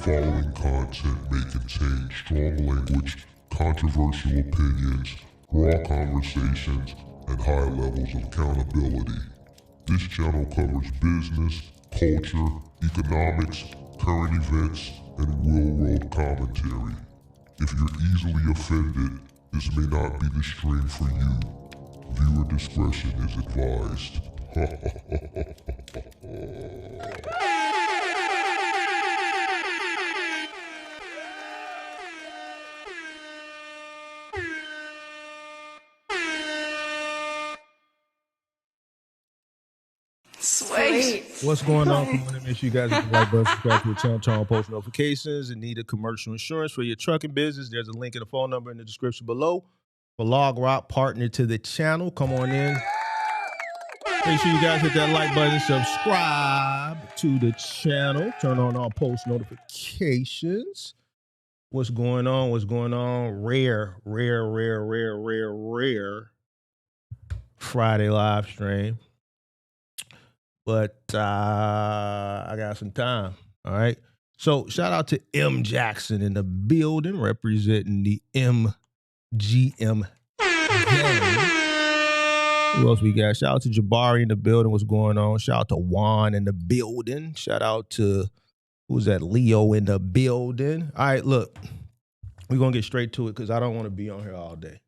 following content may contain strong language, controversial opinions, raw conversations, and high levels of accountability. This channel covers business, culture, economics, current events, and real-world commentary. If you're easily offended, this may not be the stream for you. Viewer discretion is advised. Sweet. What's going on? Come on and make sure you guys hit the like button, subscribe to the channel, turn on post notifications, and need a commercial insurance for your trucking business. There's a link and a phone number in the description below. For Log Rock, partner to the channel. Come on in. Make sure you guys hit that like button, subscribe to the channel, turn on all post notifications. What's going on? What's going on? Rare Friday live stream. But I got some time. All right. So shout out to M Jackson in the building, representing the MGM gang. Who else we got? Shout out to Jabari in the building. What's going on? Shout out to Juan in the building. Shout out to, who's that? Leo in the building. All right, look, we're going to get straight to it because I don't want to be on here all day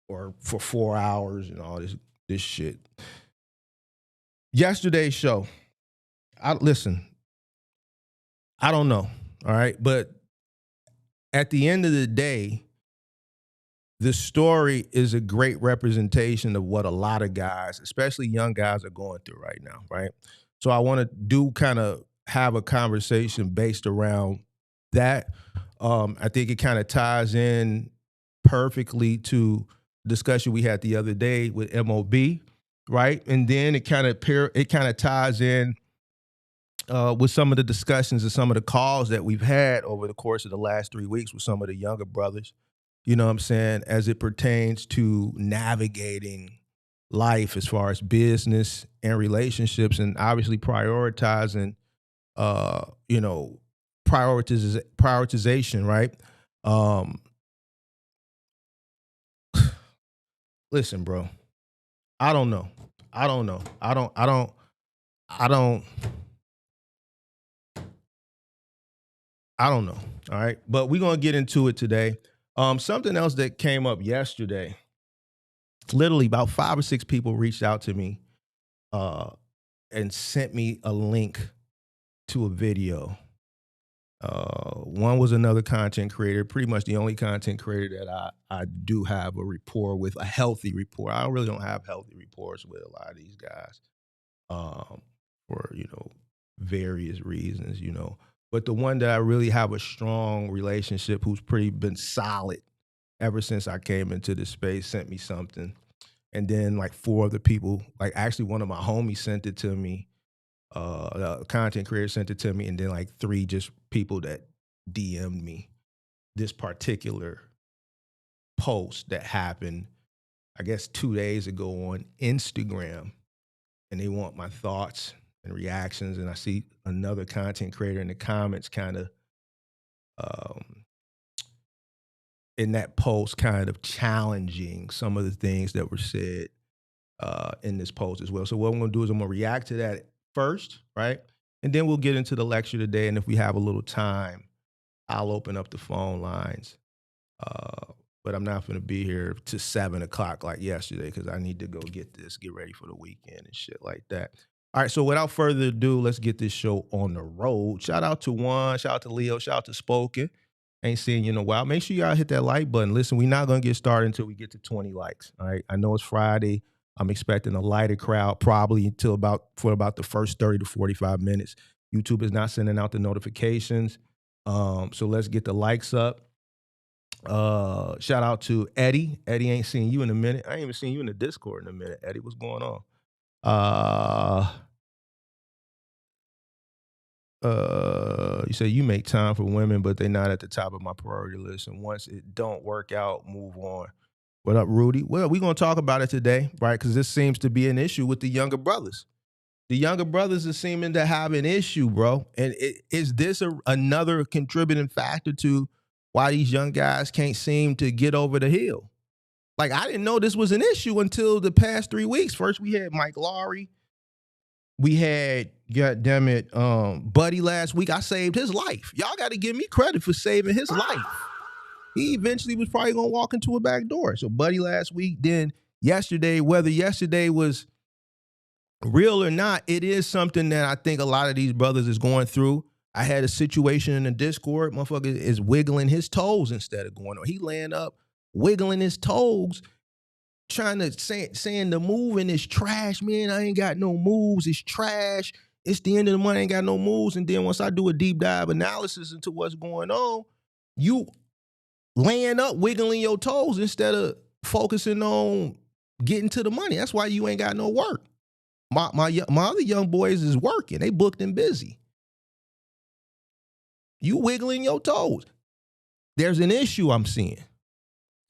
or for 4 hours and all this shit. Yesterday's show, listen, I don't know, all right? But at the end of the day, the story is a great representation of what a lot of guys, especially young guys, are going through right now, right? So I want to kind of have a conversation based around that. I think it kind of ties in perfectly to discussion we had the other day with MOB. Right, and then it kind of ties in with some of the discussions and some of the calls that we've had over the course of the last 3 weeks with some of the younger brothers. You know what I'm saying, as it pertains to navigating life as far as business and relationships, and obviously prioritizing, prioritization. Right. Listen, bro. I don't know. I don't know. All right. But we're going to get into it today. Something else that came up yesterday, literally about 5 or 6 people reached out to me and sent me a link to a video. One was another content creator, pretty much the only content creator that I do have a rapport with, a healthy rapport. I really don't have healthy rapports with a lot of these guys for, various reasons, But the one that I really have a strong relationship, who's been solid ever since I came into this space, sent me something. And then like 4 other people, like actually one of my homies sent it to me. The content creator sent it to me, and then like 3 just people that DM'd me this particular post that happened, I guess 2 days ago on Instagram, and they want my thoughts and reactions. And I see another content creator in the comments kind of in that post kind of challenging some of the things that were said in this post as well. So what I'm going to do is I'm going to react to that first, right? And then we'll get into the lecture today. And if we have a little time, I'll open up the phone lines. But I'm not going to be here to 7 o'clock like yesterday because I need to go get ready for the weekend and shit like that. All right, so without further ado, let's get this show on the road. Shout out to Juan, shout out to Leo, shout out to Spoken. Ain't seen you in a while. Make sure y'all hit that like button. Listen, we're not going to get started until we get to 20 likes, all right? I know it's Friday. I'm expecting a lighter crowd probably for about the first 30 to 45 minutes. YouTube is not sending out the notifications. So let's get the likes up. Shout out to Eddie. Eddie, ain't seen you in a minute. I ain't even seen you in the Discord in a minute. Eddie, what's going on? You say you make time for women, but they're not at the top of my priority list. And once it don't work out, move on. What up, Rudy? Well, we're going to talk about it today, right? Because this seems to be an issue with the younger brothers. The younger brothers are seeming to have an issue, bro. And is this another contributing factor to why these young guys can't seem to get over the hill? Like, I didn't know this was an issue until the past 3 weeks. First, we had Mike Lowry. We had, goddammit, Buddy last week. I saved his life. Y'all got to give me credit for saving his life. He eventually was probably going to walk into a back door. So Buddy last week, then yesterday, whether yesterday was real or not, it is something that I think a lot of these brothers is going through. I had a situation in the Discord. Motherfucker is wiggling his toes instead of going on. He laying up, wiggling his toes, trying to saying the moving is trash, man. I ain't got no moves. It's trash. It's the end of the month. I ain't got no moves. And then once I do a deep dive analysis into what's going on, you laying up, wiggling your toes instead of focusing on getting to the money. That's why you ain't got no work. My other young boys is working. They booked and busy. You wiggling your toes. There's an issue I'm seeing.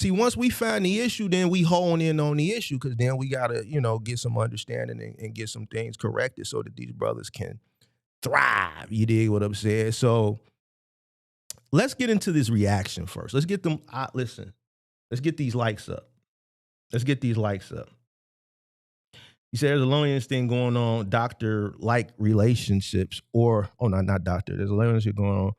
See, once we find the issue, then we hone in on the issue, because then we got to, get some understanding and get some things corrected so that these brothers can thrive. You dig what I'm saying? So let's get into this reaction first. Let's get them, listen, let's get these likes up. Let's get these likes up. You said there's a loneliness thing going on, doctor like relationships, or, not doctor, there's a loneliness going on,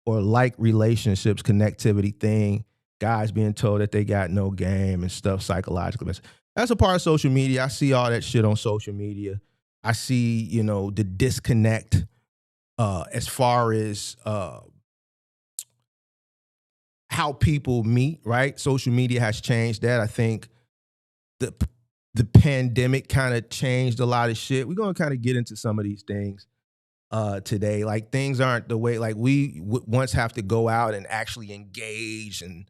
or like relationships, connectivity thing, guys being told that they got no game and stuff, psychological. That's a part of social media. I see all that shit on social media. I see, the disconnect as far as how people meet, right? Social media has changed that. I think the pandemic kind of changed a lot of shit. We're going to kind of get into some of these things today. Like, things aren't the way, like, we once have to go out and actually engage and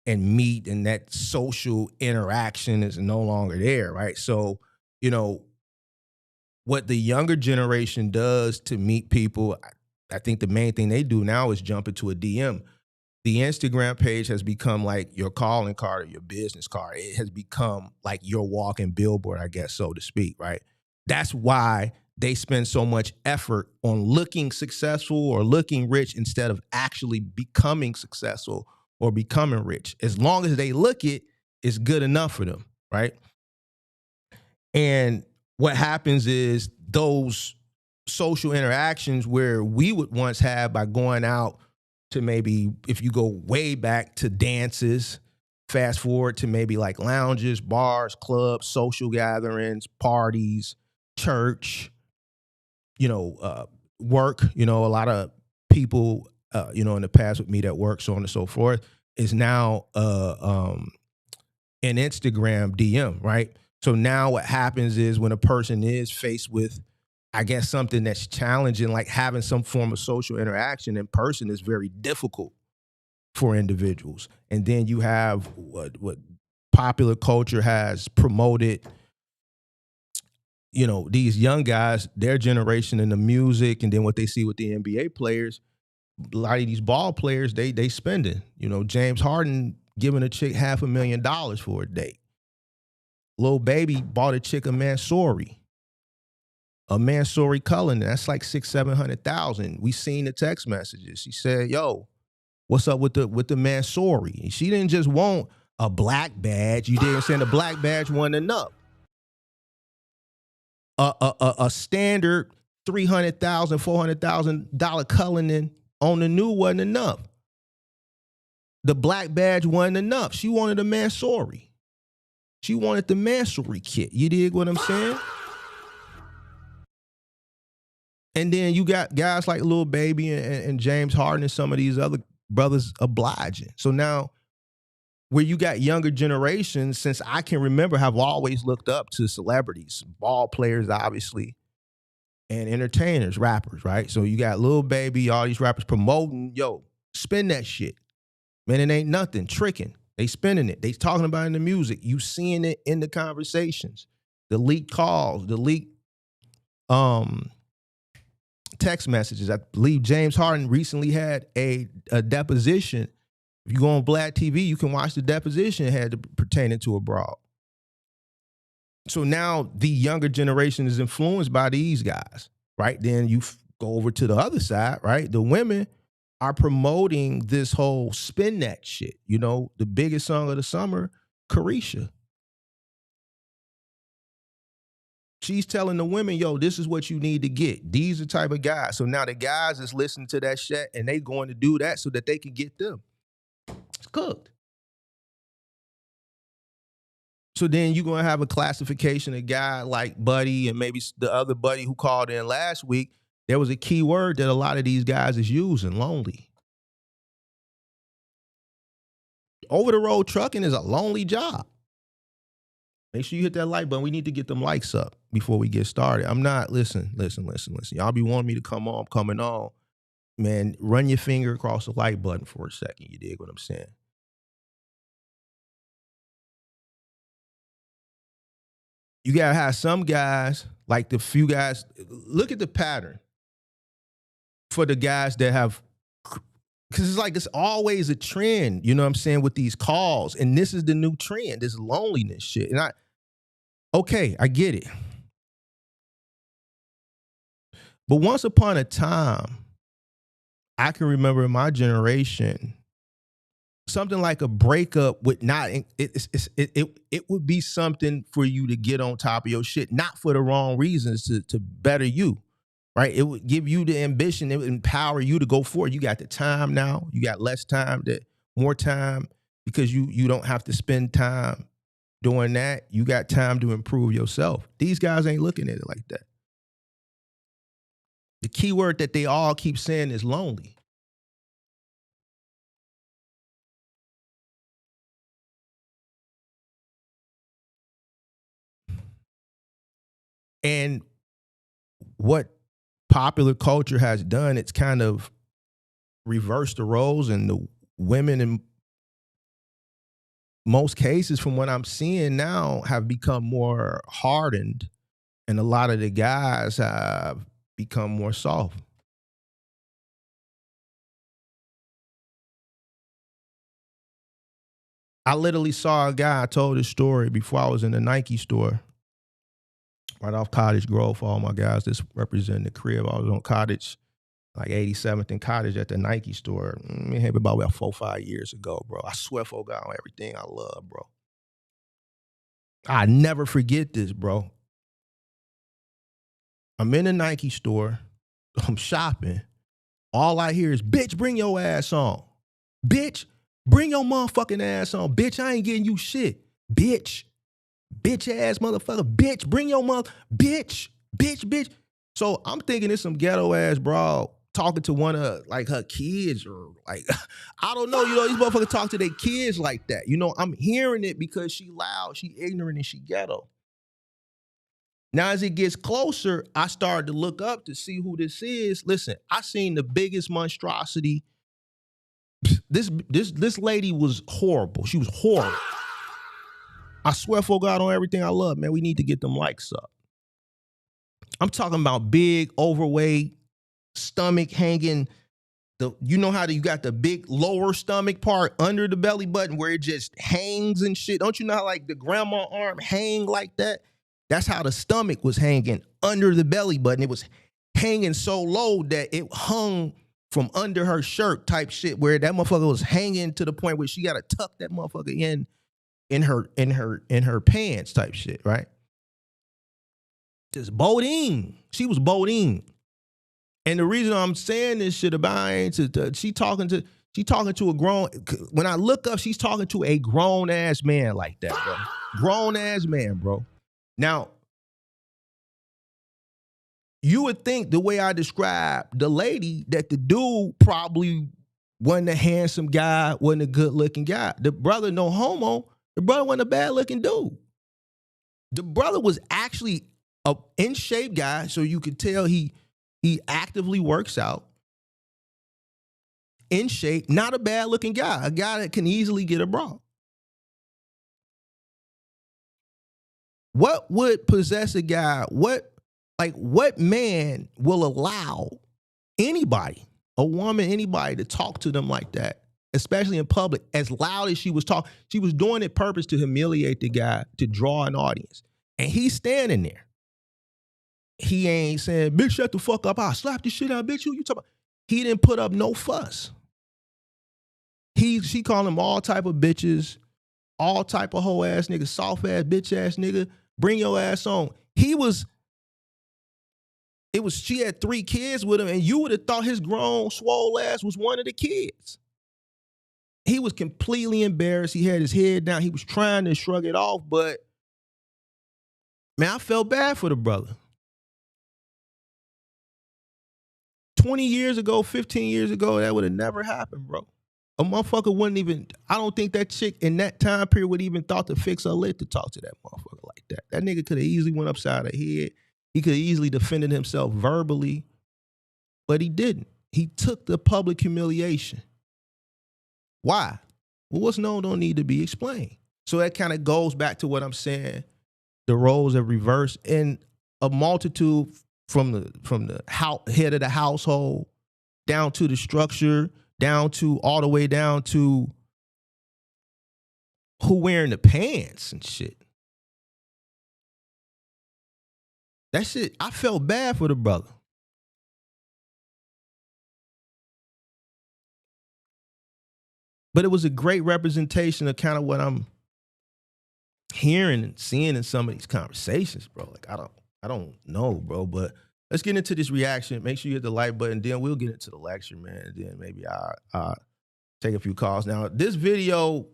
meet, and that social interaction is no longer there, right? So, what the younger generation does to meet people, I think the main thing they do now is jump into a DM. The Instagram page has become like your calling card or your business card. It has become like your walking billboard, I guess, so to speak, right? That's why they spend so much effort on looking successful or looking rich instead of actually becoming successful or becoming rich. As long as they look it, it's good enough for them, right? And what happens is those social interactions where we would once have by going out to, maybe if you go way back to dances, fast forward to maybe like lounges, bars, clubs, social gatherings, parties, church, work, a lot of people, in the past with me that work, so on and so forth, is now an Instagram DM, right? So now what happens is when a person is faced with, I guess, something that's challenging, like having some form of social interaction in person, is very difficult for individuals. And then you have what popular culture has promoted, these young guys, their generation in the music, and then what they see with the NBA players, a lot of these ball players, they spending. James Harden giving a chick $500,000 for a date. Lil Baby bought a chick a Mansory Cullen. That's like $600,000-$700,000. We seen the text messages. She said, "Yo, what's up with the Mansory?" She didn't just want a black badge. You didn't say the black badge wasn't enough. A standard $300,000, $400,000 Cullinan on the new wasn't enough. The black badge wasn't enough. She wanted a Mansory. She wanted the Mansory kit. You dig what I'm saying? And then you got guys like Lil Baby and James Harden and some of these other brothers obliging. So now, where you got younger generations, since I can remember, have always looked up to celebrities, ball players, obviously, and entertainers, rappers, right? So you got Lil Baby, all these rappers promoting, spend that shit. Man, it ain't nothing, tricking. They spending it. They talking about it in the music. You seeing it in the conversations, the leaked calls, the leaked text messages. I believe James Harden recently had a deposition. If you go on Black TV, you can watch the deposition it had pertaining to a broad. So now the younger generation is influenced by these guys, right? Then you go over to the other side, right? The women are promoting this whole spin that shit. You know, the biggest song of the summer, Carisha. She's telling the women, yo, this is what you need to get. These are the type of guys. So now the guys is listening to that shit and they going to do that so that they can get them. It's cooked. So then you're going to have a classification of guy like Buddy and maybe the other Buddy who called in last week. There was a key word that a lot of these guys is using, lonely. Over-the-road trucking is a lonely job. Make sure you hit that like button. We need to get them likes up before we get started. I'm not, listen. Y'all be wanting me to come on, I'm coming on. Man, run your finger across the like button for a second. You dig what I'm saying? You got to have some guys, like the few guys, look at the pattern for the guys that have, because it's like it's always a trend, you know what I'm saying, with these calls. And this is the new trend, this loneliness shit. And I get it. But once upon a time, I can remember in my generation, something like a breakup would not, it would be something for you to get on top of your shit, not for the wrong reasons, to better you, right? It would give you the ambition, it would empower you to go forward. You got the time now, you got less time, more time, because you don't have to spend time doing that. You got time to improve yourself. These guys ain't looking at it like that. The key word that they all keep saying is lonely. And what popular culture has done, it's kind of reversed the roles, and the women in most cases, from what I'm seeing now, have become more hardened, and a lot of the guys have become more soft. I literally saw a guy, I told this story before I was in the Nike store, right off Cottage Grove, for all my guys that's representing the crib. I was on Cottage, like 87th and Cottage at the Nike store. Maybe about 4 or 5 years ago, bro. I swear for God on everything I love, bro. I never forget this, bro. I'm in the Nike store. I'm shopping. All I hear is, bitch, bring your ass on. Bitch, bring your motherfucking ass on. Bitch, I ain't getting you shit. Bitch. Bitch ass motherfucker. Bitch, bring your mother. Bitch. So I'm thinking it's some ghetto ass broad talking to one of like her kids, or like, I don't know, you know, these motherfuckers talk to their kids like that. You know, I'm hearing it because she loud, she ignorant, and she ghetto. Now, as it gets closer, I started to look up to see who this is. Listen, I seen the biggest monstrosity. This lady was horrible. She was horrible. I swear for God on everything I love, man, we need to get them likes up. I'm talking about big, overweight, stomach hanging. You know how you got the big lower stomach part under the belly button where it just hangs and shit? Don't you know how like the grandma arm hang like that? That's how the stomach was hanging under the belly button. It was hanging so low that it hung from under her shirt type shit, where that motherfucker was hanging to the point where she got to tuck that motherfucker in her pants type shit, right? Just Bodine. She was Bodine. And the reason I'm saying this shit about she talking to a grown, when I look up, she's talking to a grown ass man like that, bro. Grown ass man, bro. Now, you would think the way I described the lady that the dude probably wasn't a handsome guy, wasn't a good looking guy. The brother, no homo, the brother wasn't a bad looking dude. The brother was actually a in shape guy, so you could tell he actively works out. In shape, not a bad looking guy, a guy that can easily get a bra. What would possess a guy? What man will allow anybody, a woman, anybody, to talk to them like that, especially in public, as loud as she was talking? She was doing it purpose to humiliate the guy, to draw an audience. And he's standing there. He ain't saying, bitch, shut the fuck up. I'll slap the shit out, bitch. Who you talking about? He didn't put up no fuss. She called him all type of bitches, all type of hoe ass nigga, soft ass, bitch ass nigga. Bring your ass on. She had 3 kids with him, and you would have thought his grown, swole ass was one of the kids. He was completely embarrassed. He had his head down. He was trying to shrug it off, but man, I felt bad for the brother. 20 years ago, 15 years ago, that would have never happened, bro. A motherfucker wouldn't even, I don't think that chick in that time period would even thought to fix her lip to talk to that motherfucker like that. That nigga could have easily went upside her head. He could have easily defended himself verbally, but he didn't. He took the public humiliation. Why? Well, what's known don't need to be explained. So that kind of goes back to what I'm saying. The roles have reversed, and a multitude from the head of the household down to the structure, down to all the way down to who wearing the pants and shit. That shit, I felt bad for the brother. But it was a great representation of kind of what I'm hearing and seeing in some of these conversations, bro. Like, I don't know, bro, but let's get into this reaction. Make sure you hit the like button, then we'll get into the lecture, man. And then maybe I'll take a few calls. Now, this video,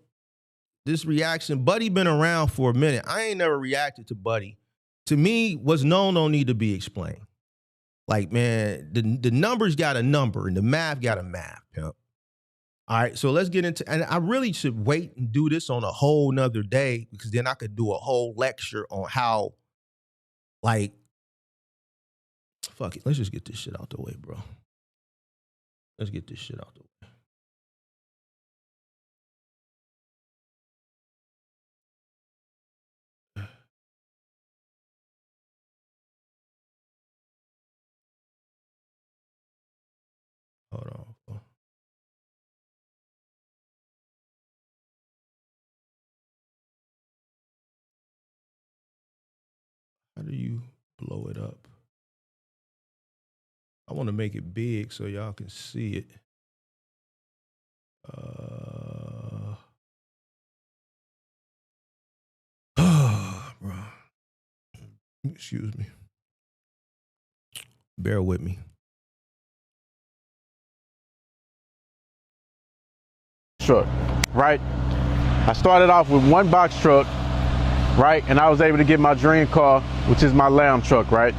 this reaction, Buddy been around for a minute. I ain't never reacted to Buddy. To me, what's known don't need to be explained. Like, man, the numbers got a number and the math got a math, pimp. All right, so let's get into, and I really should wait and do this on a whole nother day, because then I could do a whole lecture on how, like, fuck it, let's just get this shit out the way, bro. Let's get this shit out the way. Hold on. How do you blow it up? I want to make it big so y'all can see it. Bro. Excuse me. Bear with me. Truck, right? I started off with 1 box truck, right? And I was able to get my dream car, which is my Lamb truck, right?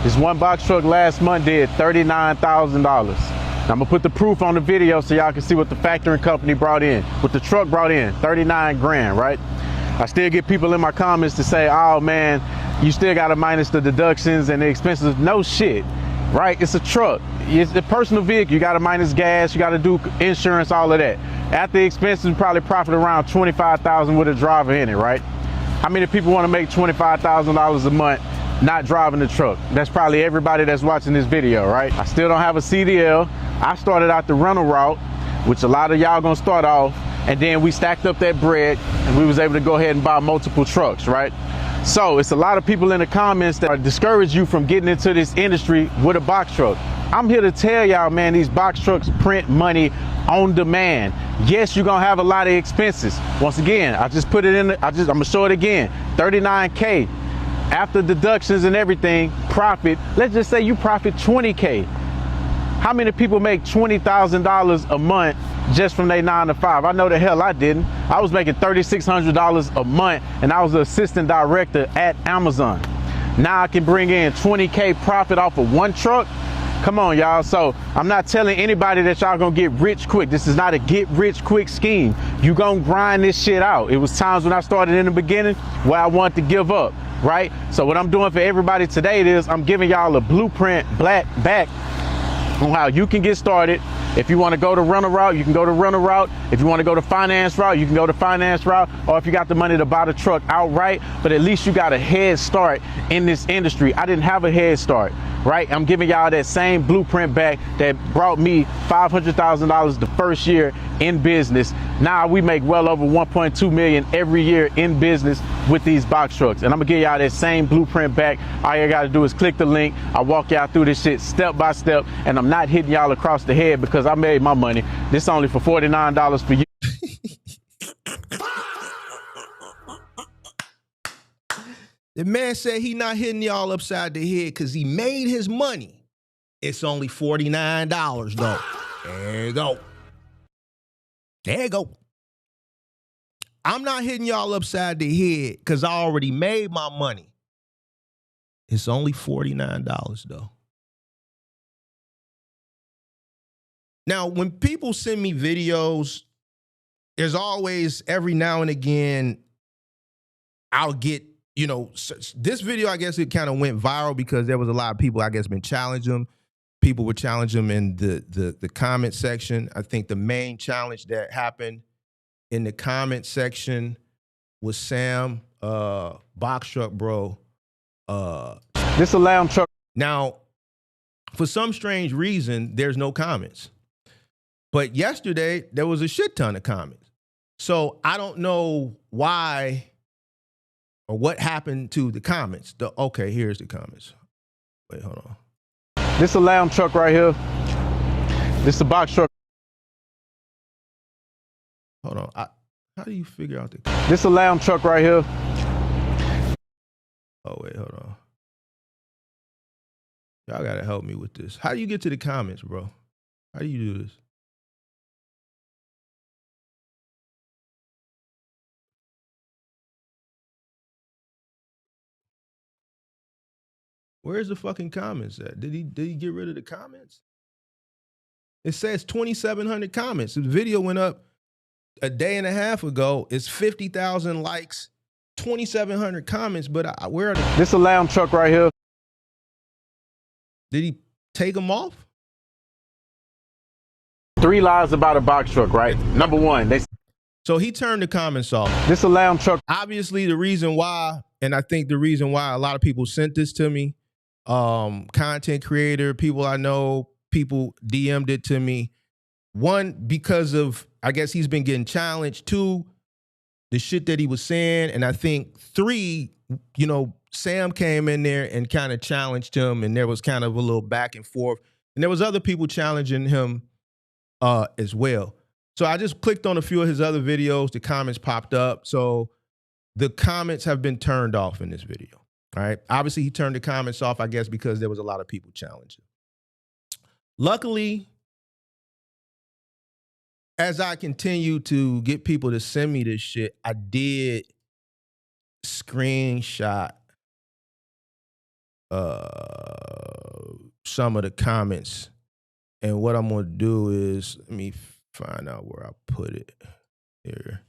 This 1 box truck last month did $39,000. I'm gonna put the proof on the video so y'all can see what the factoring company brought in, what the truck brought in, 39 grand, right? I still get people in my comments to say, oh man, you still gotta minus the deductions and the expenses. No shit, right? It's a truck. It's a personal vehicle. You gotta minus gas, you gotta do insurance, all of that. After the expenses, you probably profit around $25,000 with a driver in it, right? How many people wanna make $25,000 a month not driving the truck? That's probably everybody that's watching this video, right? I still don't have a CDL. I started out the rental route, which a lot of y'all gonna start off, and then we stacked up that bread and we was able to go ahead and buy multiple trucks, right? So it's a lot of people in the comments that discourage you from getting into this industry with a box truck. I'm here to tell y'all, man, these box trucks print money on demand. Yes, you're gonna have a lot of expenses. Once again, I just put it in, I'm gonna show it again, 39K. After deductions and everything, profit, let's just say you profit 20K. How many people make $20,000 a month just from their 9 to 5? I know the hell I didn't. I was making $3,600 a month and I was the assistant director at Amazon. Now I can bring in 20K profit off of 1 truck. Come on, y'all. So I'm not telling anybody that y'all gonna get rich quick. This is not a get rich quick scheme. You gonna grind this shit out. It was times when I started in the beginning where I wanted to give up, right? So what I'm doing for everybody today is I'm giving y'all a blueprint back on how you can get started. If you want to go the rental route, you can go the rental route. If you want to go the finance route, you can go the finance route. Or if you got the money to buy the truck outright, but at least you got a head start in this industry. I didn't have a head start. right? I'm giving y'all that same blueprint back that brought me $500,000 the first year in business. Now we make well over 1.2 million every year in business with these box trucks. And I'm gonna give y'all that same blueprint back. All you gotta do is click the link. I walk y'all through this shit step by step, and I'm not hitting y'all across the head because I made my money. This only for $49 for you. The man said he not hitting y'all upside the head because he made his money. It's only $49 though. There you go. There you go. I'm not hitting y'all upside the head because I already made my money. It's only $49 though. Now, when people send me videos, there's always, every now and again, I'll get, you know, this video, I guess it kind of went viral because there was a lot of people, I guess, been challenging him. People would challenge him in the comment section. I think the main challenge that happened in the comment section was Sam, box truck bro. This a lamb truck. Now, for some strange reason, there's no comments. But yesterday, there was a shit ton of comments. So I don't know why or what happened to the comments. Okay, here's the comments. Wait, hold on. This a lamb truck right here. This a box truck. Hold on. How do you figure out the... This a lamb truck right here. Oh, wait, hold on. Y'all got to help me with this. How do you get to the comments, bro? How do you do this? Where's the fucking comments at? Did he get rid of the comments? It says 2,700 comments. The video went up a day and a half ago. It's 50,000 likes, 2,700 comments, but where are the... This a lamb truck right here. Did he take them off? 3 lies about a box truck, right? Number one, So he turned the comments off. This a lamb truck. Obviously, the reason why, and I think the reason why a lot of people sent this to me, content creator, people I know, people DM'd it to me. One, because of, I guess he's been getting challenged. 2, the shit that he was saying. And I think 3, you know, Sam came in there and kind of challenged him, and there was kind of a little back and forth. And there was other people challenging him as well. So I just clicked on a few of his other videos. The comments popped up. So the comments have been turned off in this video. All right. Obviously, he turned the comments off, I guess, because there was a lot of people challenging. Luckily, as I continue to get people to send me this shit, I did screenshot some of the comments. And what I'm going to do is, let me find out where I put it here.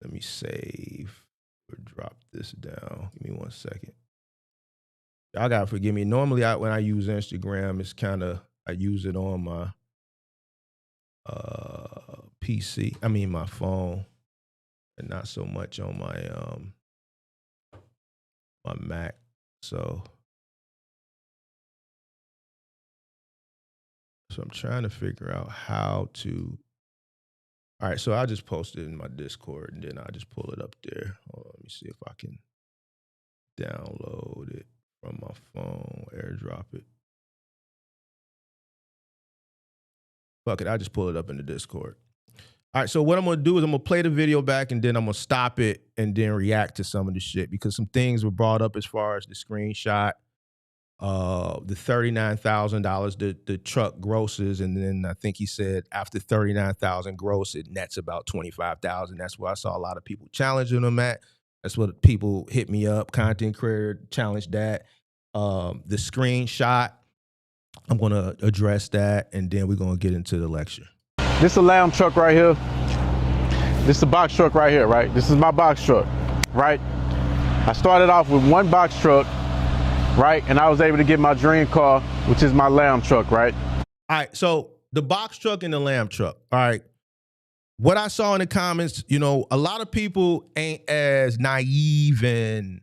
Let me save or drop this down. Give me 1 second. Y'all gotta forgive me. Normally, when I use Instagram, it's kind of, I use it on my PC. I mean my phone, and not so much on my my Mac. So I'm trying to figure out how to. All right, so I just posted it in my Discord, and then I just pull it up there. Hold on, let me see if I can download it from my phone, airdrop it. Fuck it, I just pull it up in the Discord. All right, so what I'm gonna do is I'm gonna play the video back, and then I'm gonna stop it and then react to some of the shit, because some things were brought up as far as the screenshot, the $39,000 the truck grosses, and then I think he said after $39,000 gross, it nets about $25,000. That's where I saw a lot of people challenging him at. That's what people hit me up. Content creator challenged that. The screenshot, I'm gonna address that, and then we're gonna get into the lecture. This a lamb truck right here. This is a box truck right here, right? This is my box truck, right? I started off with 1 box truck, right? And I was able to get my dream car, which is my lamb truck, right? All right, so the box truck and the lamb truck, all right? What I saw in the comments, you know, a lot of people ain't as naive and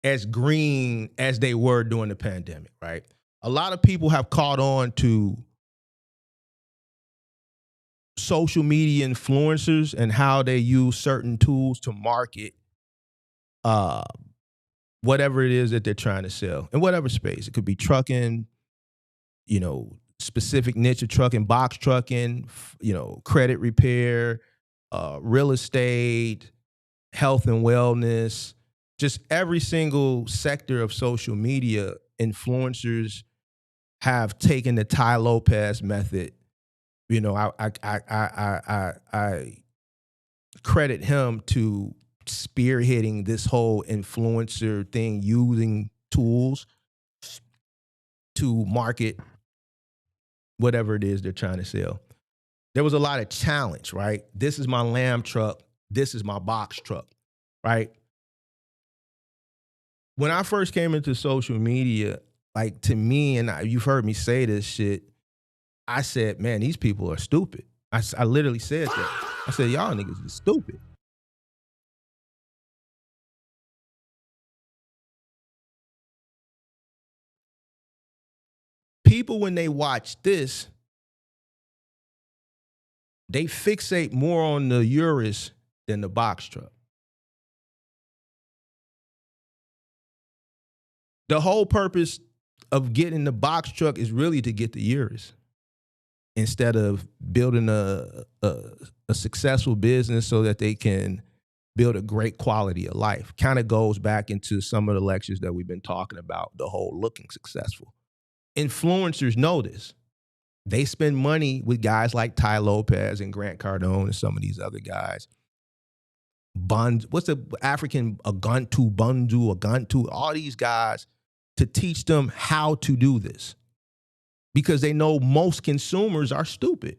as green as they were during the pandemic, right? a lot of people have caught on to social media influencers and how they use certain tools to market whatever it is that they're trying to sell in whatever space. It could be trucking, specific niche of trucking, box trucking, credit repair, real estate, health and wellness, just every single sector of social media. Influencers have taken the Ty Lopez method. I credit him to spearheading this whole influencer thing, using tools to market whatever it is they're trying to sell. There was a lot of challenge, right? This is my lamb truck. This is my box truck, right? When I first came into social media, like, to me, and you've heard me say this shit, I said, man, these people are stupid. I literally said that. I said, y'all niggas are stupid. People, when they watch this, they fixate more on the Urus than the box truck. The whole purpose of getting the box truck is really to get the Urus instead of building a successful business so that they can build a great quality of life. Kind of goes back into some of the lectures that we've been talking about, the whole looking successful. Influencers know this. They spend money with guys like Ty Lopez and Grant Cardone and some of these other guys. What's the African, Bundu, all these guys, to teach them how to do this. Because they know most consumers are stupid.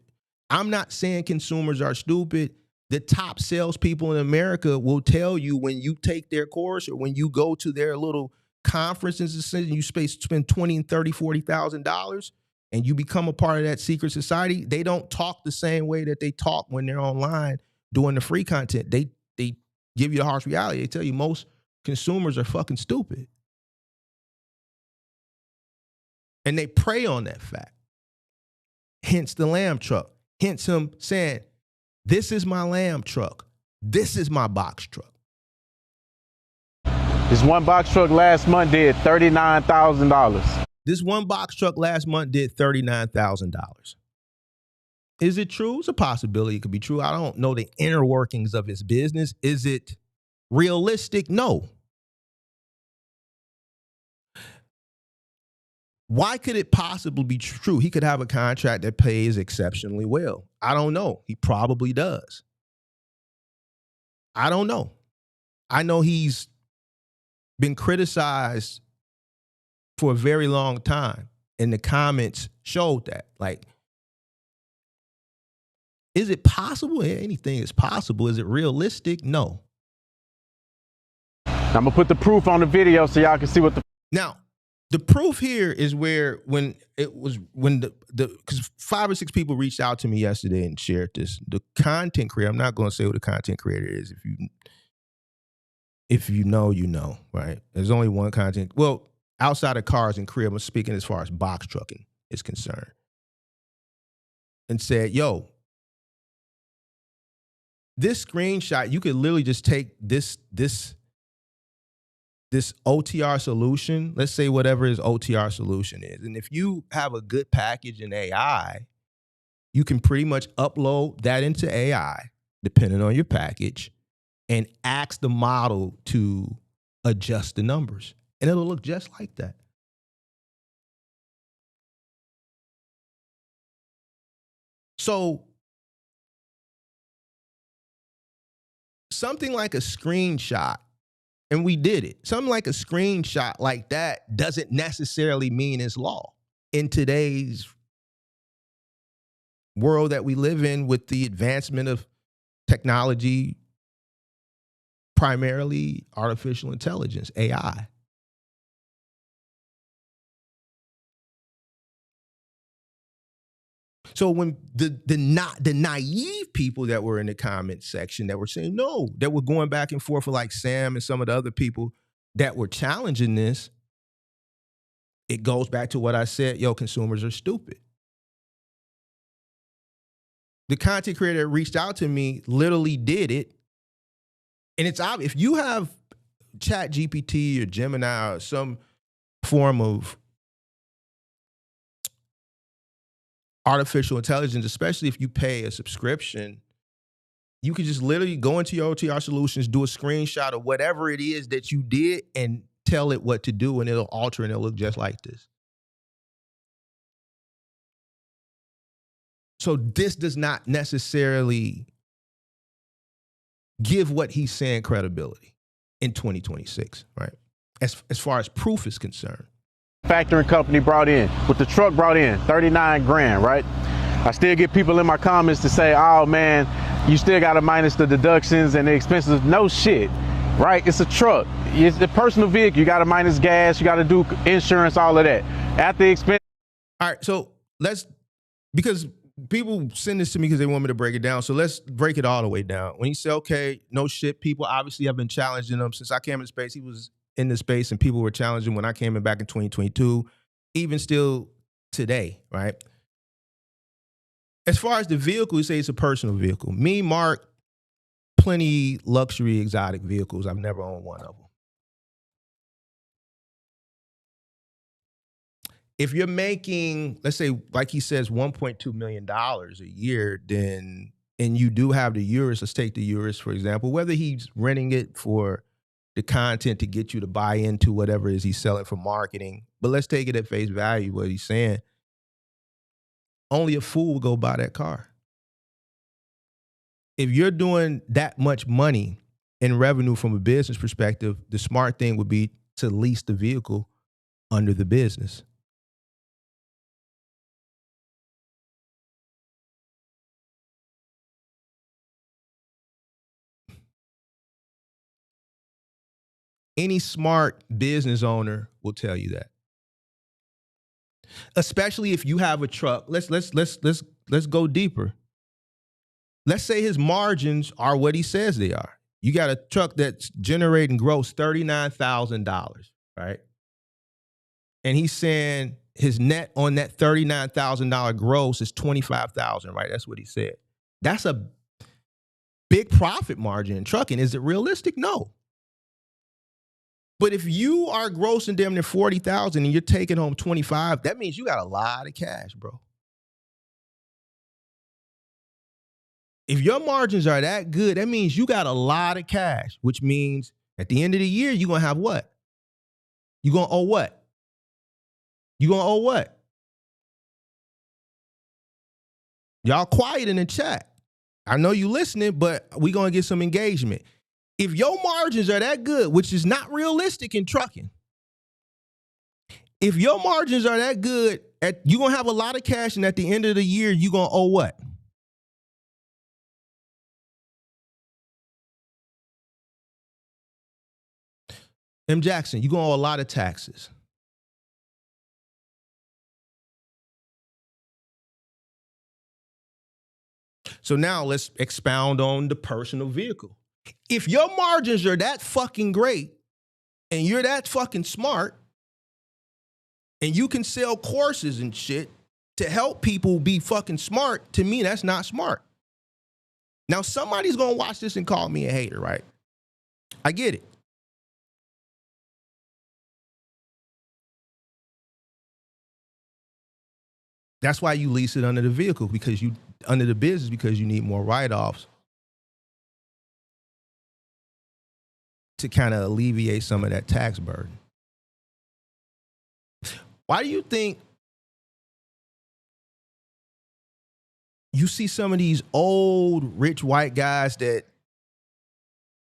I'm not saying consumers are stupid. The top salespeople in America will tell you, when you take their course or when you go to their little conferences and you spend $20,000 and $30,000, $40,000 and you become a part of that secret society, they don't talk the same way that they talk when they're online doing the free content. They give you the harsh reality. They tell you most consumers are fucking stupid. And they prey on that fact. Hence the lamb truck. Hence him saying, this is my lamb truck. This is my box truck. This one box truck last month did $39,000. This one box truck last month did $39,000. Is it true? It's a possibility it could be true. I don't know the inner workings of his business. Is it realistic? No. Why could it possibly be true? He could have a contract that pays exceptionally well. I don't know. He probably does. I don't know. I know he's been criticized for a very long time, and the comments showed that. Like, is it possible? Anything is possible. Is it realistic? No. I'm gonna put the proof on the video so y'all can see what the. Now, the proof here is where because 5 or 6 people reached out to me yesterday and shared this. The content creator, I'm not going to say who the content creator is. If you know, you know, right? There's only one content. Well, outside of cars and crib, I'm speaking as far as box trucking is concerned. And said, yo, this screenshot, you could literally just take this OTR solution, let's say whatever his OTR solution is. And if you have a good package in AI, you can pretty much upload that into AI, depending on your package, and ask the model to adjust the numbers. And it'll look just like that. So something like a screenshot, and we did it. Something like a screenshot like that doesn't necessarily mean it's law. In today's world that we live in, with the advancement of technology, primarily artificial intelligence, AI. So when the naive people that were in the comment section that were saying no, that were going back and forth with like Sam and some of the other people that were challenging this, it goes back to what I said, consumers are stupid. The content creator that reached out to me literally did it. And it's obvious. If you have Chat GPT or Gemini or some form of artificial intelligence, especially if you pay a subscription, you can just literally go into your OTR solutions, do a screenshot of whatever it is that you did and tell it what to do, and it'll alter and it'll look just like this. So this does not necessarily give what he's saying credibility in 2026, right? As far as proof is concerned. Factoring company brought in, with the truck brought in, 39 grand, right? I still get people in my comments to say, oh man, you still got to minus the deductions and the expenses. No shit, right? It's a truck. It's a personal vehicle. You got to minus gas. You got to do insurance, all of that. At the expense. All right, so because people send this to me because they want me to break it down. So let's break it all the way down. When he said, okay, no shit, people obviously have been challenging him since I came into space. He was in the space and people were challenging when I came in back in 2022, even still today, right? As far as the vehicle, you say it's a personal vehicle. Me, Mark, plenty luxury exotic vehicles. I've never owned one of them. If you're making, let's say, like he says, $1.2 million a year, then, and you do have the Urus, let's take the Urus, for example, whether he's renting it for the content to get you to buy into whatever it is he's selling for marketing, but let's take it at face value, what he's saying. Only a fool will go buy that car. If you're doing that much money in revenue from a business perspective, the smart thing would be to lease the vehicle under the business. Any smart business owner will tell you that. Especially if you have a truck. Let's go deeper. Let's say his margins are what he says they are. You got a truck that's generating gross $39,000, right? And he's saying his net on that $39,000 gross is $25,000, right? That's what he said. That's a big profit margin in trucking. Is it realistic? No. But if you are grossing damn near 40,000 and you're taking home 25, that means you got a lot of cash, bro. If your margins are that good, that means you got a lot of cash, which means at the end of the year, you're going to have what? You're going to owe what? You're going to owe what? Y'all quiet in the chat. I know you listening, but we're going to get some engagement. If your margins are that good, which is not realistic in trucking, if your margins are that good, you're going to have a lot of cash, and at the end of the year, you're going to owe what? M. Jackson, you're going to owe a lot of taxes. So now let's expound on the personal vehicle. If your margins are that fucking great and you're that fucking smart and you can sell courses and shit to help people be fucking smart, to me, that's not smart. Now, somebody's going to watch this and call me a hater, right? I get it. That's why you lease it under the vehicle, under the business, because you need more write-offs to kind of alleviate some of that tax burden. Why do you think you see some of these old rich white guys that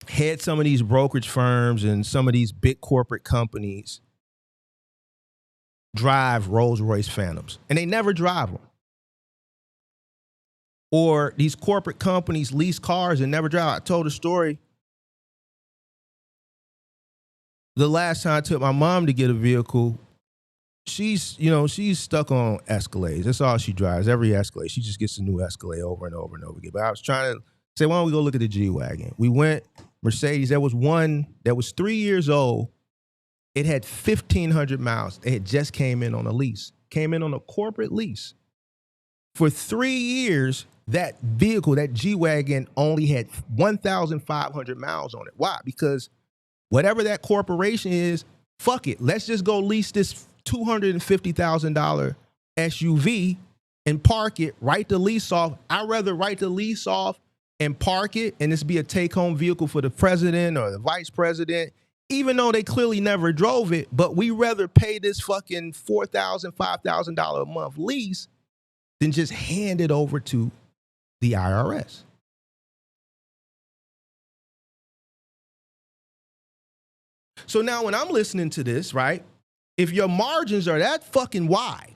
head some of these brokerage firms and some of these big corporate companies drive Rolls-Royce Phantoms and they never drive them? Or these corporate companies lease cars and never drive. I told a story the last time I took my mom to get a vehicle. She's stuck on Escalades. That's all she drives, every Escalade. She just gets a new Escalade over and over and over again. But I was trying to say, why don't we go look at the G-Wagon? We went, Mercedes, there was one that was 3 years old It had 1,500 miles. It had just came in on a lease, came in on a corporate lease. For 3 years, that vehicle, that G-Wagon, only had 1,500 miles on it. Why? Because whatever that corporation is, fuck it. Let's just go lease this $250,000 SUV and park it, write the lease off. I'd rather write the lease off and park it, and this be a take-home vehicle for the president or the vice president, even though they clearly never drove it, but we rather pay this fucking $4,000, $5,000 a month lease than just hand it over to the IRS. So now when I'm listening to this, right, if your margins are that fucking wide,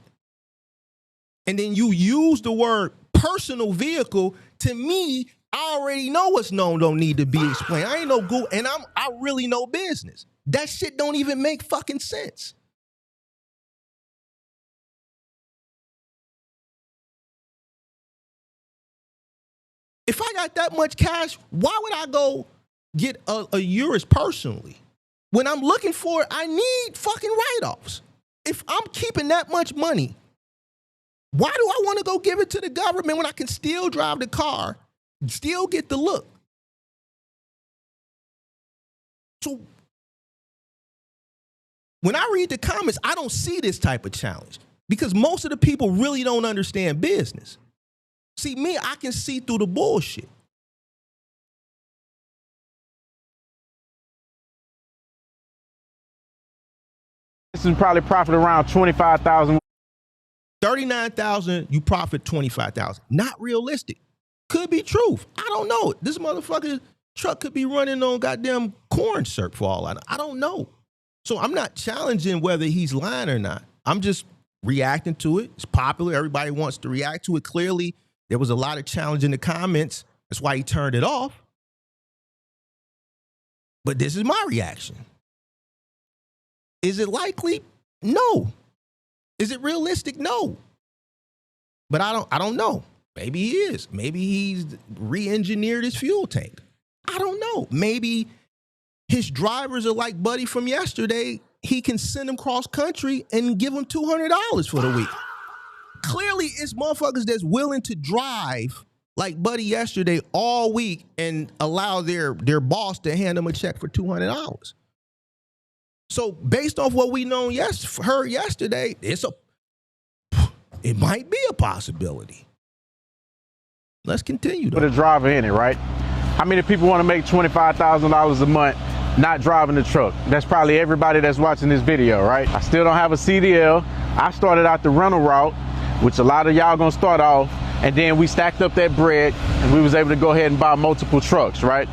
and then you use the word personal vehicle, to me, I already know what's known don't need to be explained. I ain't no Google, and I really know business. That shit don't even make fucking sense. If I got that much cash, why would I go get a Urus personally? When I'm looking for it, I need fucking write-offs. If I'm keeping that much money, why do I want to go give it to the government when I can still drive the car, still get the look? So when I read the comments, I don't see this type of challenge because most of the people really don't understand business. See, me, I can see through the bullshit. This is probably profit around 25,000. 39,000, you profit 25,000. Not realistic. Could be truth. I don't know. This motherfucker truck could be running on goddamn corn syrup for all I know. I don't know. So I'm not challenging whether he's lying or not. I'm just reacting to it. It's popular. Everybody wants to react to it. Clearly, there was a lot of challenge in the comments. That's why he turned it off. But this is my reaction. Is it likely? No. Is it realistic? No. But I don't know. Maybe he is. Maybe he's re-engineered his fuel tank. I don't know. Maybe his drivers are like Buddy from yesterday. He can send them cross country and give them $200 for the week. Clearly, it's motherfuckers that's willing to drive like Buddy yesterday all week and allow their boss to hand them a check for $200. So based off what we heard yesterday, it might be a possibility. Let's continue. Put a driver in it, right? How many people want to make $25,000 a month not driving the truck? That's probably everybody that's watching this video, right? I still don't have a CDL. I started out the rental route, which a lot of y'all gonna start off, and then we stacked up that bread and we was able to go ahead and buy multiple trucks, right?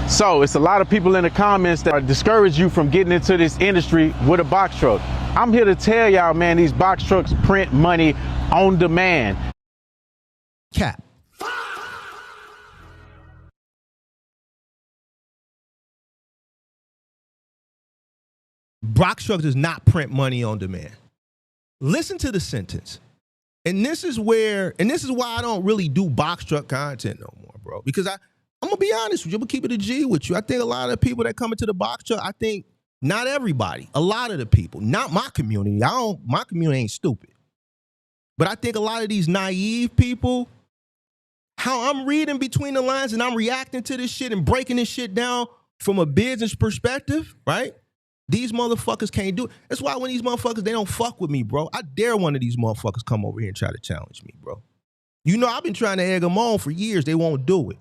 So it's a lot of people in the comments that discourage you from getting into this industry with a box truck. I'm here to tell y'all, man, these box trucks print money on demand. Cap. Box truck does not print money on demand. Listen to the sentence. And this is why I don't really do box truck content no more, bro. Because I'm gonna be honest with you, I'm gonna keep it a G with you. I think a lot of the people that come into the box truck, I think not everybody, a lot of the people, not my community. My community ain't stupid. But I think a lot of these naive people, how I'm reading between the lines and I'm reacting to this shit and breaking this shit down from a business perspective, right? These motherfuckers can't do it. That's why when these motherfuckers, they don't fuck with me, bro. I dare one of these motherfuckers come over here and try to challenge me, bro. You know, I've been trying to egg them on for years. They won't do it.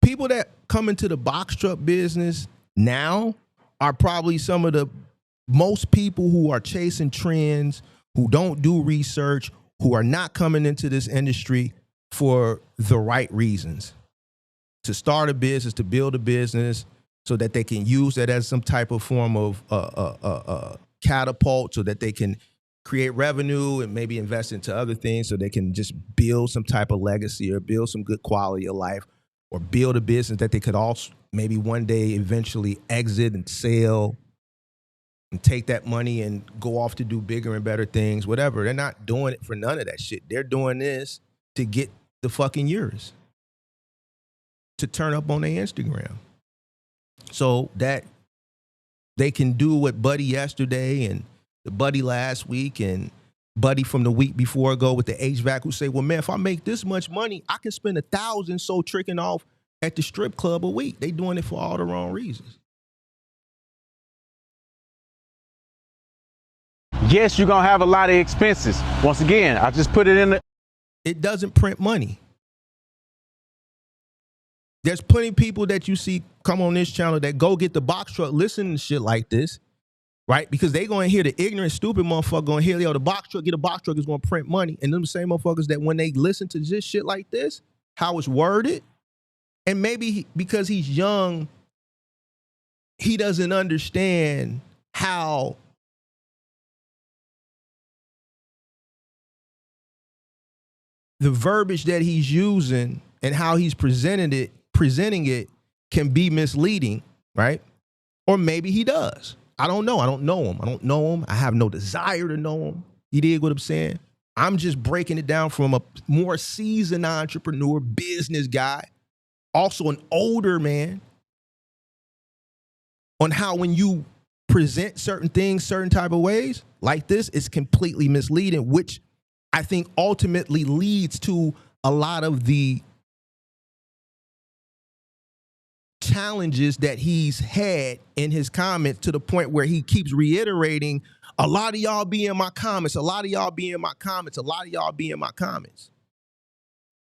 People that come into the box truck business now are probably some of the most people who are chasing trends, who don't do research, who are not coming into this industry for the right reasons. To start a business, to build a business so that they can use that as some type of form of catapult so that they can create revenue and maybe invest into other things so they can just build some type of legacy or build some good quality of life or build a business that they could also maybe one day eventually exit and sell and take that money and go off to do bigger and better things, whatever. They're not doing it for none of that shit. They're doing this to get the fucking yours, to turn up on their Instagram so that they can do what Buddy yesterday and the Buddy last week and Buddy from the week before go with the HVAC who say, well, man, if I make this much money, I can spend $1,000 so tricking off at the strip club a week. They doing it for all the wrong reasons. Yes, you're going to have a lot of expenses. Once again, I just put it in the... It doesn't print money. There's plenty of people that you see come on this channel that go get the box truck, listen to shit like this, right? Because they going to hear the ignorant, stupid motherfucker going to hear, yo, the box truck, get a box truck is going to print money. And them the same motherfuckers that when they listen to this shit like this, how it's worded, and maybe because he's young, he doesn't understand how the verbiage that he's using and how he's presenting it can be misleading, right? Or maybe he does. I don't know. I don't know him. I have no desire to know him. You dig what I'm saying? I'm just breaking it down from a more seasoned entrepreneur, business guy, also an older man, on how when you present certain things certain type of ways like this, it's completely misleading, which I think ultimately leads to a lot of the challenges that he's had in his comments, to the point where he keeps reiterating, a lot of y'all be in my comments, a lot of y'all be in my comments, a lot of y'all be in my comments.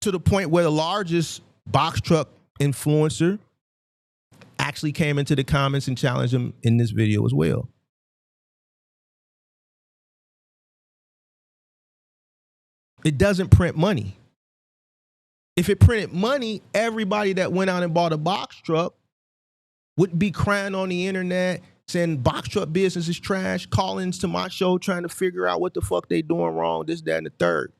To the point where the largest box truck influencer actually came into the comments and challenged him in this video as well. It doesn't print money. If it printed money, everybody that went out and bought a box truck would be crying on the internet, saying box truck business is trash, call-ins to my show trying to figure out what the fuck they doing wrong, this, that, and the third.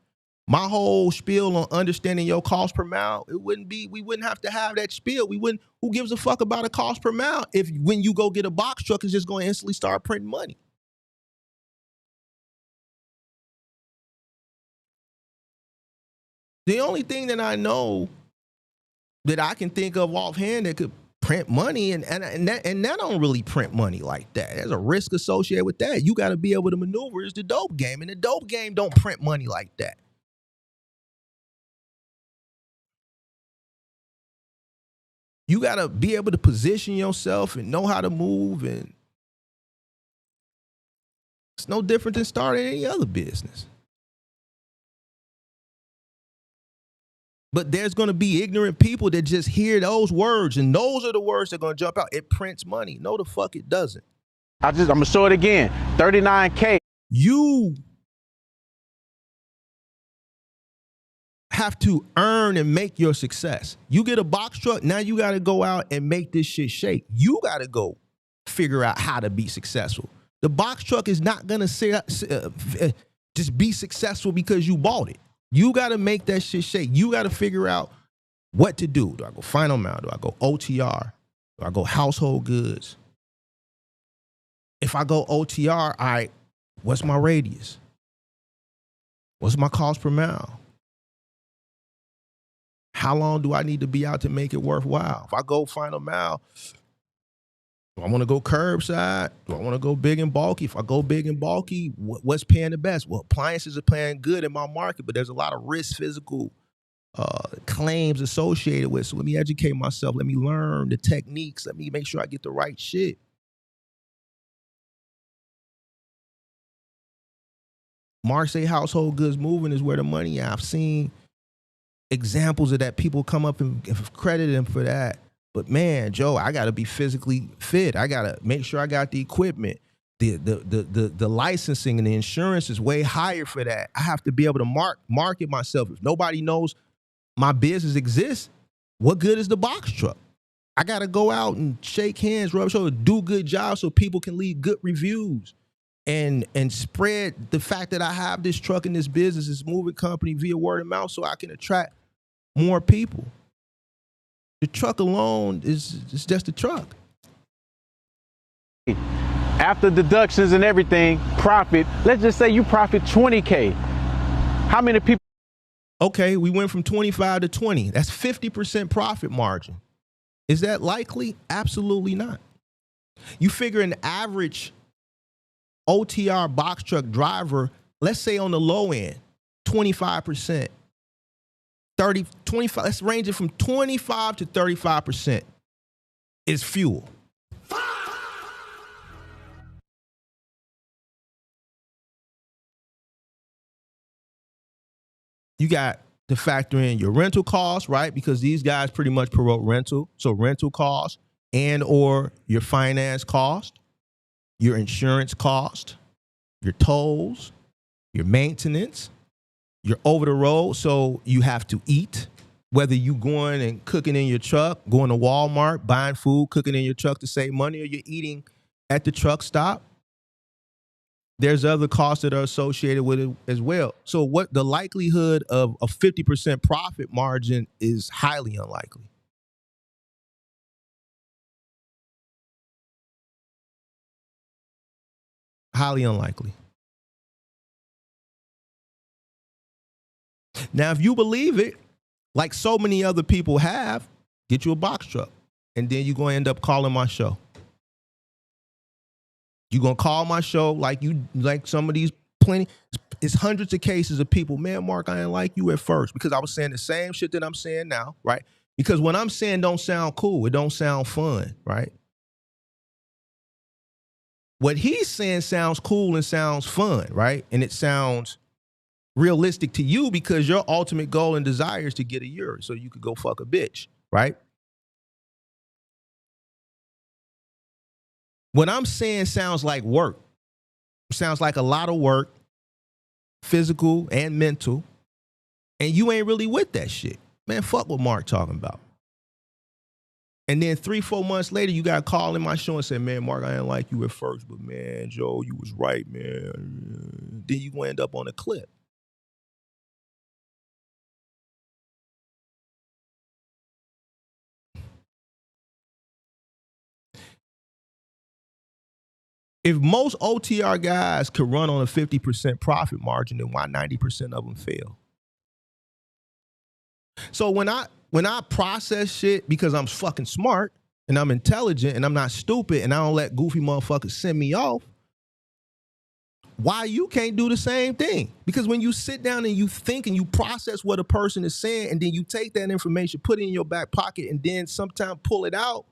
My whole spiel on understanding your cost per mile, we wouldn't have to have that spiel. Who gives a fuck about a cost per mile if when you go get a box truck, it's just going to instantly start printing money? The only thing that I know that I can think of offhand that could print money, and that don't really print money like that. There's a risk associated with that. You got to be able to maneuver, is the dope game, and the dope game don't print money like that. You got to be able to position yourself and know how to move, and it's no different than starting any other business. But there's going to be ignorant people that just hear those words, and those are the words that are going to jump out. It prints money. No, the fuck it doesn't. I'm going to show it again. 39K. You have to earn and make your success. You get a box truck, now you got to go out and make this shit shake. You got to go figure out how to be successful. The box truck is not going to just be successful because you bought it. You got to make that shit shake. You got to figure out what to do. Do I go final mile? Do I go OTR? Do I go household goods? If I go OTR, all right, what's my radius? What's my cost per mile? How long do I need to be out to make it worthwhile? If I go final mile, do I want to go curbside? Do I want to go big and bulky? If I go big and bulky, what's paying the best? Well, appliances are paying good in my market, but there's a lot of risk, physical claims associated with it. So let me educate myself. Let me learn the techniques. Let me make sure I get the right shit. Marseille household goods moving is where the money is. I've seen examples of that. People come up and credit them for that. But man, Joe, I got to be physically fit. I got to make sure I got the equipment. The licensing and the insurance is way higher for that. I have to be able to market myself. If nobody knows my business exists, what good is the box truck? I got to go out and shake hands, rub shoulders, do good jobs so people can leave good reviews. and spread the fact that I have this truck and this business, this moving company via word of mouth so I can attract more people. The truck alone is just a truck. After deductions and everything, profit, let's just say you profit 20K. How many people? Okay, we went from 25 to 20. That's 50% profit margin. Is that likely? Absolutely not. You figure an average OTR box truck driver, let's say on the low end, 25%, 30, 25, let's range it from 25 to 35% is fuel. You got to factor in your rental costs, right? Because these guys pretty much promote rental. So rental costs and or your finance cost, your insurance cost, your tolls, your maintenance, you're over the road. So you have to eat, whether you going and cooking in your truck, going to Walmart, buying food, cooking in your truck to save money, or you're eating at the truck stop. There's other costs that are associated with it as well. So what the likelihood of a 50% profit margin is highly unlikely. Highly unlikely. Now, if you believe it, like so many other people have, get you a box truck, and then you're going to end up calling my show. You're going to call my show like some of these plenty. It's hundreds of cases of people, man, Mark, I didn't like you at first because I was saying the same shit that I'm saying now, right? Because what I'm saying don't sound cool. It don't sound fun, right? What he's saying sounds cool and sounds fun, right? And it sounds realistic to you because your ultimate goal and desire is to get a euro so you could go fuck a bitch, right? What I'm saying sounds like work. Sounds like a lot of work, physical and mental, and you ain't really with that shit. Man, fuck what Mark talking about. And then 3-4 months later, you got to call in my show and say, man, Mark, I didn't like you at first, but man, Joe, you was right, man. Then you gonna end up on a clip. If most OTR guys could run on a 50% profit margin, then why 90% of them fail? So when I process shit because I'm fucking smart and I'm intelligent and I'm not stupid and I don't let goofy motherfuckers send me off, why you can't do the same thing? Because when you sit down and you think and you process what a person is saying and then you take that information, put it in your back pocket and then sometime pull it out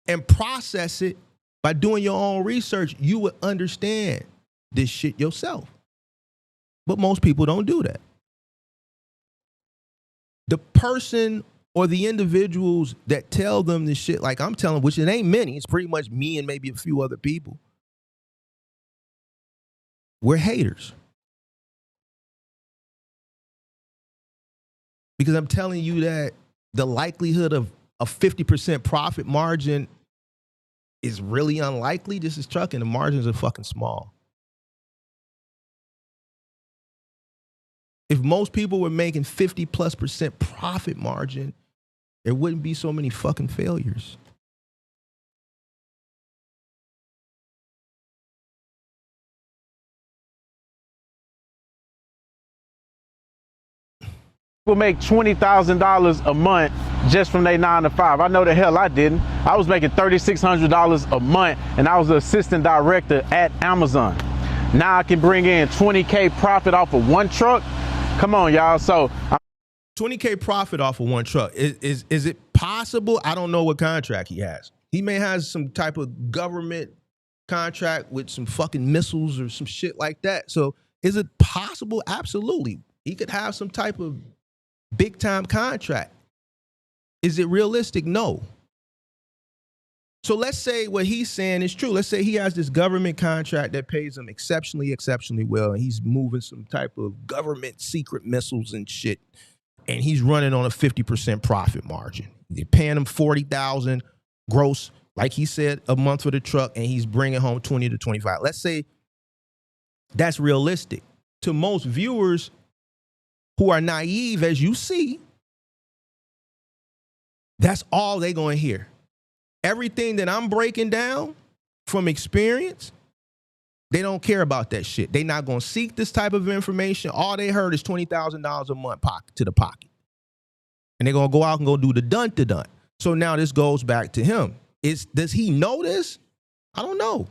and process it, by doing your own research, you would understand this shit yourself. But most people don't do that. The person or the individuals that tell them this shit like I'm telling, which it ain't many, it's pretty much me and maybe a few other people, we're haters. Because I'm telling you that the likelihood of a 50% profit margin is really unlikely. This is trucking. The margins are fucking small. If most people were making 50+% profit margin, there wouldn't be so many fucking failures. People make $20,000 a month just from their 9 to 5. I know the hell I didn't. I was making $3,600 a month and I was the assistant director at Amazon. Now I can bring in 20K profit off of one truck. Come on, y'all. So 20K profit off of one truck. Is it possible? I don't know what contract he has. He may have some type of government contract with some fucking missiles or some shit like that. So is it possible? Absolutely. He could have some type of big time contract. Is it realistic? No. So let's say what he's saying is true. Let's say he has this government contract that pays him exceptionally well, and he's moving some type of government secret missiles and shit, and he's running on a 50% profit margin. They're paying him $40,000 gross like he said, a month for the truck, and he's bringing home 20 to 25. Let's say that's realistic. To most viewers who are naive, as you see, that's all they're going to hear. Everything that I'm breaking down from experience, they don't care about that shit. They're not going to seek this type of information. All they heard is $20,000 a month to the pocket. And they're going to go out and go do the dun-to-dun. So now this goes back to him. Does he know this? I don't know.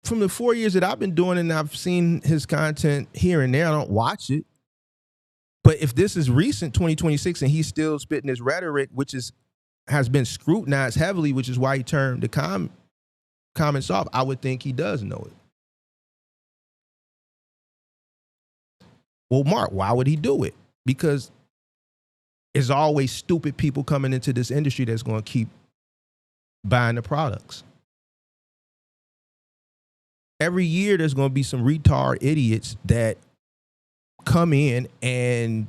From the 4 years that I've been doing it, and I've seen his content here and there, I don't watch it. But if this is recent, 2026, and he's still spitting his rhetoric, which has been scrutinized heavily, which is why he turned the comments off, I would think he does know it. Well, Mark, why would he do it? Because there's always stupid people coming into this industry that's going to keep buying the products. Every year there's going to be some retard idiots that come in and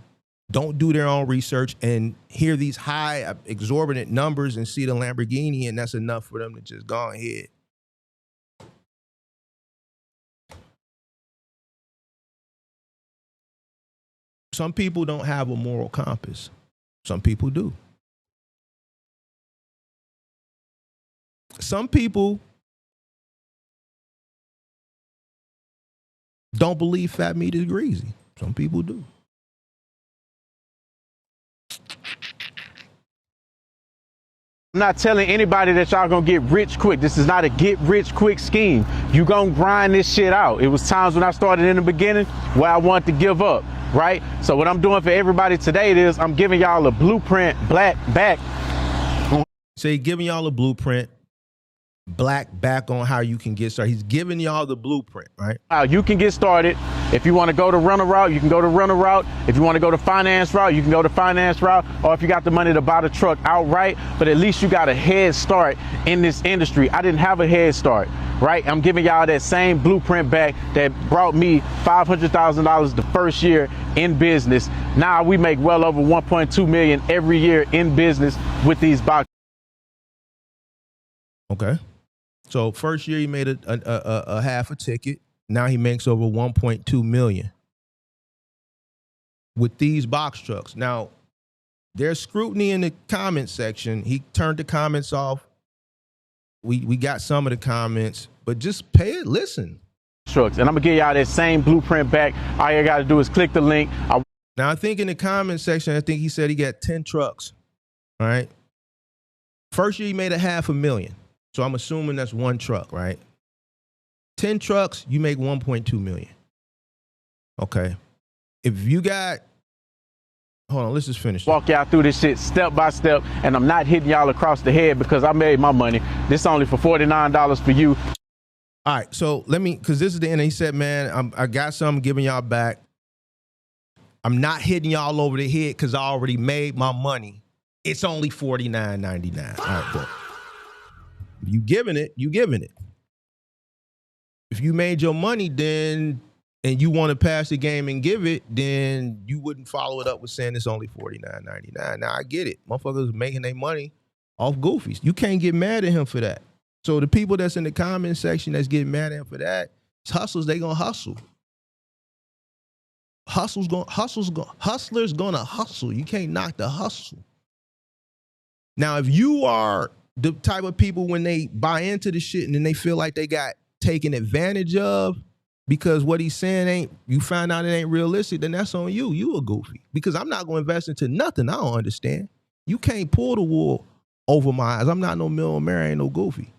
don't do their own research and hear these high exorbitant numbers and see the Lamborghini, and that's enough for them to just go ahead. Some people don't have a moral compass. Some people do. Some people don't believe fat meat is greasy. Some people do. I'm not telling anybody that y'all gonna get rich quick. This is not a get rich quick scheme. You gonna grind this shit out. It was times when I started in the beginning where I wanted to give up, right? So what I'm doing for everybody today is I'm giving y'all a blueprint, black back. So he's giving y'all a blueprint, black back on how you can get started. He's giving y'all the blueprint, right? How you can get started. If you want to go the rental route, you can go the rental route. If you want to go the finance route, you can go the finance route. Or if you got the money to buy the truck outright, but at least you got a head start in this industry. I didn't have a head start, right? I'm giving y'all that same blueprint back that brought me $500,000 the first year in business. Now we make well over 1.2 million every year in business with these boxes. Okay. So first year he made a half a ticket. Now he makes over 1.2 million with these box trucks. Now there's scrutiny in the comment section. He turned the comments off. We got some of the comments, but just pay it. Listen. Trucks, and I'm gonna give y'all that same blueprint back. All you gotta do is click the link. Now I think in the comment section, I think he said he got 10 trucks. All right. First year he made a $500,000. So I'm assuming that's one truck, right? 10 trucks, you make 1.2 million. Okay. If you got, hold on, let's just finish. Walk y'all through this shit step by step, and I'm not hitting y'all across the head because I made my money. This only for $49 for you. All right, so let me, because this is the end. He said, man, I got something giving y'all back. I'm not hitting y'all over the head because I already made my money. It's only $49.99. All right, but you giving it, you giving it. If you made your money, then, and you want to pass the game and give it, then you wouldn't follow it up with saying it's only $49.99. Now I get it. Motherfuckers making their money off goofies. You can't get mad at him for that. So the people that's in the comment section that's getting mad at him for that, it's hustlers, they gonna hustle. Hustlers gonna hustle. You can't knock the hustle. Now, if you are the type of people when they buy into the shit and then they feel like they got taken advantage of because what he's saying you find out it ain't realistic, then that's on you. You a goofy. Because I'm not gonna invest into nothing I don't understand. You can't pull the wool over my eyes. I'm not no millionaire, I ain't no goofy.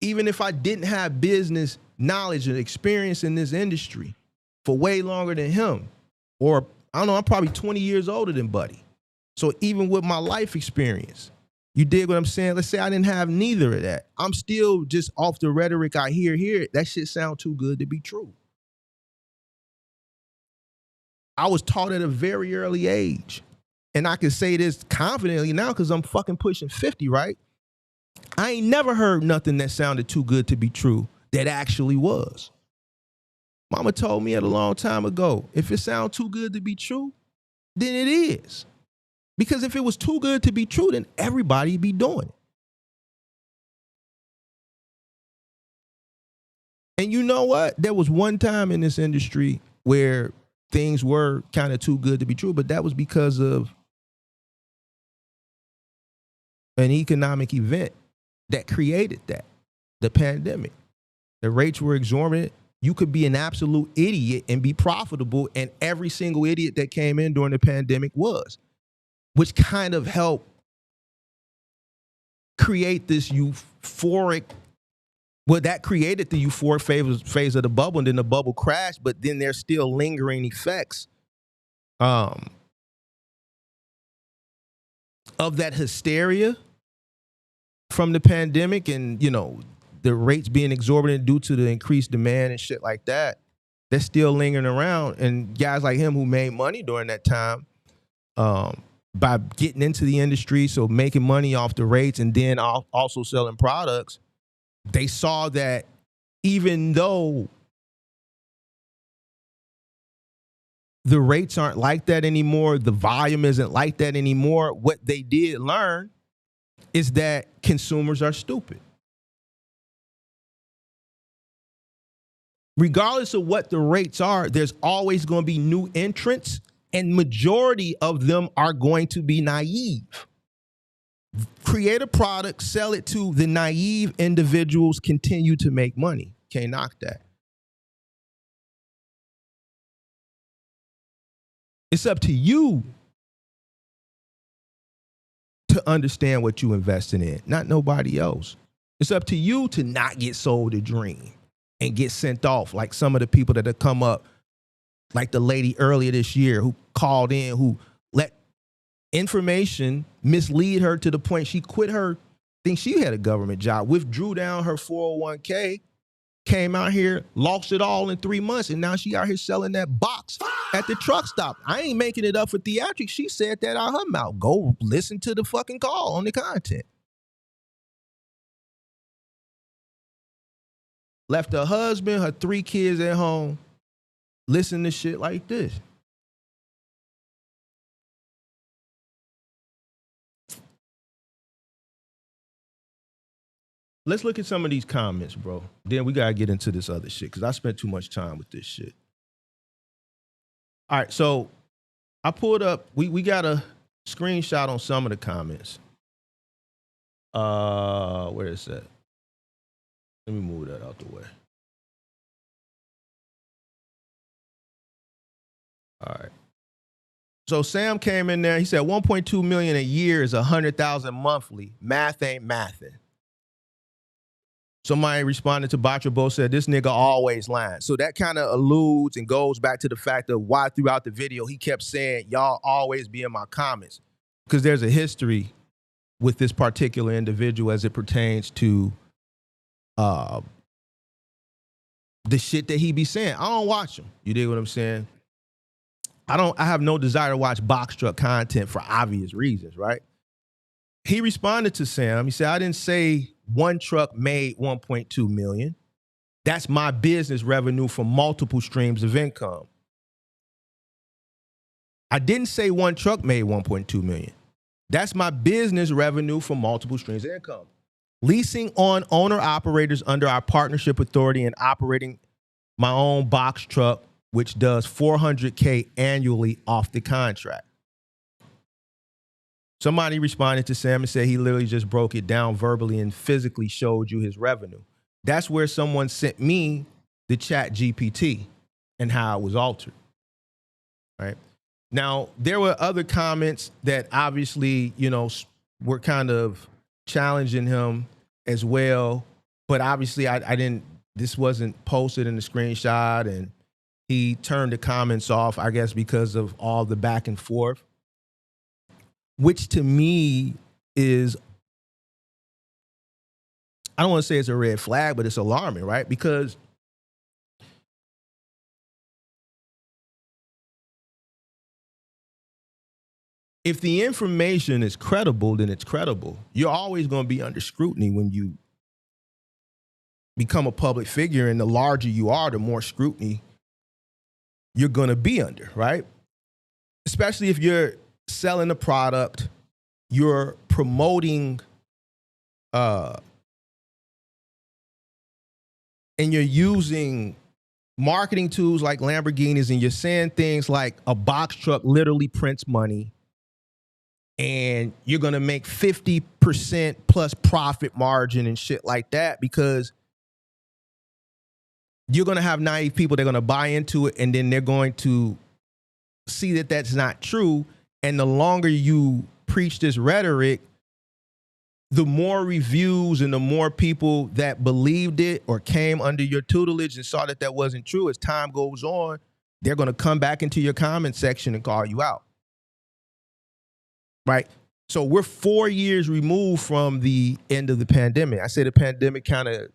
Even if I didn't have business knowledge and experience in this industry for way longer than him, or I don't know, I'm probably 20 years older than Buddy. So even with my life experience, you dig what I'm saying? Let's say I didn't have neither of that. I'm still just off the rhetoric I hear. That shit sound too good to be true. I was taught at a very early age. And I can say this confidently now because I'm fucking pushing 50, right? I ain't never heard nothing that sounded too good to be true that actually was. Mama told me it a long time ago, if it sounds too good to be true, then it is. Because if it was too good to be true, then everybody be doing it. And you know what? There was one time in this industry where things were kind of too good to be true, but that was because of an economic event that created that, the pandemic. The rates were exorbitant. You could be an absolute idiot and be profitable, and every single idiot that came in during the pandemic was, which kind of helped create this euphoric, well, that created the euphoric phase of the bubble, and then the bubble crashed, but then there's still lingering effects of that hysteria from the pandemic, and, you know, the rates being exorbitant due to the increased demand and shit like that. They're still lingering around. And guys like him who made money during that time by getting into the industry, so making money off the rates and then also selling products, they saw that even though the rates aren't like that anymore, the volume isn't like that anymore, what they did learn is that consumers are stupid. Regardless of what the rates are, there's always going to be new entrants, and majority of them are going to be naive. Create a product, sell it to the naive individuals, continue to make money. Can't knock that. It's up to you to understand what you're investing in, not nobody else. It's up to you to not get sold a dream and get sent off like some of the people that have come up, like the lady earlier this year who called in, who let information mislead her to the point she quit her, think she had a government job, withdrew down her 401k, came out here, lost it all in 3 months, and now she out here selling that box at the truck stop. I ain't making it up for theatrics. She said that out her mouth. Go listen to the fucking call on the content. Left her husband, her 3 kids at home, listen to shit like this. Let's look at some of these comments, bro. Then we got to get into this other shit because I spent too much time with this shit. All right, so I pulled up, we got a screenshot on some of the comments. Where is that? Let me move that out the way. All right. So Sam came in there. He said 1.2 million a year is 100,000 monthly. Math ain't mathing. Somebody responded to Batrabo, said this nigga always lying. So that kind of alludes and goes back to the fact of why throughout the video he kept saying y'all always be in my comments, because there's a history with this particular individual as it pertains to the shit that he be saying. I don't watch him. You dig what I'm saying? I have no desire to watch box truck content for obvious reasons, right? He responded to Sam. He said, I didn't say one truck made 1.2 million. That's my business revenue from multiple streams of income. I didn't say one truck made 1.2 million. That's my business revenue from multiple streams of income. Leasing on owner operators under our partnership authority and operating my own box truck, which does $400K annually off the contract. Somebody responded to Sam and said he literally just broke it down verbally and physically showed you his revenue. That's where someone sent me the chat GPT and how it was altered, right? Now, there were other comments that obviously, you know, were kind of challenging him as well, but obviously I didn't, this wasn't posted in the screenshot, and he turned the comments off, I guess, because of all the back and forth, which to me is, I don't want to say it's a red flag, but it's alarming, right? Because if the information is credible, then it's credible. You're always going to be under scrutiny when you become a public figure, and the larger you are, the more scrutiny you're going to be under, right? Especially if you're selling a product, you're promoting, and you're using marketing tools like Lamborghinis, and you're saying things like a box truck literally prints money and you're going to make 50% plus profit margin and shit like that, because you're going to have naive people. They're going to buy into it, and then they're going to see that that's not true. And the longer you preach this rhetoric, the more reviews and the more people that believed it or came under your tutelage and saw that that wasn't true. As time goes on, they're going to come back into your comment section and call you out. Right? So we're 4 years removed from the end of the pandemic. I say the pandemic kind of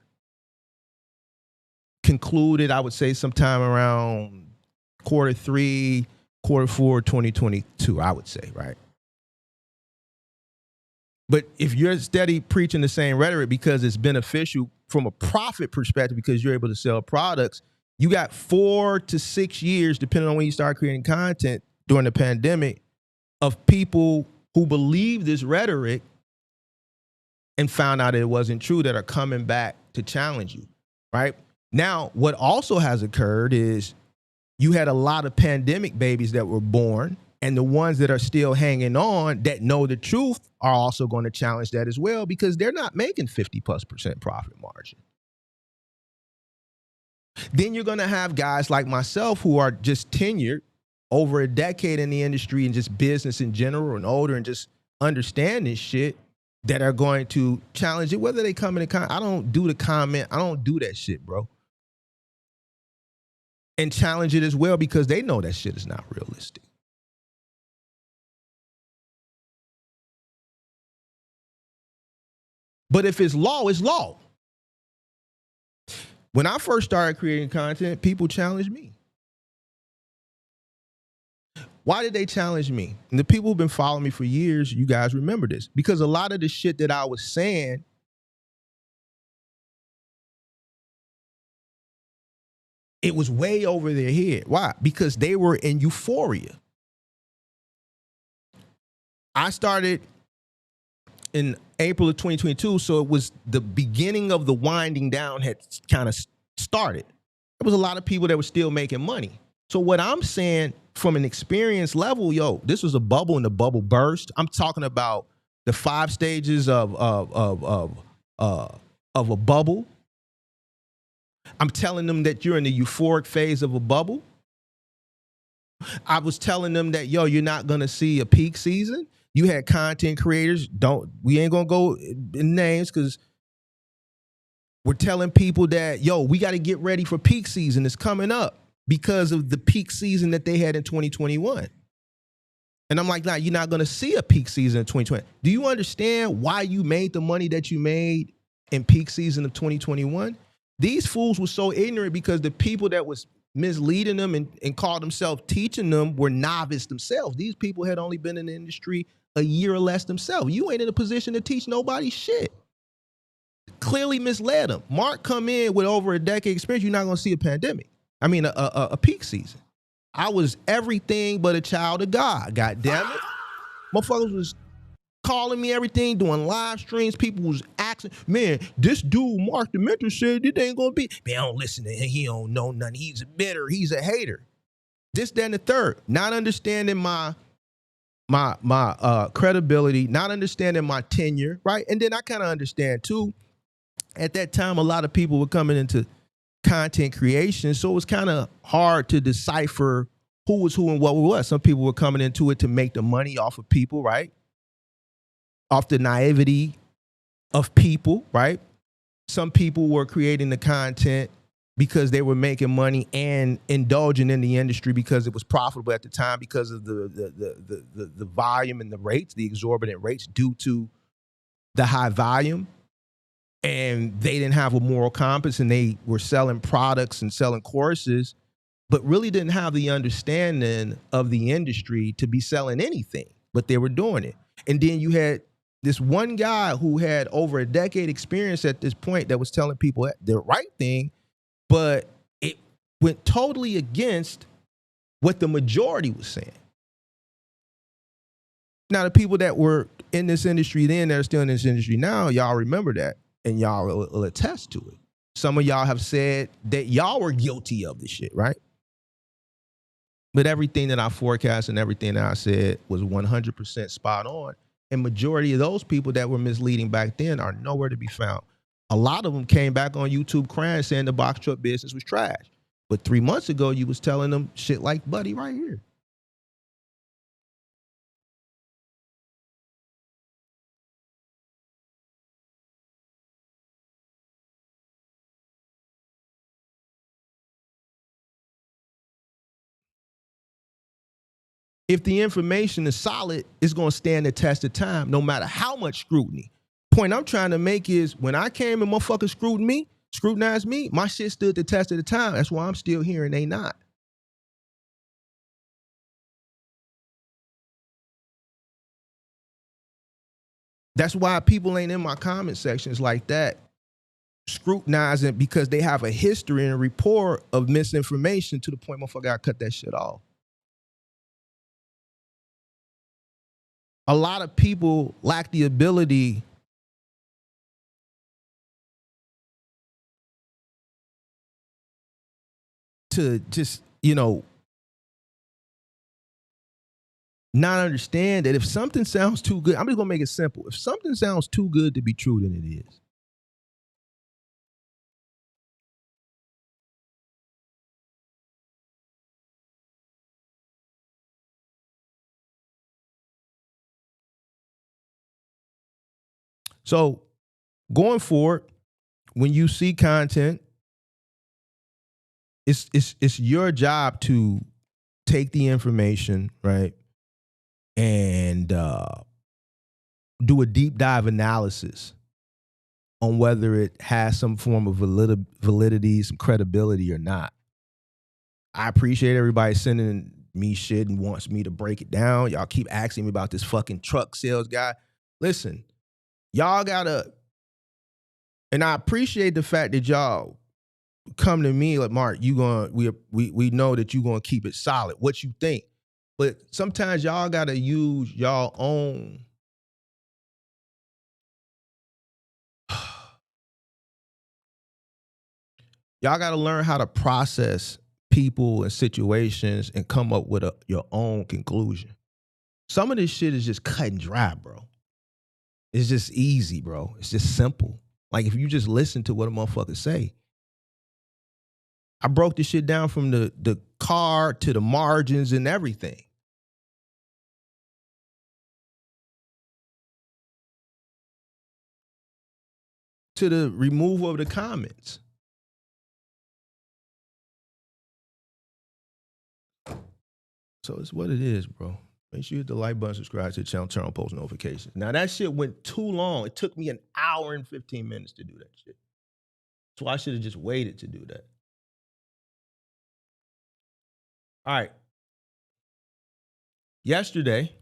concluded, I would say, sometime around Q3, Q4, 2022, I would say, right? But if you're steady preaching the same rhetoric because it's beneficial from a profit perspective, because you're able to sell products, you got 4 to 6 years, depending on when you start creating content during the pandemic, of people who believe this rhetoric and found out it wasn't true, that are coming back to challenge you, right? Now, what also has occurred is you had a lot of pandemic babies that were born, and the ones that are still hanging on that know the truth are also going to challenge that as well, because they're not making 50+% profit margin. Then you're going to have guys like myself who are just tenured over a decade in the industry and just business in general, and older, and just understand this shit, that are going to challenge it, whether they come in the comment. I don't do the comment. I don't do that shit, bro. And challenge it as well, because they know that shit is not realistic. But if it's law, it's law. When I first started creating content, people challenged me. Why did they challenge me? And the people who've been following me for years, you guys remember this. Because a lot of the shit that I was saying, it was way over their head. Why? Because they were in euphoria. I started in April of 2022, so it was the beginning of the winding down had kind of started. There was a lot of people that were still making money. So what I'm saying from an experience level, yo, this was a bubble and the bubble burst. I'm talking about the 5 stages of a bubble. I'm telling them that you're in the euphoric phase of a bubble. I was telling them that, yo, you're not going to see a peak season. You had content creators. We ain't going to go in names, because we're telling people that, yo, we got to get ready for peak season. It's coming up, because of the peak season that they had in 2021. And I'm like, nah, you're not going to see a peak season in 2020. Do you understand why you made the money that you made in peak season of 2021? These fools were so ignorant because the people that was misleading them and called themselves teaching them were novice themselves. These people had only been in the industry a year or less themselves. You ain't in a position to teach nobody shit. Clearly misled them. Mark come in with over a decade experience, you're not going to see a pandemic. I mean, a peak season. I was everything but a child of God. God damn it. Motherfuckers was calling me everything, doing live streams. People was asking, man, this dude, Mark the Mentor, said it ain't going to be. Man, I don't listen to him. He don't know nothing. He's a bitter. He's a hater. This, that, and the third. Not understanding my credibility, not understanding my tenure, right? And then I kind of understand, too, at that time, a lot of people were coming into content creation, so it was kind of hard to decipher who was who and what was. Some people were coming into it to make the money off of people, right? Off the naivety of people, right? Some people were creating the content because they were making money and indulging in the industry because it was profitable at the time, because of the volume and the rates, the exorbitant rates due to the high volume. And they didn't have a moral compass, and they were selling products and selling courses, but really didn't have the understanding of the industry to be selling anything, but they were doing it. And then you had this one guy who had over a decade experience at this point that was telling people the right thing, but it went totally against what the majority was saying. Now, the people that were in this industry then that are still in this industry now, y'all remember that, and y'all will attest to it. Some of y'all have said that y'all were guilty of this shit, right? But everything that I forecast and everything that I said was 100% spot on. And majority of those people that were misleading back then are nowhere to be found. A lot of them came back on YouTube crying saying the box truck business was trash. But 3 months ago, you was telling them shit like Buddy right here. If the information is solid, it's going to stand the test of time, no matter how much scrutiny. Point I'm trying to make is when I came and motherfuckers scrutinized me, my shit stood the test of the time. That's why I'm still here and they not. That's why people ain't in my comment sections like that scrutinizing, because they have a history and a rapport of misinformation to the point motherfucker gotta cut that shit off. A lot of people lack the ability to just, not understand that if something sounds too good, I'm just gonna make it simple. If something sounds too good to be true, then it is. So going forward, when you see content, it's your job to take the information, right, and do a deep dive analysis on whether it has some form of validity, some credibility or not. I appreciate everybody sending me shit and wants me to break it down. Y'all keep asking me about this fucking truck sales guy. Listen, y'all gotta, and I appreciate the fact that y'all come to me like, Mark, we know that you gonna keep it solid. What you think? But sometimes y'all gotta use y'all own y'all gotta learn how to process people and situations and come up with your own conclusion. Some of this shit is just cut and dry, bro. It's just easy, bro. It's just simple. Like if you just listen to what a motherfucker say. I broke this shit down from the car to the margins and everything. To the removal of the comments. So it's what it is, bro. Make sure you hit the like button, subscribe to the channel, turn on post notifications. Now that shit went too long. It took me an hour and 15 minutes to do that shit. So I should have just waited to do that. All right. Yesterday,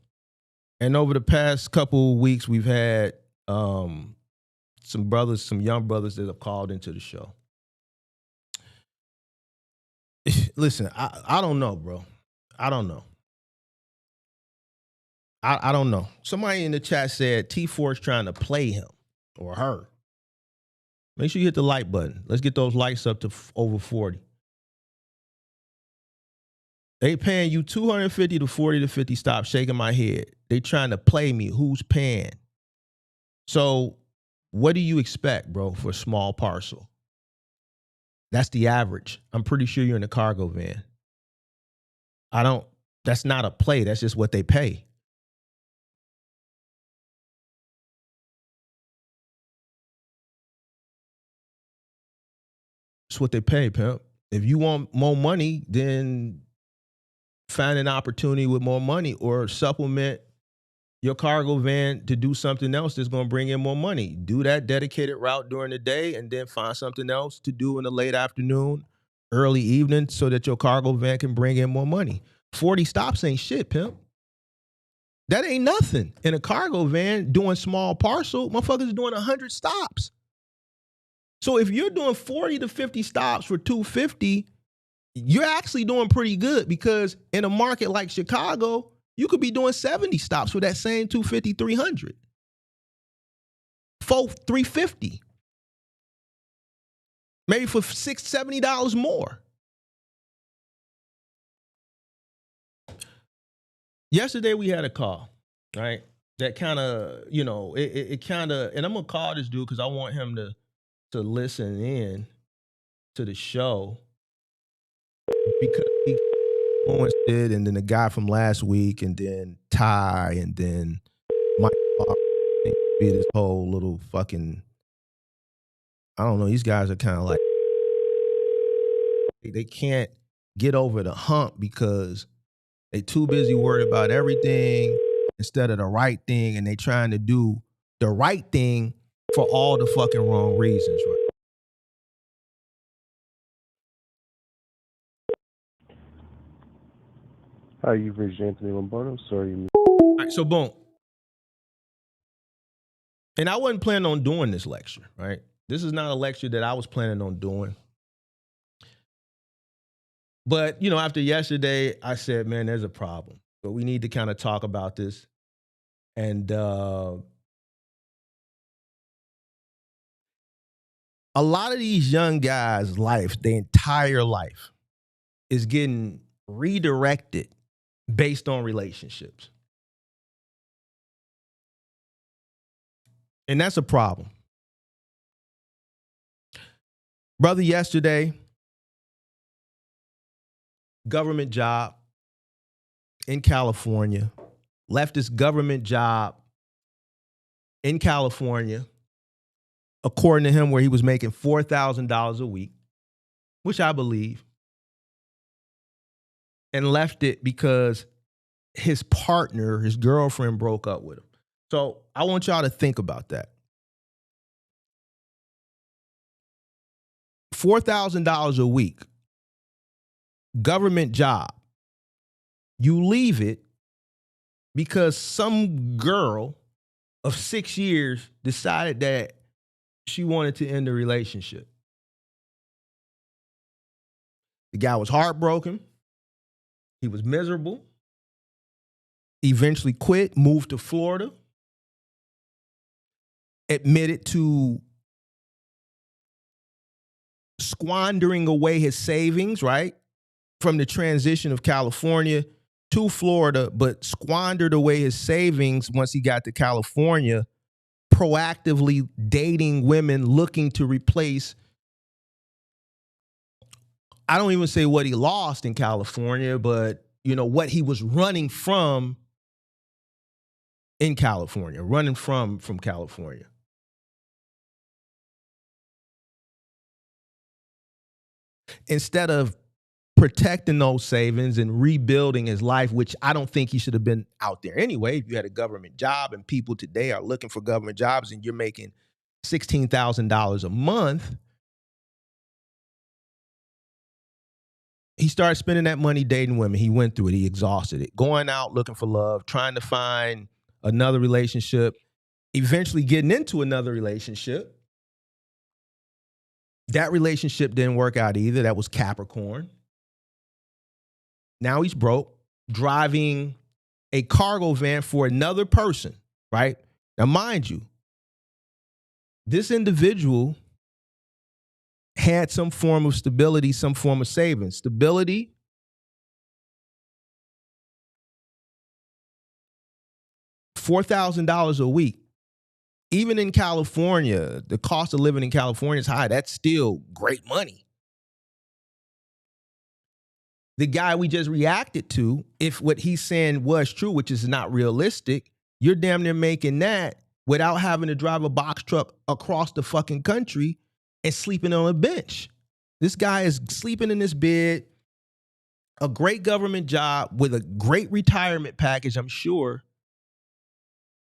and over the past couple of weeks, we've had some young brothers that have called into the show. Listen, I don't know, bro. I don't know. I don't know. Somebody in the chat said T4 is trying to play him or her. Make sure you hit the like button. Let's get those likes up to over 40. They paying you 250 to 40 to 50. Stop shaking my head. They trying to play me. Who's paying? So what do you expect, bro, for a small parcel? That's the average. I'm pretty sure you're in a cargo van. That's not a play. That's just what they pay. That's what they pay, pimp. If you want more money, then find an opportunity with more money or supplement your cargo van to do something else that's going to bring in more money. Do that dedicated route during the day and then find something else to do in the late afternoon, early evening so that your cargo van can bring in more money. 40 stops ain't shit, pimp. That ain't nothing. In a cargo van doing small parcel, motherfuckers doing 100 stops. So if you're doing 40 to 50 stops for $250, you're actually doing pretty good, because in a market like Chicago, you could be doing 70 stops for that same 250, 300, $350, maybe for $60, $70 more. Yesterday we had a call, right? That kind of, it kind of, and I'm gonna call this dude because I want him to listen in to the show, because he influenced it, and then the guy from last week, and then Ty, and then Mike, be this whole little fucking, I don't know. These guys are kind of like, they can't get over the hump because they too busy worried about everything instead of the right thing, and they trying to do the right thing for all the fucking wrong reasons, right? Hi, you've reached Anthony Lombardo. Sorry. All right, so boom. And I wasn't planning on doing this lecture, right? This is not a lecture that I was planning on doing. But, after yesterday, I said, man, there's a problem. But we need to kind of talk about this. And a lot of these young guys' life, their entire life, is getting redirected based on relationships. And that's a problem. Brother, yesterday, government job in California, left his government job in California, according to him, where he was making $4,000 a week, which I believe, and left it because his partner, his girlfriend, broke up with him. So I want y'all to think about that. $4,000 a week, government job. You leave it because some girl of 6 years decided that she wanted to end the relationship. The guy was heartbroken. He was miserable. Eventually quit, moved to Florida, admitted to squandering away his savings, right? From the transition of California to Florida, but squandered away his savings once he got to California, proactively dating women looking to replace, I don't even say what he lost in California, but what he was running from in California, running from California. Instead of protecting those savings and rebuilding his life, which I don't think he should have been out there anyway. If you had a government job, and people today are looking for government jobs, and you're making $16,000 a month, he started spending that money dating women. He went through it. He exhausted it. Going out looking for love, trying to find another relationship, eventually getting into another relationship. That relationship didn't work out either. That was Capricorn. Now he's broke, driving a cargo van for another person, right? Now, mind you, this individual had some form of stability, some form of savings. Stability, $4,000 a week. Even in California, the cost of living in California is high. That's still great money. The guy we just reacted to, if what he's saying was true, which is not realistic, you're damn near making that without having to drive a box truck across the fucking country and sleeping on a bench. This guy is sleeping in this bed, a great government job with a great retirement package, I'm sure,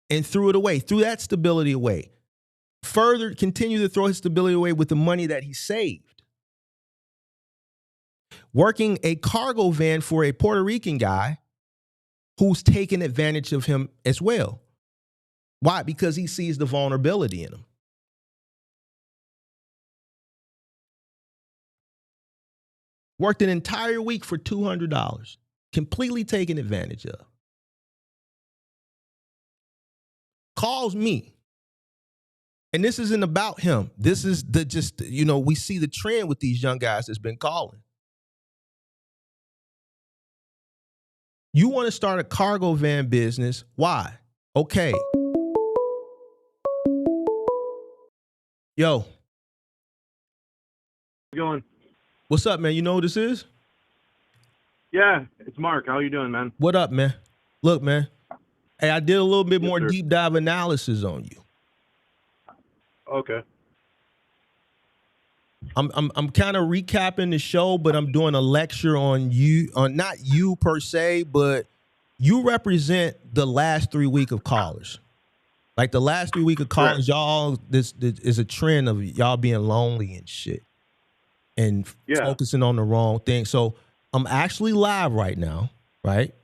and threw it away, threw that stability away. Further, continue to throw his stability away with the money that he saved. Working a cargo van for a Puerto Rican guy who's taking advantage of him as well. Why? Because he sees the vulnerability in him. Worked an entire week for $200. Completely taken advantage of. Calls me. And this isn't about him. This is we see the trend with these young guys that's been calling. You want to start a cargo van business. Why? Okay. Yo. How's it going? What's up, man? You know who this is? Yeah, it's Mark. How you doing, man? What up, man? Look, man. Hey, I did a little bit Yes, more sir. deep dive analysis on you. Okay. I'm kind of recapping the show, but I'm doing a lecture on you, on not you per se, but you represent the last 3 weeks of callers. Like the last 3 weeks of callers, y'all, this is a trend of y'all being lonely and shit and focusing on the wrong thing. So I'm actually live right now, right?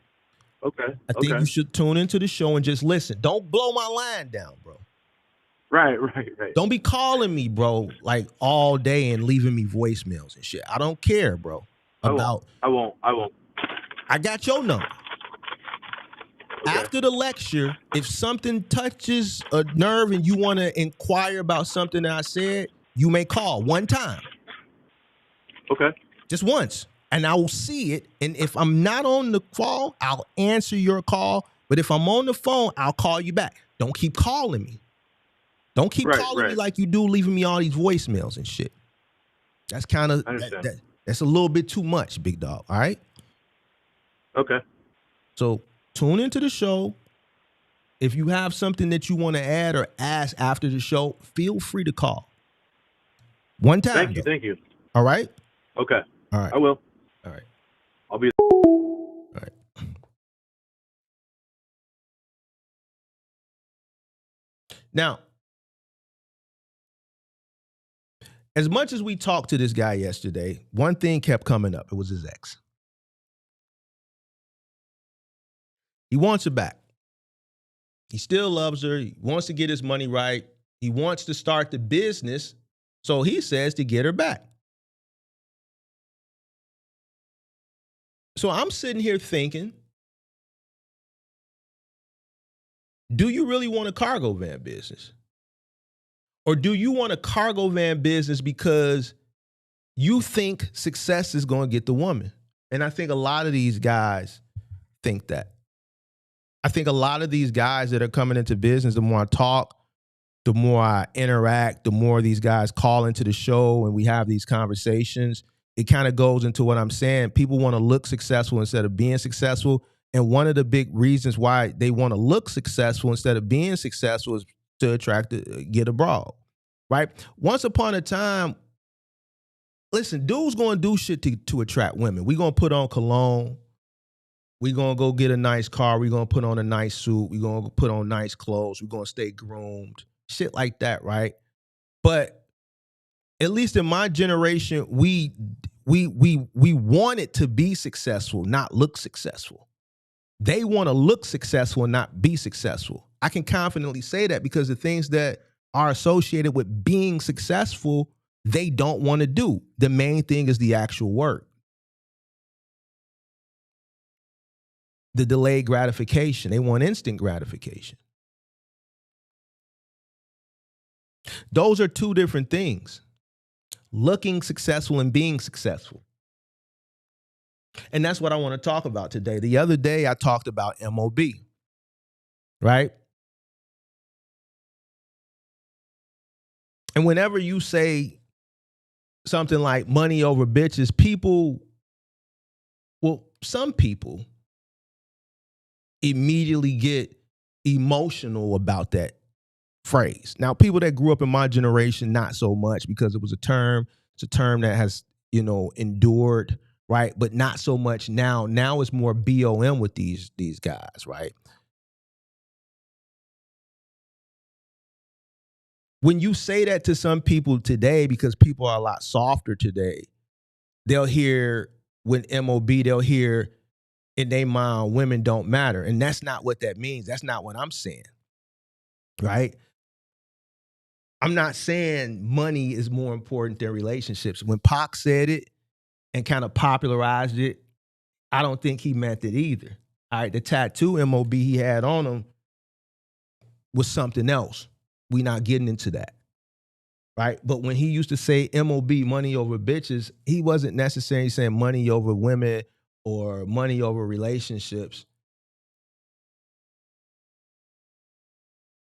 Okay. I think you should tune into the show and just listen. Don't blow my line down, bro. Right. Don't be calling me, bro, like all day and leaving me voicemails and shit. I don't care, bro. I won't. I got your number. Okay. After the lecture, if something touches a nerve and you want to inquire about something that I said, you may call one time. Okay. Just once. And I will see it. And if I'm not on the phone, I'll answer your call. But if I'm on the phone, I'll call you back. Don't keep calling me. Don't keep calling me like you do, leaving me all these voicemails and shit. That's kind of, that's a little bit too much, big dog. All right? Okay. So tune into the show. If you have something that you want to add or ask after the show, feel free to call. One time. Thank you. All right? Okay. All right. I will. All right. I'll be. All right. Now, as much as we talked to this guy yesterday, one thing kept coming up. It was his ex. He wants her back. He still loves her. He wants to get his money right. He wants to start the business. So he says to get her back. So I'm sitting here thinking, do you really want a cargo van business? Or do you want a cargo van business because you think success is going to get the woman? And I think a lot of these guys think that. I think a lot of these guys that are coming into business, the more I talk, the more I interact, the more these guys call into the show and we have these conversations, it kind of goes into what I'm saying. People want to look successful instead of being successful. And one of the big reasons why they want to look successful instead of being successful is to get abroad, right? Once upon a time, listen, dudes going to do shit to attract women. We going to put on cologne. We going to go get a nice car. We going to put on a nice suit. We going to put on nice clothes. We going to stay groomed. Shit like that, right? But at least in my generation, we wanted to be successful, not look successful. They want to look successful and not be successful. I can confidently say that because the things that are associated with being successful, they don't want to do. The main thing is the actual work. The delayed gratification. They want instant gratification. Those are two different things. Looking successful and being successful. And that's what I want to talk about today. The other day I talked about MOB, right? And whenever you say something like money over bitches, some people immediately get emotional about that phrase. Now, people that grew up in my generation, not so much because it was a term. It's a term that has, endured, right? But not so much now. Now it's more BOM with these guys, right? When you say that to some people today, because people are a lot softer today, they'll hear when MOB, they'll hear in their mind, women don't matter. And that's not what that means. That's not what I'm saying, right? I'm not saying money is more important than relationships. When Pac said it, and kind of popularized it, I don't think he meant it either. All right, the tattoo MOB he had on him was something else. We not getting into that, right? But when he used to say MOB, money over bitches, he wasn't necessarily saying money over women or money over relationships.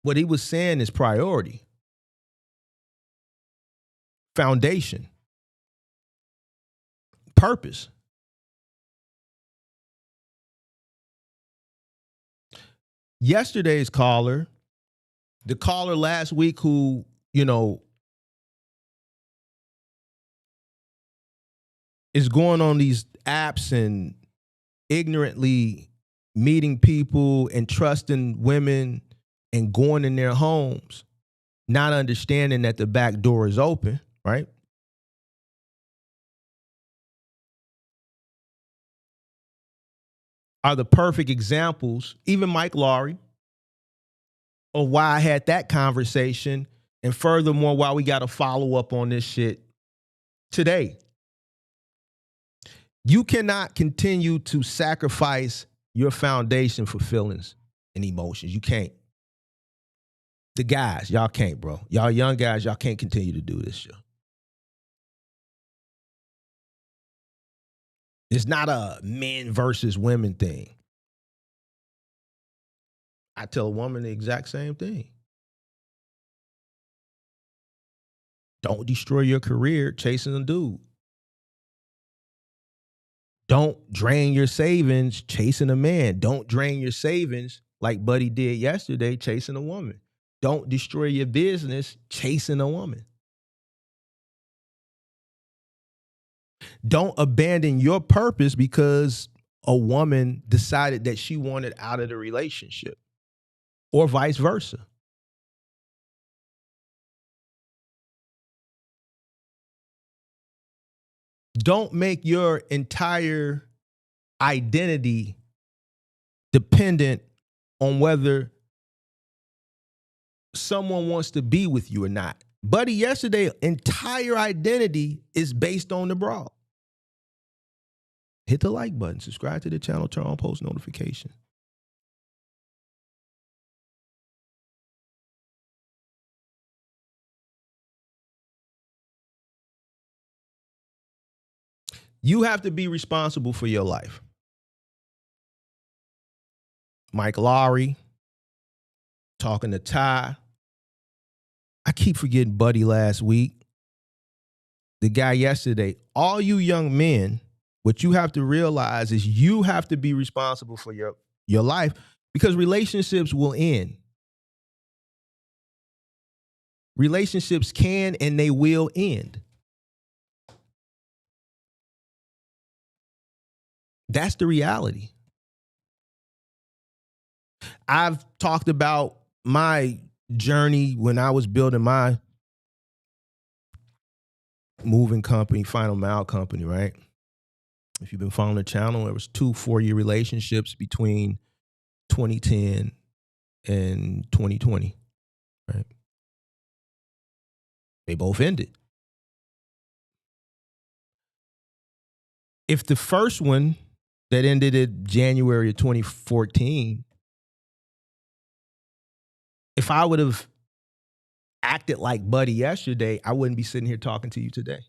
What he was saying is priority, foundation, purpose. Yesterday's caller, the caller last week who, is going on these apps and ignorantly meeting people and trusting women and going in their homes, not understanding that the back door is open, right? Are the perfect examples, even Mike Lowry, of why I had that conversation, and furthermore, why we got to follow up on this shit today. You cannot continue to sacrifice your foundation for feelings and emotions. You can't. The guys, y'all can't, bro. Y'all young guys, y'all can't continue to do this shit. It's not a men versus women thing. I tell a woman the exact same thing. Don't destroy your career chasing a dude. Don't drain your savings chasing a man. Don't drain your savings like Buddy did yesterday chasing a woman. Don't destroy your business chasing a woman. Don't abandon your purpose because a woman decided that she wanted out of the relationship, or vice versa. Don't make your entire identity dependent on whether someone wants to be with you or not. Buddy, yesterday, entire identity is based on the broad. Hit the like button, subscribe to the channel, turn on post notifications. You have to be responsible for your life. Mike Lowry, talking to Ty. I keep forgetting Buddy last week. The guy yesterday. All you young men, what you have to realize is you have to be responsible for your life, because relationships will end. Relationships can and they will end. That's the reality. I've talked about my journey when I was building my moving company, Final Mile company, right? If you've been following the channel, there was 2 4-year relationships between 2010 and 2020, right? They both ended. If the first one that ended in January of 2014, if I would have acted like Buddy yesterday, I wouldn't be sitting here talking to you today.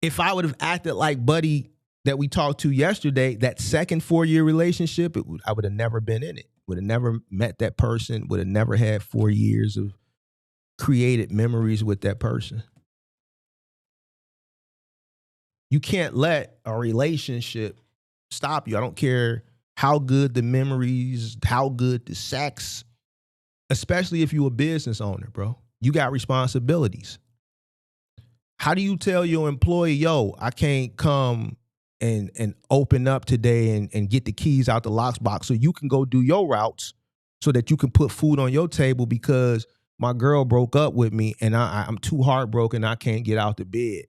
If I would have acted like Buddy that we talked to yesterday, that second 4-year relationship, I would have never been in it. Would have never met that person, would have never had 4 years of created memories with that person. You can't let a relationship stop you. I don't care how good the memories, how good the sex, especially if you're a business owner, bro. You got responsibilities. How do you tell your employee, yo, I can't come and open up today and get the keys out the lockbox so you can go do your routes so that you can put food on your table because my girl broke up with me and I'm too heartbroken, I can't get out the bed.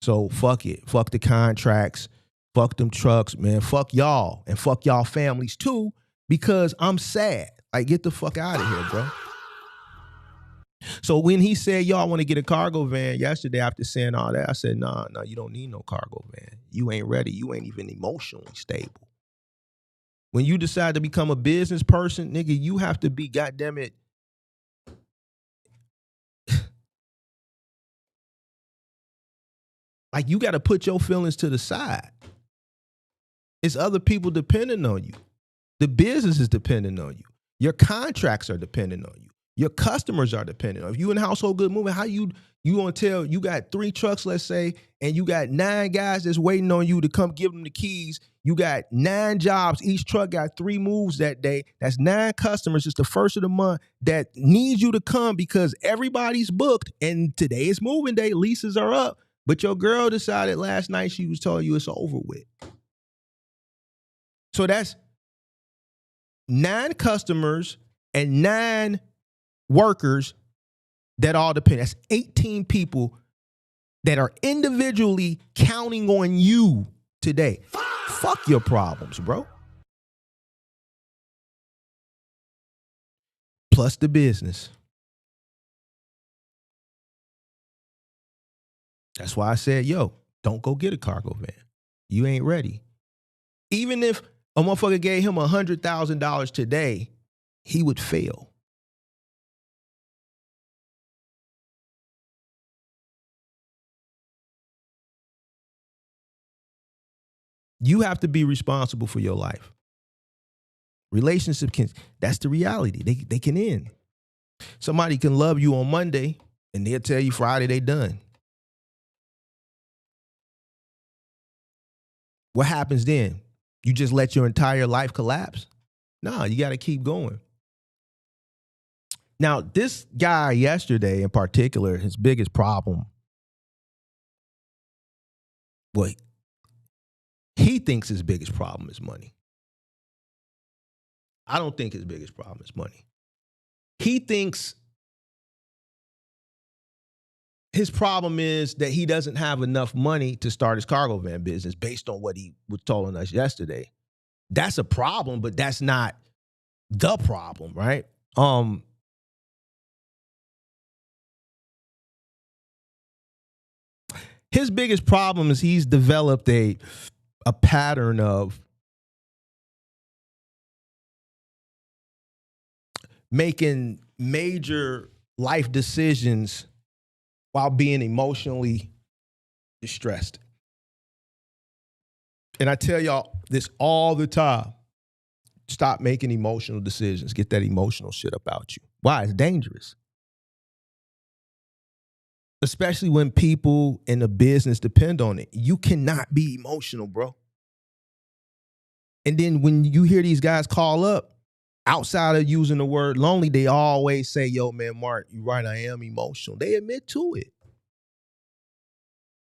So fuck it. Fuck the contracts. Fuck them trucks, man. Fuck y'all. And fuck y'all families too, because I'm sad. Like, get the fuck out of here, bro. So when he said, yo, I want to get a cargo van yesterday after saying all that, I said, nah, you don't need no cargo van. You ain't ready. You ain't even emotionally stable. When you decide to become a business person, nigga, you have to be, goddamn it, like you got to put your feelings to the side. It's other people depending on you. The business is dependent on you. Your contracts are dependent on you. Your customers are dependent on you. If you in household good movement, how you want to tell you got 3 trucks, let's say, and you got 9 guys that's waiting on you to come give them the keys. You got 9 jobs. Each truck got 3 moves that day. That's 9 customers. It's the first of the month that need you to come because everybody's booked and today is moving day. Leases are up. But your girl decided last night she was telling you it's over with. So that's 9 customers and 9 workers that all depend. That's 18 people that are individually counting on you today. Fuck your problems, bro. Plus the business. That's why I said, yo, don't go get a cargo van. You ain't ready. Even if a motherfucker gave him $100,000 today, he would fail. You have to be responsible for your life. Relationship that's the reality. They can end. Somebody can love you on Monday and they'll tell you Friday they done. What happens then? You just let your entire life collapse? No, you got to keep going. Now, this guy yesterday in particular, his biggest problem, well, he thinks his biggest problem is money. I don't think his biggest problem is money. He thinks his problem is that he doesn't have enough money to start his cargo van business based on what he was telling us yesterday. That's a problem, but that's not the problem, right? His biggest problem is he's developed a pattern of making major life decisions while being emotionally distressed. And I tell y'all this all the time. Stop making emotional decisions. Get that emotional shit about you. Why? It's dangerous. Especially when people in the business depend on it. You cannot be emotional, bro. And then when you hear these guys call up, outside of using the word lonely, they always say, yo, man, Mark, you're right, I am emotional. They admit to it.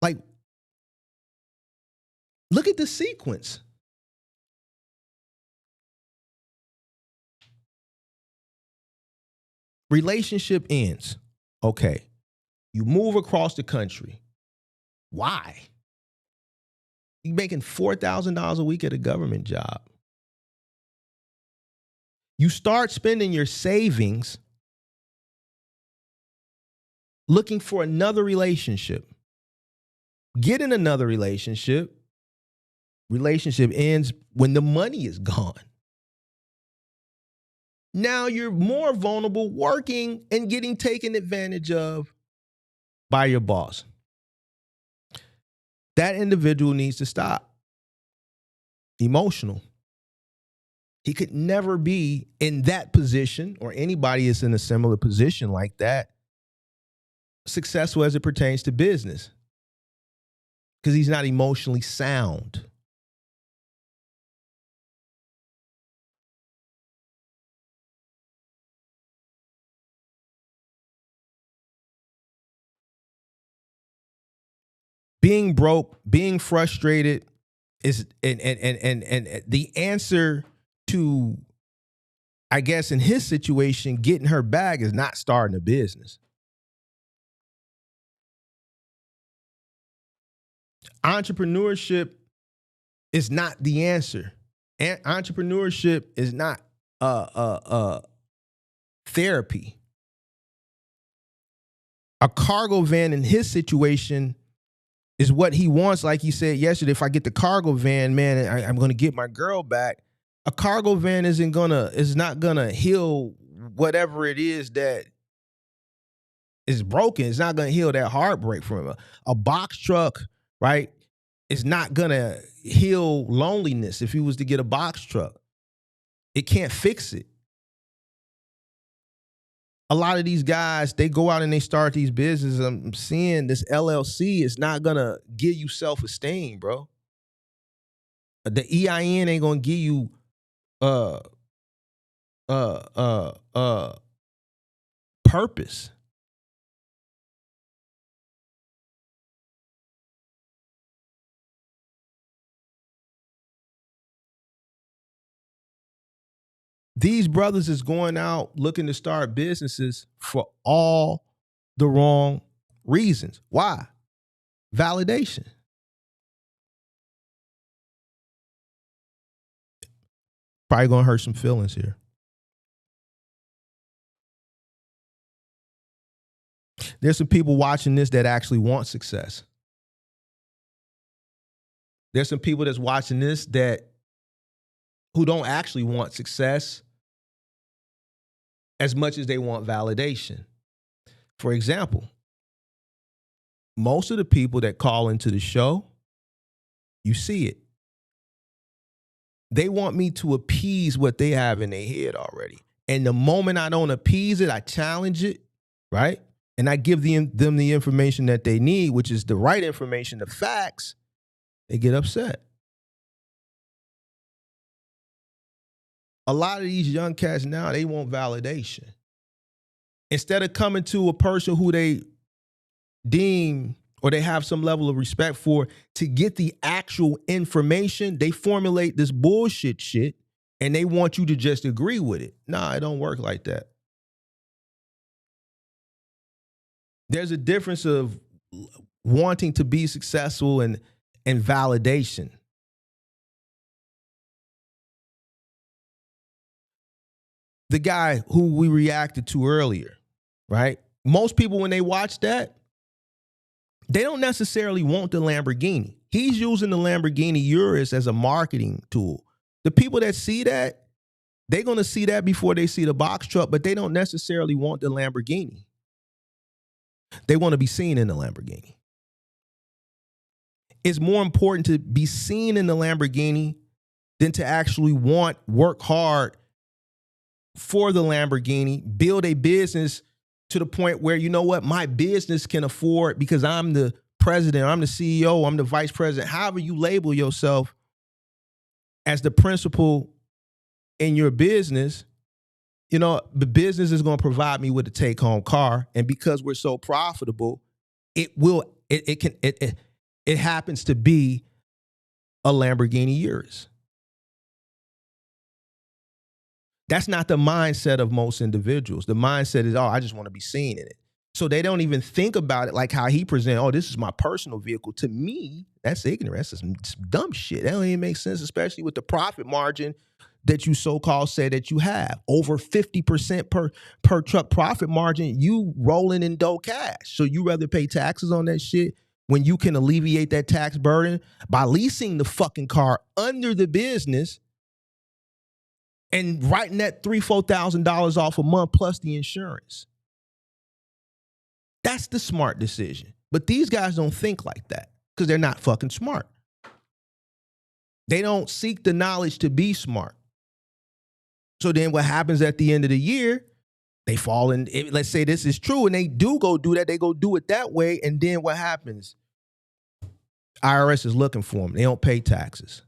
Like, look at the sequence. Relationship ends. Okay. You move across the country. Why? You're making $4,000 a week at a government job. You start spending your savings looking for another relationship. Get in another relationship. Relationship ends when the money is gone. Now you're more vulnerable working and getting taken advantage of by your boss. That individual needs to stop. Emotional. He could never be in that position, or anybody is in a similar position like that, successful as it pertains to business, because he's not emotionally sound. Being broke, being frustrated is and the answer to, I guess in his situation, getting her bag is not starting a business. Entrepreneurship is not the answer. Entrepreneurship is not therapy. A cargo van in his situation is what he wants. Like he said yesterday, if I get the cargo van, man, I'm going to get my girl back. A cargo van is not gonna heal whatever it is that is broken. It's not gonna heal that heartbreak from him. A box truck, right, is not gonna heal loneliness. If he was to get a box truck, it can't fix it. A lot of these guys, they go out and they start these businesses. I'm seeing this LLC is not gonna give you self-esteem, bro. The EIN ain't gonna give you purpose. These brothers is going out looking to start businesses for all the wrong reasons. Why? Validation. Probably gonna hurt some feelings here. There's some people watching this that actually want success. There's some people that's watching this who don't actually want success as much as they want validation. For example, most of the people that call into the show, you see it. They want me to appease what they have in their head already. And the moment I don't appease it, I challenge it, right? And I give them the information that they need, which is the right information, the facts, they get upset. A lot of these young cats now, they want validation. Instead of coming to a person who they deem or they have some level of respect for to get the actual information, they formulate this bullshit shit and they want you to just agree with it. Nah, it don't work like that. There's a difference of wanting to be successful and validation. The guy who we reacted to earlier, right? Most people, when they watch that, they don't necessarily want the Lamborghini. He's using the Lamborghini Urus as a marketing tool. The people that see that, they're going to see that before they see the box truck, but they don't necessarily want the Lamborghini. They want to be seen in the Lamborghini. It's more important to be seen in the Lamborghini than to actually work hard for the Lamborghini, build a business to the point where, you know what, my business can afford, because I'm the president, I'm the CEO, I'm the vice president, however you label yourself as the principal in your business, you know, the business is going to provide me with a take-home car. And because we're so profitable, it happens to be a Lamborghini Urus. That's not the mindset of most individuals. The mindset is, oh, I just want to be seen in it. So they don't even think about it like how he presented, oh, this is my personal vehicle. To me, that's ignorant. That's some dumb shit. That don't even make sense, especially with the profit margin that you so-called say that you have. Over 50% per truck profit margin, you rolling in dough cash. So you rather pay taxes on that shit when you can alleviate that tax burden by leasing the fucking car under the business and writing that $3,000-$4,000 off a month plus the insurance. That's the smart decision. But these guys don't think like that because they're not fucking smart. They don't seek the knowledge to be smart. So then what happens at the end of the year, they fall in, let's say this is true, and they do go do that, they go do it that way, and then what happens? IRS is looking for them. They don't pay taxes.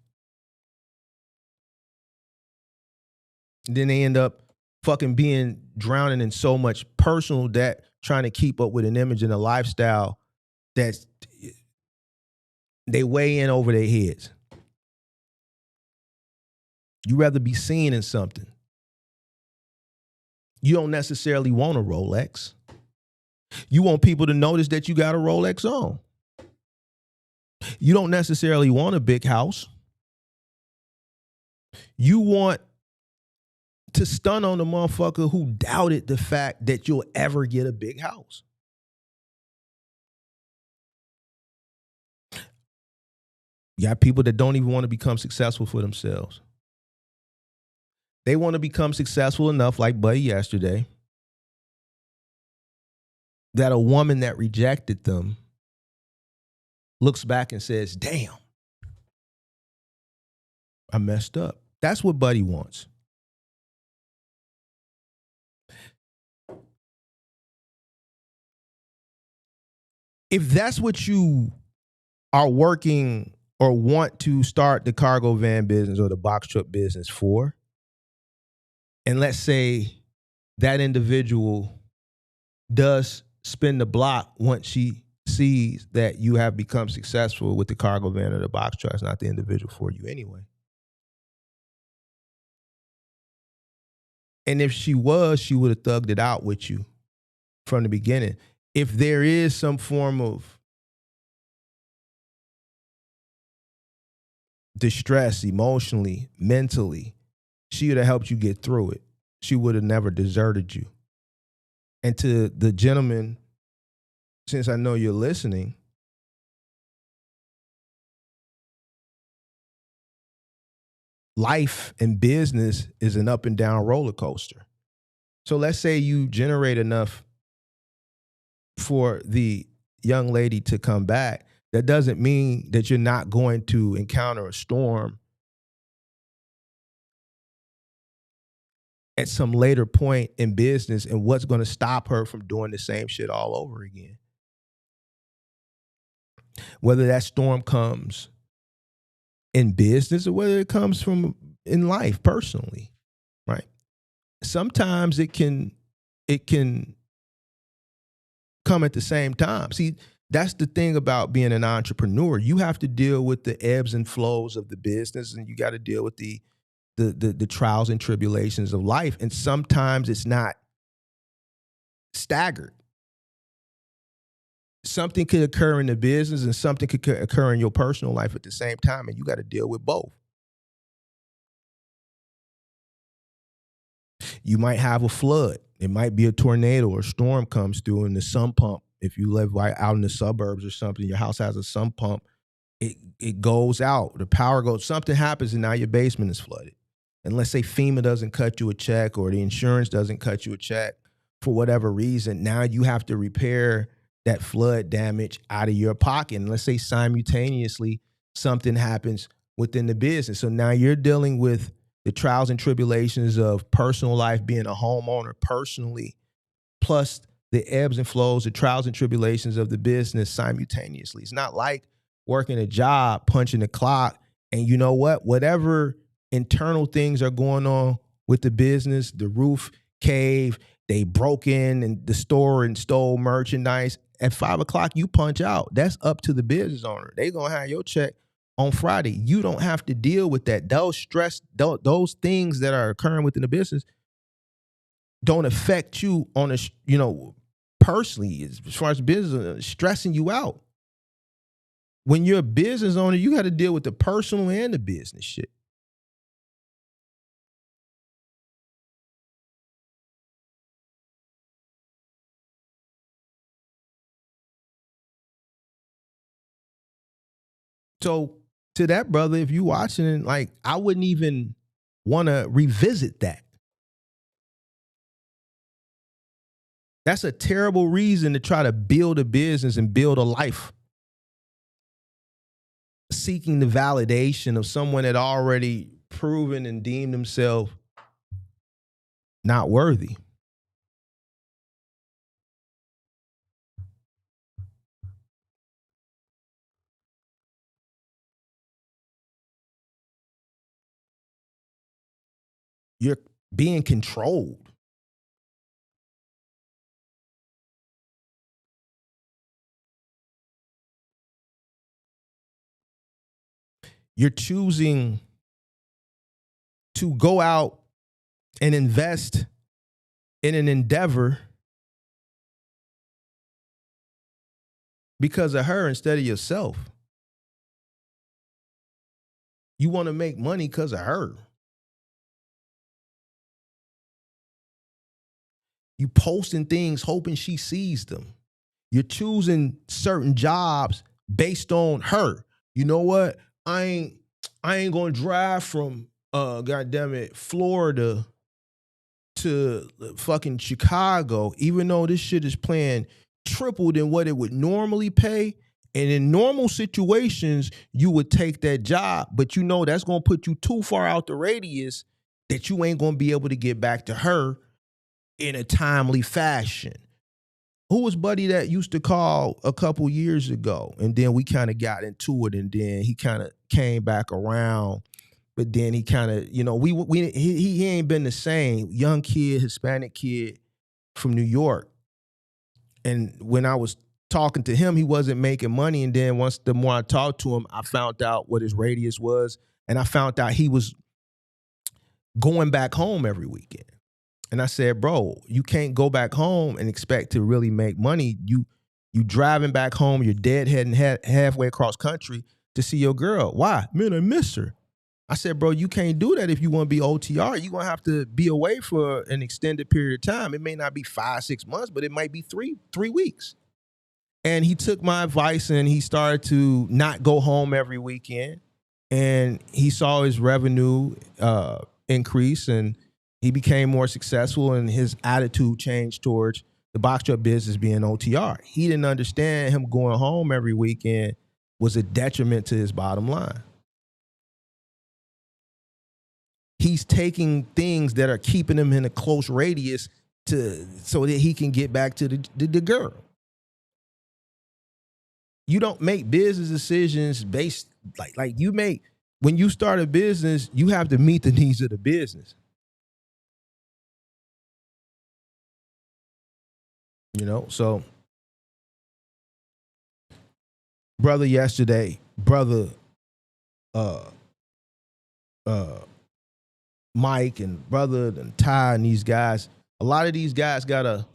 And then they end up fucking drowning in so much personal debt, trying to keep up with an image and a lifestyle that they weigh in over their heads. You rather be seen in something. You don't necessarily want a Rolex. You want people to notice that you got a Rolex on. You don't necessarily want a big house. You want to stun on the motherfucker who doubted the fact that you'll ever get a big house. You got people that don't even want to become successful for themselves. They want to become successful enough, like Buddy yesterday, that a woman that rejected them looks back and says, damn, I messed up. That's what Buddy wants. If that's what you are working or want to start the cargo van business or the box truck business for, and let's say that individual does spin the block once she sees that you have become successful with the cargo van or the box truck, it's not the individual for you anyway. And if she was, she would have thugged it out with you from the beginning. If there is some form of distress emotionally, mentally, she would have helped you get through it. She would have never deserted you. And to the gentleman, since I know you're listening, life and business is an up and down roller coaster. So let's say you generate enough for the young lady to come back. That doesn't mean that you're not going to encounter a storm at some later point in business, and what's going to stop her from doing the same shit all over again. Whether that storm comes in business or whether it comes from in life personally, right? Sometimes it can come at the same time. See, that's the thing about being an entrepreneur. You have to deal with the ebbs and flows of the business, and you got to deal with the trials and tribulations of life. And sometimes it's not staggered. Something could occur in the business and something could occur in your personal life at the same time, and you got to deal with both. You might have a flood. It might be a tornado or a storm comes through, and the sump pump, if you live right out in the suburbs or something, your house has a sump pump, it goes out, the power goes, something happens, and now your basement is flooded. And let's say FEMA doesn't cut you a check or the insurance doesn't cut you a check for whatever reason. Now you have to repair that flood damage out of your pocket. And let's say simultaneously something happens within the business. So now you're dealing with the trials and tribulations of personal life, being a homeowner personally, plus the ebbs and flows, the trials and tribulations of the business simultaneously. It's not like working a job, punching the clock, and you know what? Whatever internal things are going on with the business, the roof cave, they broke in the store and stole merchandise. At 5 o'clock, you punch out. That's up to the business owner. They're going to have your check on Friday. You don't have to deal with that. Those things that are occurring within the business don't affect you on a, personally, as far as business, stressing you out. When you're a business owner, you got to deal with the personal and the business shit. So to that brother, if you watching it, like, I wouldn't even want to revisit that. That's a terrible reason to try to build a business and build a life, seeking the validation of someone that already proven and deemed himself not worthy. You're being controlled. You're choosing to go out and invest in an endeavor because of her instead of yourself. You want to make money because of her. You posting things hoping she sees them. You're choosing certain jobs based on her. You know what? I ain't gonna drive from goddamn it, Florida to fucking Chicago, even though this shit is paying triple than what it would normally pay. And in normal situations, you would take that job, but you know that's gonna put you too far out the radius that you ain't gonna be able to get back to her in a timely fashion. Who was buddy that used to call a couple years ago, and then we kind of got into it, and then he kind of came back around, but then he kind of, you know, he ain't been the same. Young kid, Hispanic kid from New York, and when I was talking to him, he wasn't making money, and then the more I talked to him, I found out what his radius was, and I found out he was going back home every weekend. And I said, bro, you can't go back home and expect to really make money. You driving back home, you're deadheading halfway across country to see your girl. Why? Man, I miss her. I said, bro, you can't do that if you want to be OTR. You're going to have to be away for an extended period of time. It may not be 5-6 months, but it might be three weeks. And he took my advice and he started to not go home every weekend. And he saw his revenue increase, and he became more successful, and his attitude changed towards the box truck business being OTR. He didn't understand him going home every weekend was a detriment to his bottom line. He's taking things that are keeping him in a close radius so that he can get back to the girl. You don't make business decisions based like you make when you start a business, you have to meet the needs of the business. You know, so brother Mike and brother and Ty and these guys, a lot of these guys gotta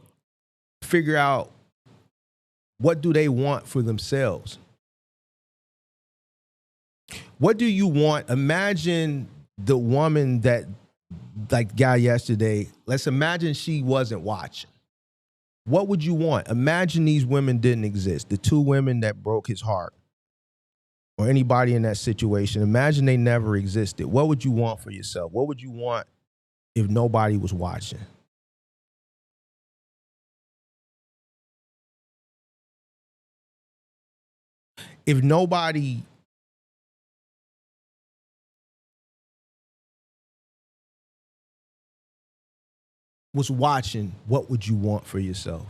figure out what do they want for themselves. What do you want? Imagine the woman that, like the guy yesterday, let's imagine she wasn't watching. What would you want? Imagine these women didn't exist. The two women that broke his heart, or anybody in that situation. Imagine they never existed. What would you want for yourself? What would you want if nobody was watching? If nobody was watching, what would you want for yourself?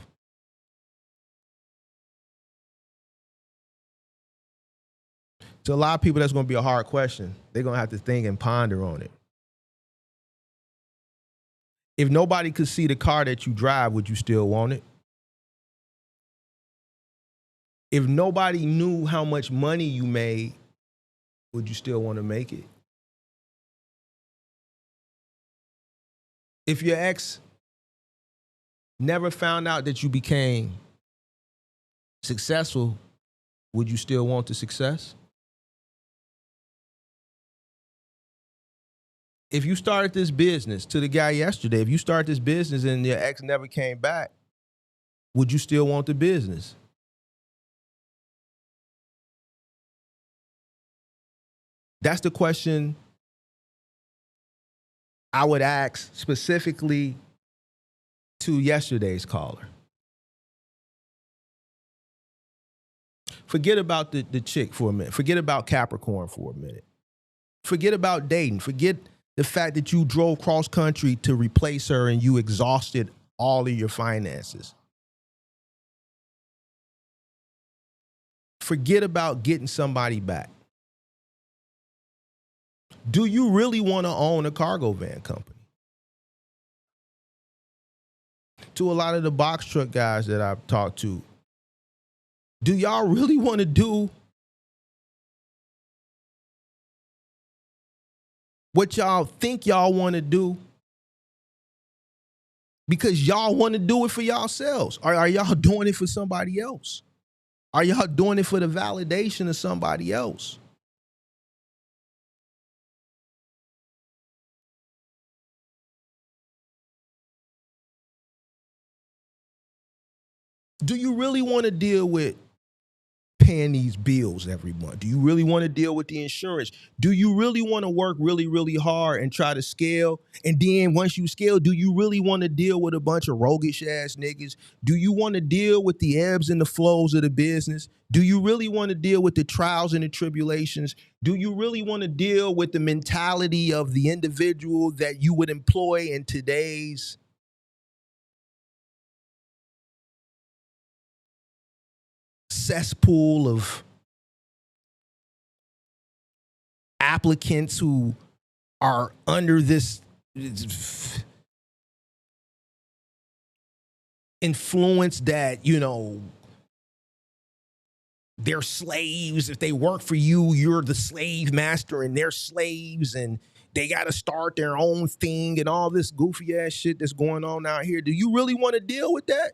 To a lot of people, that's going to be a hard question. They're going to have to think and ponder on it. If nobody could see the car that you drive, would you still want it? If nobody knew how much money you made, would you still want to make it? If your ex never found out that you became successful, would you still want the success? If you started this business, to the guy yesterday, if you start this business and your ex never came back, would you still want the business? That's the question I would ask specifically to yesterday's caller. Forget about the chick for a minute. Forget about Capricorn for a minute. Forget about dating. Forget the fact that you drove cross country to replace her and you exhausted all of your finances. Forget about getting somebody back. Do you really want to own a cargo van company? To a lot of the box truck guys that I've talked to, do y'all really want to do what y'all think y'all want to do because y'all want to do it for yourselves? Or are y'all doing it for somebody else? Are y'all doing it for the validation of somebody else? Do you really want to deal with paying these bills every month? Do you really want to deal with the insurance? Do you really want to work really, really hard and try to scale? And then once you scale, do you really want to deal with a bunch of roguish ass niggas? Do you want to deal with the ebbs and the flows of the business? Do you really want to deal with the trials and the tribulations? Do you really want to deal with the mentality of the individual that you would employ in today's cesspool of applicants who are under this influence that, you know, they're slaves? If they work for you, you're the slave master and they're slaves and they got to start their own thing and all this goofy ass shit that's going on out here. Do you really want to deal with that?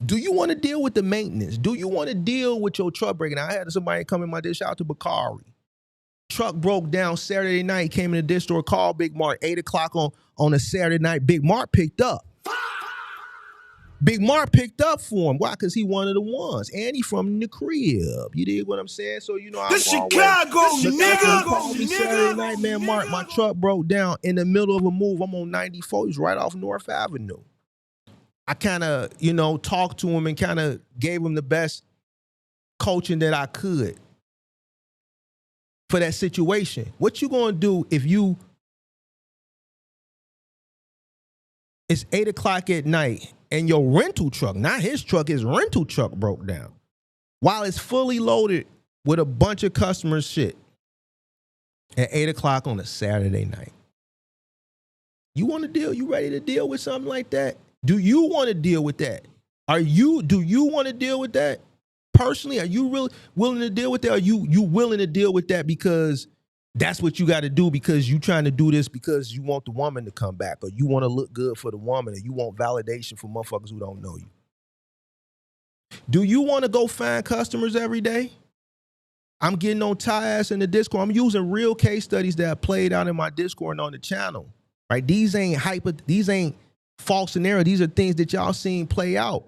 Do you want to deal with the maintenance? Do you want to deal with your truck breaking? I had somebody come in my dish out to Bakari. Truck broke down Saturday night, came in the dish store, called Big Mark, 8 o'clock on a Saturday night. Big Mark picked up. Big Mark picked up for him. Why? Because he one of the ones. And he from the crib. You dig what I'm saying? So, you know, I'm Chicago, nigga. Called me Saturday night, man, Mark, my truck broke down in the middle of a move. I'm on 94. He's right off North Avenue. I kind of, you know, talked to him and kind of gave him the best coaching that I could for that situation. What you gonna do if it's 8 o'clock at night and your rental truck, not his truck, his rental truck broke down while it's fully loaded with a bunch of customers' shit at 8 o'clock on a Saturday night? You want to deal? You ready to deal with something like that? Do you want to deal with that? Do you want to deal with that? Personally, are you really willing to deal with that? Are you willing to deal with that because that's what you got to do, because you trying to do this because you want the woman to come back, or you want to look good for the woman, or you want validation from motherfuckers who don't know you? Do you want to go find customers every day? I'm getting on Ty-ass in the Discord. I'm using real case studies that I played out in my Discord and on the channel. Right? These ain't false scenario. These are things that y'all seen play out.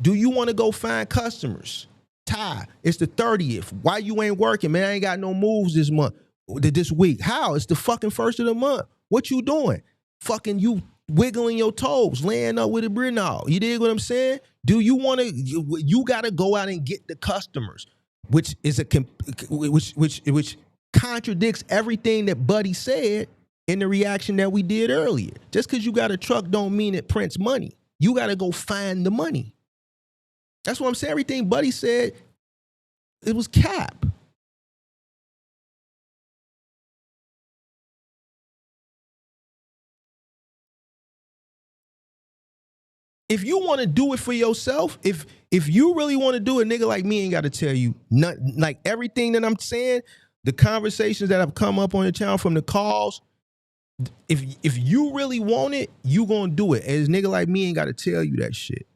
Do you want to go find customers? Ty, it's the 30th. Why you ain't working, man? I ain't got no moves this week. How? It's the fucking first of the month. What you doing? Fucking you wiggling your toes, laying up with a Brenal. You dig what I'm saying? Do you want to? You got to go out and get the customers, which is which contradicts everything that Buddy said in the reaction that we did earlier. Just because you got a truck don't mean it prints money. You got to go find the money. That's what I'm saying. Everything Buddy said, it was cap. If you want to do it for yourself, if you really want to do it, nigga like me ain't got to tell you nothing. Like everything that I'm saying, the conversations that have come up on the channel from the calls, if you really want it, you gonna do it. As nigga like me ain't got to tell you that shit.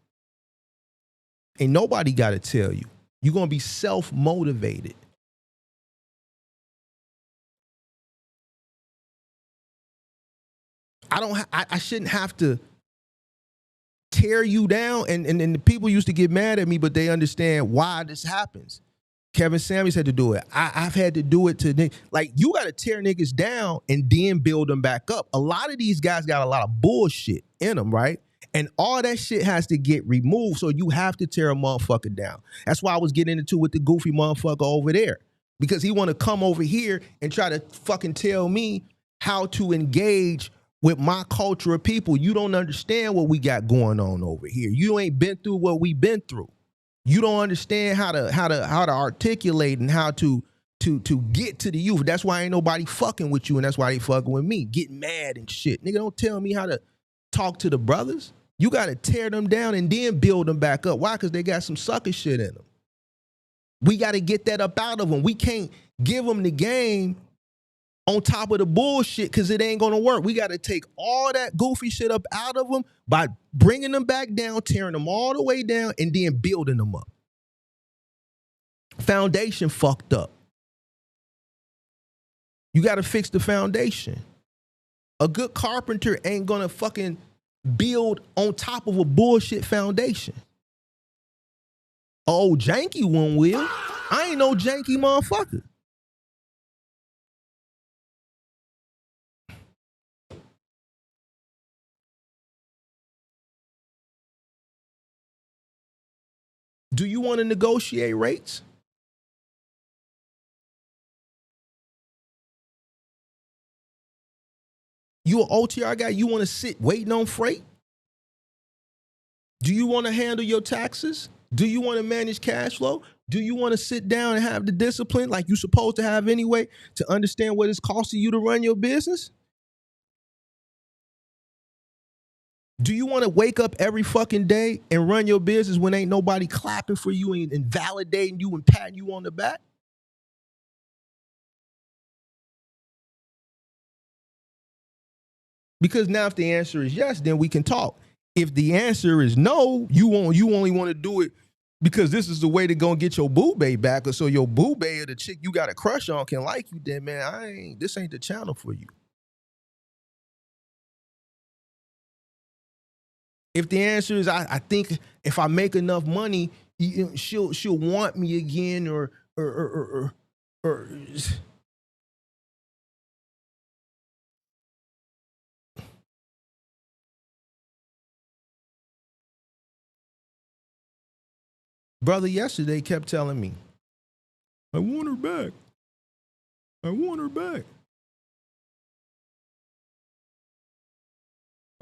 Ain't nobody got to tell you. You're gonna be self-motivated. I shouldn't have to tear you down, and the people used to get mad at me, but they understand why this happens. Kevin Samuels had to do it. I've had to do it to, like, you got to tear niggas down and then build them back up. A lot of these guys got a lot of bullshit in them, right? And all that shit has to get removed, so you have to tear a motherfucker down. That's why I was getting into with the goofy motherfucker over there, because he want to come over here and try to fucking tell me how to engage with my culture of people. You don't understand what we got going on over here. You ain't been through what we've been through. You don't understand how to articulate and how to get to the youth. That's why ain't nobody fucking with you, and that's why they fucking with me. Get mad and shit. Nigga, don't tell me how to talk to the brothers. You got to tear them down and then build them back up. Why? Because they got some sucker shit in them. We got to get that up out of them. We can't give them the game on top of the bullshit because it ain't going to work. We got to take all that goofy shit up out of them by bringing them back down, tearing them all the way down, and then building them up. Foundation fucked up. You got to fix the foundation. A good carpenter ain't going to fucking build on top of a bullshit foundation. Oh, janky one will. I ain't no janky motherfucker. Do you want to negotiate rates? You an OTR guy, you want to sit waiting on freight? Do you want to handle your taxes? Do you want to manage cash flow? Do you want to sit down and have the discipline like you're supposed to have anyway to understand what it's costing you to run your business? Do you want to wake up every fucking day and run your business when ain't nobody clapping for you and validating you and patting you on the back? Because now if the answer is yes, then we can talk. If the answer is no, you only want to do it because this is the way to go and get your boo bae back, or so your boo bae or the chick you got a crush on can like you, then man, this ain't the channel for you. If the answer is I think if I make enough money, she'll want me again, or brother yesterday kept telling me, I want her back. I want her back.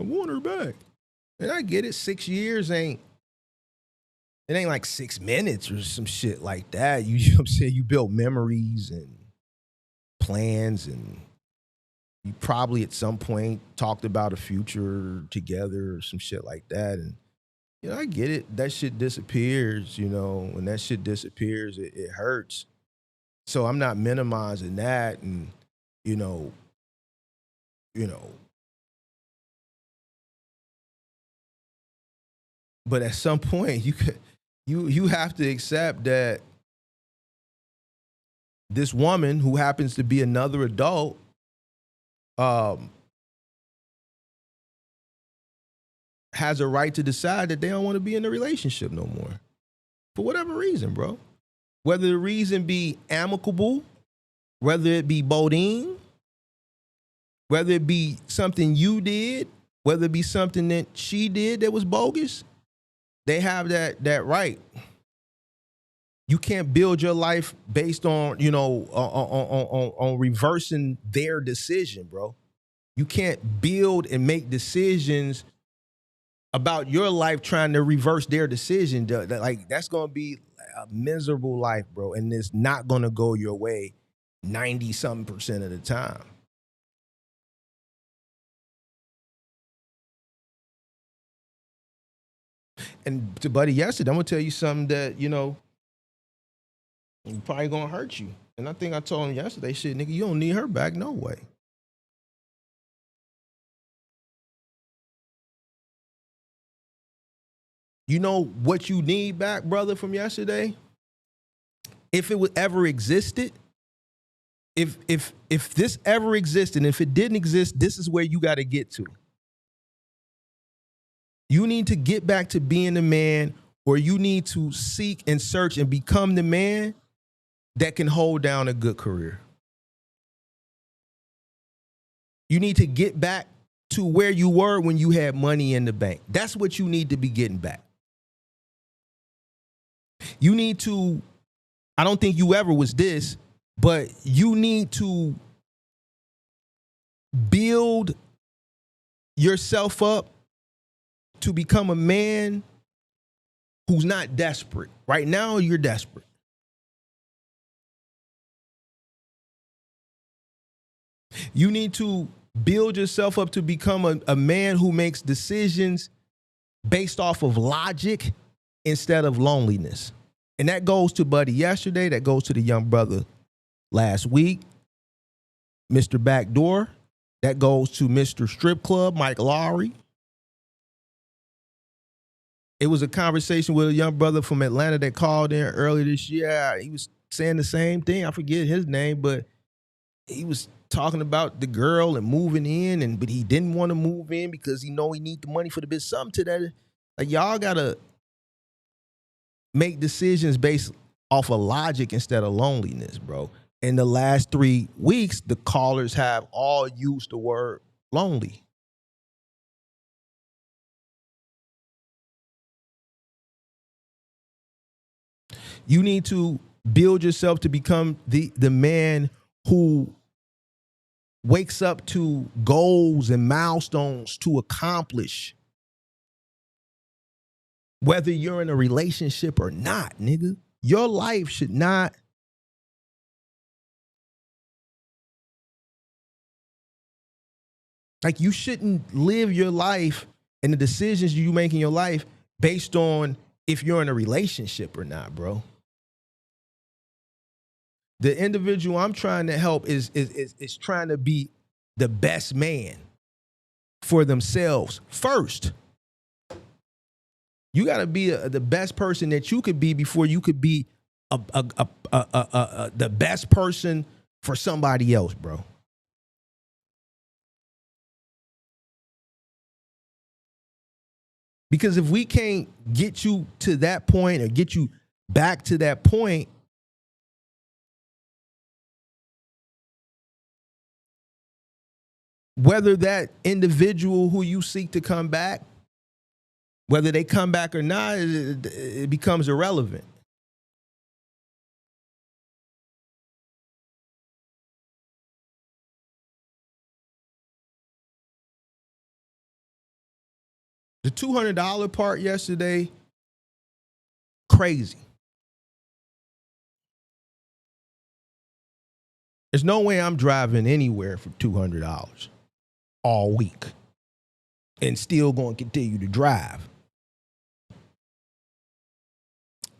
I want her back. And I get it, 6 years ain't like 6 minutes or some shit like that. You know what I'm saying? You build memories and plans, and you probably at some point talked about a future together or some shit like that. And you know, I get it. That shit disappears, you know. When that shit disappears, it hurts. So I'm not minimizing that, and you know. But at some point, you have to accept that this woman, who happens to be another adult, has a right to decide that they don't want to be in a relationship no more. For whatever reason, bro. Whether the reason be amicable, whether it be bodine, whether it be something you did, whether it be something that she did that was bogus, they have that right. You can't build your life based on, you know, on reversing their decision, bro. You can't build and make decisions about your life trying to reverse their decision. Like, that's going to be a miserable life, bro. And it's not going to go your way 90-something% of the time. And to Buddy yesterday, I'm going to tell you something that, you know, probably going to hurt you. And I think I told him yesterday, shit, nigga, you don't need her back, no way. You know what you need back, brother, from yesterday? If it would ever existed, if this ever existed, and if it didn't exist, this is where you got to get to. You need to get back to being the man, or you need to seek and search and become the man that can hold down a good career. You need to get back to where you were when you had money in the bank. That's what you need to be getting back. You need to, I don't think you ever was this, but you need to build yourself up to become a man who's not desperate. Right now, you're desperate. You need to build yourself up to become a man who makes decisions based off of logic instead of loneliness. And that goes to Buddy yesterday. That goes to the young brother last week, Mr. Backdoor. That goes to Mr. Strip Club, Mike Lowry. It was a conversation with a young brother from Atlanta that called in earlier this year. He was saying the same thing. I forget his name, but he was talking about the girl and moving in, but he didn't want to move in because he know he need the money for the business. Something to that. Like, y'all gotta make decisions based off of logic instead of loneliness, bro. In the last 3 weeks, the callers have all used the word lonely. You need to build yourself to become the man who wakes up to goals and milestones to accomplish. Whether you're in a relationship or not, nigga, your life should not like you shouldn't live your life and the decisions you make in your life based on if you're in a relationship or not, bro. The individual I'm trying to help is trying to be the best man for themselves first. You got to be the best person that you could be before you could be the best person for somebody else, bro. Because if we can't get you to that point or get you back to that point, whether that individual who you seek to come back, whether they come back or not, it becomes irrelevant. The $200 part yesterday, crazy. There's no way I'm driving anywhere for $200 all week and still going to continue to drive.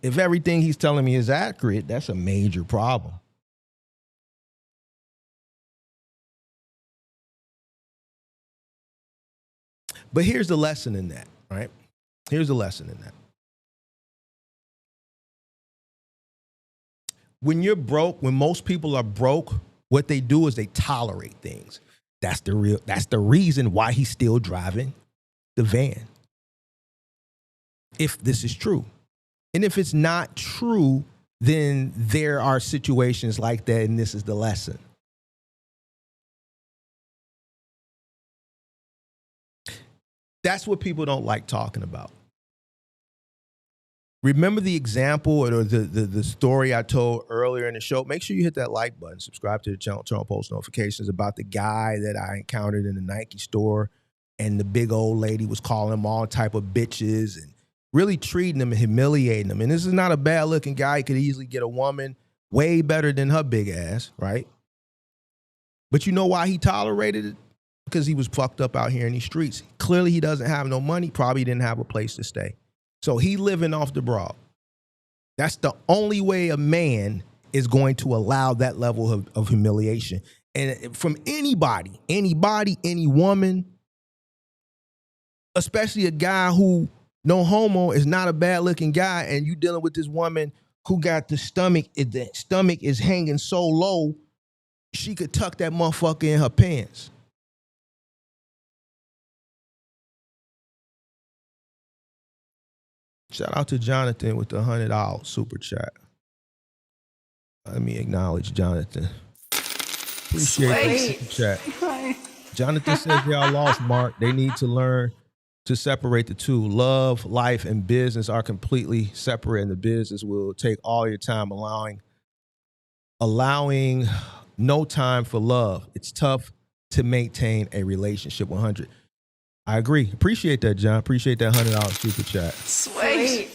If everything he's telling me is accurate, that's a major problem. But here's the lesson in that, right? Here's the lesson in that. When you're broke, when most people are broke, what they do is they tolerate things. That's the reason why he's still driving the van. If this is true. And if it's not true, then there are situations like that, and this is the lesson. That's what people don't like talking about. Remember the example or the story I told earlier in the show? Make sure you hit that like button, subscribe to the channel, turn on post notifications about the guy that I encountered in the Nike store, and the big old lady was calling him all type of bitches and really treating him and humiliating him. And this is not a bad looking guy. He could easily get a woman way better than her big ass, right? But you know why he tolerated it? Because he was fucked up out here in these streets. Clearly he doesn't have no money, probably didn't have a place to stay. So he living off the broad. That's the only way a man is going to allow that level of humiliation. And from anybody, any woman, especially a guy who, no homo, is not a bad looking guy, and you dealing with this woman who got the stomach is hanging so low, she could tuck that motherfucker in her pants. Shout out to Jonathan with the $100 super chat. Let me acknowledge Jonathan. Appreciate the super chat. Jonathan says y'all lost Mark. They need to learn to separate the two. Love, life, and business are completely separate, and the business will take all your time, allowing no time for love. It's tough to maintain a relationship 100. I agree. Appreciate that, John. Appreciate that $100 super chat. Sweet.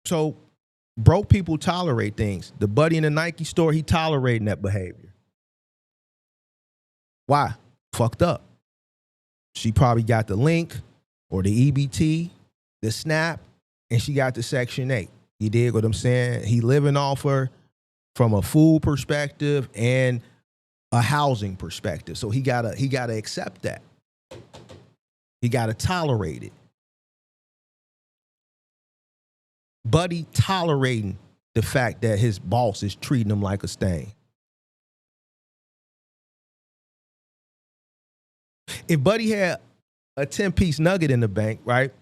So broke people tolerate things. The buddy in the Nike store, he tolerating that behavior. Why? Fucked up. She probably got the link or the EBT, the SNAP, and she got the Section 8. You dig what I'm saying? He living off her from a food perspective and a housing perspective. So he gotta accept that. He gotta tolerate it. Buddy tolerating the fact that his boss is treating him like a stain. If Buddy had a 10-piece nugget in the bank, right?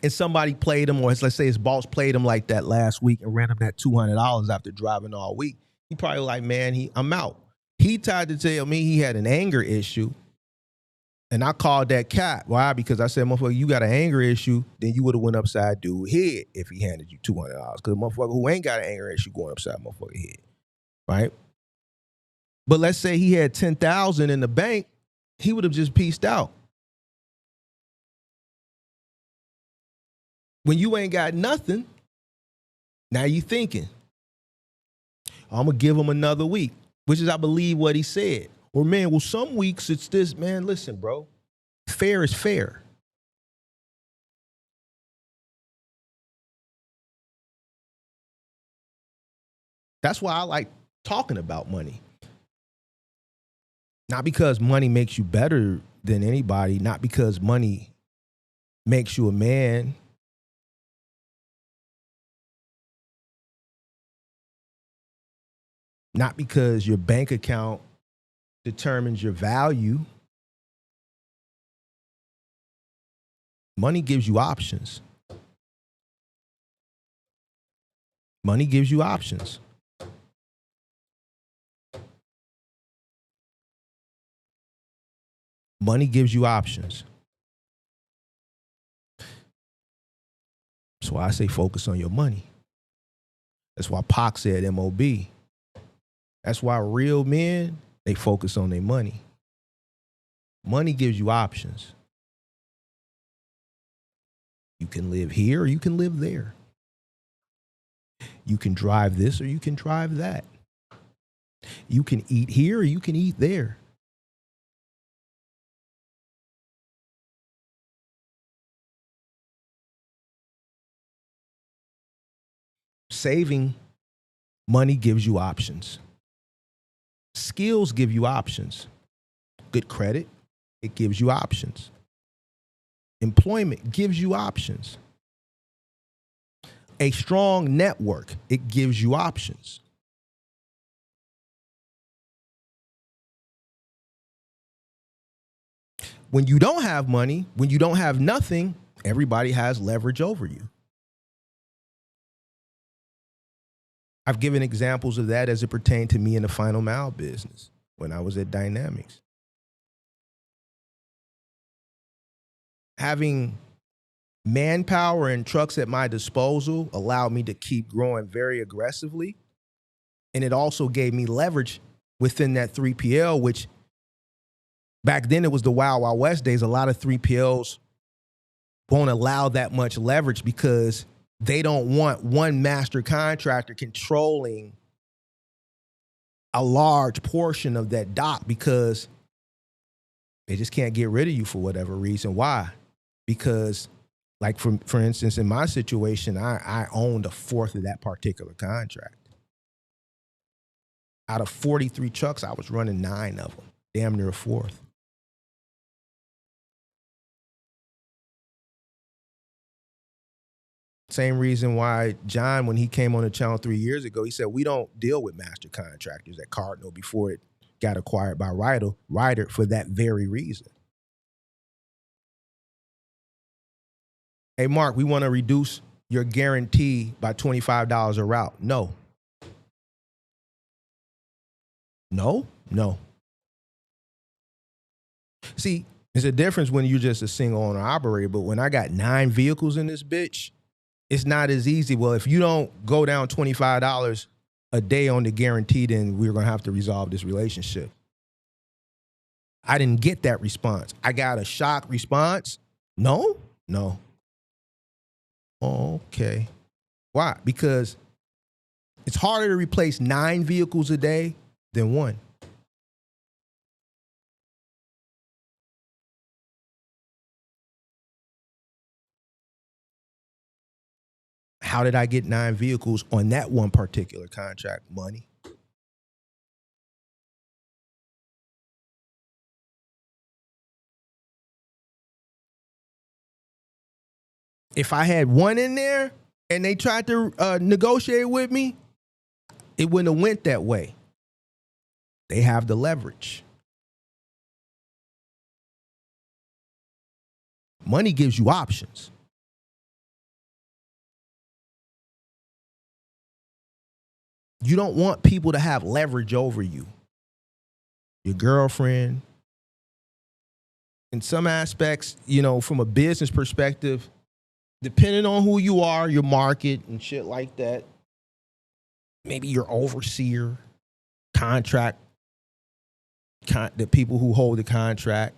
And somebody played him, or let's say his boss played him like that last week and ran him that $200 after driving all week, he probably like, man, I'm out. He tried to tell me he had an anger issue. And I called that cat. Why? Because I said, motherfucker, you got an anger issue, then you would have went upside dude's head if he handed you $200. Because a motherfucker who ain't got an anger issue going upside motherfucker's head, right? But let's say he had $10,000 in the bank, he would have just pieced out. When you ain't got nothing, now you thinking, I'm going to give him another week, which is, I believe, what he said. Or, man, well, some weeks it's this. Man, listen, bro. Fair is fair. That's why I like talking about money. Not because money makes you better than anybody, not because money makes you a man. Not because your bank account determines your value. Money gives you options. Money gives you options. Money gives you options. That's why I say focus on your money. That's why Pac said MOB. That's why real men, they focus on their money. Money gives you options. You can live here or you can live there. You can drive this or you can drive that. You can eat here or you can eat there. Saving money gives you options. Skills give you options. Good credit, it gives you options. Employment gives you options. A strong network, it gives you options. When you don't have money, when you don't have nothing, everybody has leverage over you. I've given examples of that as it pertained to me in the final mile business when I was at Dynamics. Having manpower and trucks at my disposal allowed me to keep growing very aggressively. And it also gave me leverage within that 3PL, which back then it was the Wild Wild West days. A lot of 3PLs won't allow that much leverage because they don't want one master contractor controlling a large portion of that dock because they just can't get rid of you for whatever reason. Why? Because, like, for instance, in my situation, I owned a fourth of that particular contract. Out of 43 trucks, I was running 9 of them, damn near a fourth. Same reason why John, when he came on the channel 3 years ago, he said, we don't deal with master contractors at Cardinal before it got acquired by Ryder for that very reason. Hey, Mark, we want to reduce your guarantee by $25 a route. No. No? No. See, there's a difference when you're just a single owner operator, but when I got 9 vehicles in this bitch, it's not as easy. Well, if you don't go down $25 a day on the guarantee, then we're going to have to resolve this relationship. I didn't get that response. I got a shock response. No. Okay. Why? Because it's harder to replace 9 vehicles a day than 1. How did I get 9 vehicles on that one particular contract? Money. If I had 1 in there and they tried to negotiate with me, it wouldn't have went that way. They have the leverage. Money gives you options. You don't want people to have leverage over you. Your girlfriend. In some aspects, from a business perspective, depending on who you are, your market and shit like that, maybe your overseer, contract, the people who hold the contract.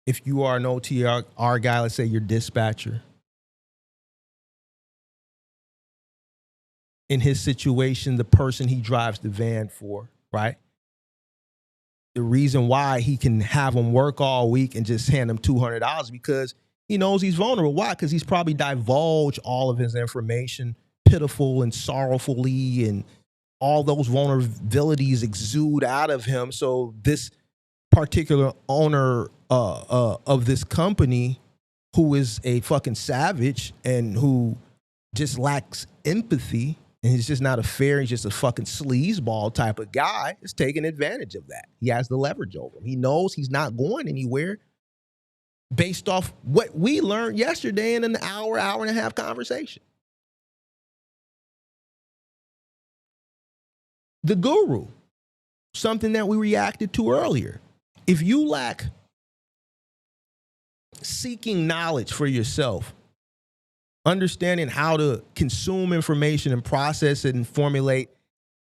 If you are an OTR guy, let's say your dispatcher. In his situation, the person he drives the van for, right? The reason why he can have him work all week and just hand him $200 because he knows he's vulnerable. Why? Because he's probably divulged all of his information pitiful and sorrowfully, and all those vulnerabilities exude out of him. So this particular owner of this company, who is a fucking savage and who just lacks empathy, and he's just not a fair, he's just a fucking sleazeball type of guy, is taking advantage of that. He has the leverage over him. He knows he's not going anywhere based off what we learned yesterday in an hour and a half conversation. The guru, something that we reacted to earlier. If you lack seeking knowledge for yourself, understanding how to consume information and process it and formulate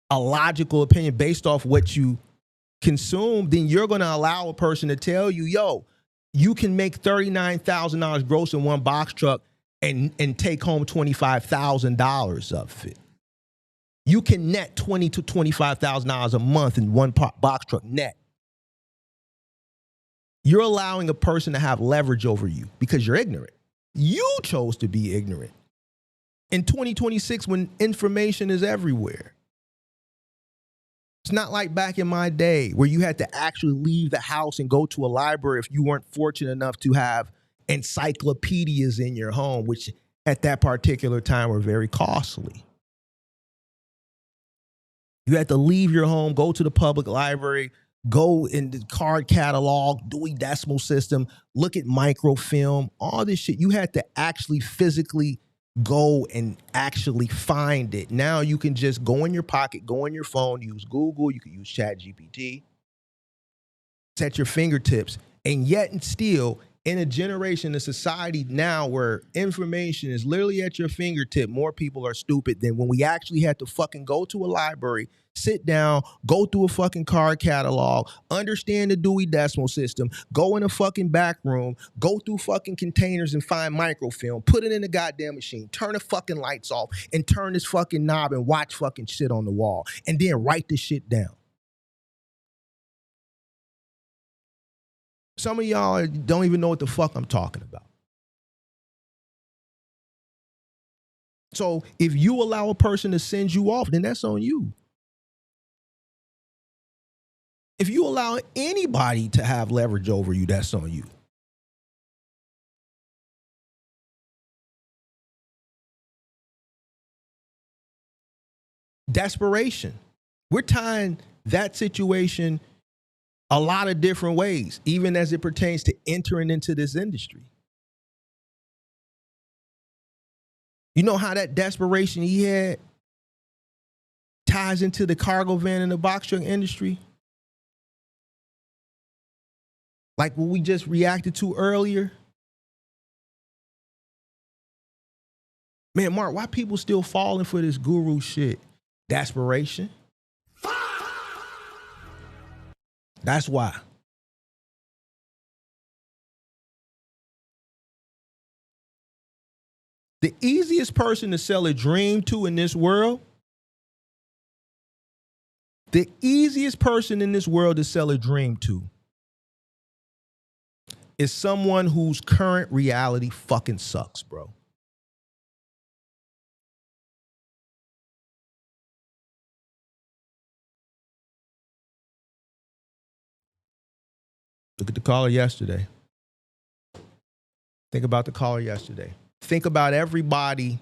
a logical opinion based off what you consume, then you're going to allow a person to tell you, yo, you can make $39,000 gross in one box truck and take home $25,000 of it. You can net $20,000 to $25,000 a month in one box truck net. You're allowing a person to have leverage over you because you're ignorant. You chose to be ignorant in 2026 when information is everywhere. It's not like back in my day where you had to actually leave the house and go to a library if you weren't fortunate enough to have encyclopedias in your home, which at that particular time were very costly. You had to leave your home, go to the public library, go in the card catalog, Dewey Decimal System, look at microfilm, all this shit. You had to actually physically go and actually find it. Now you can just go in your pocket, go in your phone, use Google, you can use ChatGPT. It's at your fingertips. And yet and still, in a generation, a society now where information is literally at your fingertip, more people are stupid than when we actually had to fucking go to a library, sit down, go through a fucking card catalog, understand the Dewey Decimal System, go in a fucking back room, go through fucking containers and find microfilm, put it in the goddamn machine, turn the fucking lights off, and turn this fucking knob and watch fucking shit on the wall, and then write this shit down. Some of y'all don't even know what the fuck I'm talking about. So if you allow a person to send you off, then that's on you. If you allow anybody to have leverage over you, that's on you. Desperation. We're tying that situation a lot of different ways, even as it pertains to entering into this industry. You know how that desperation he had ties into the cargo van and the box truck industry? Like what we just reacted to earlier. Man, Mark, why people still falling for this guru shit? Desperation. That's why. The easiest person to sell a dream to in this world, the easiest person in this world to sell a dream to is someone whose current reality fucking sucks, bro. Look at the caller yesterday. Think about the caller yesterday. Think about everybody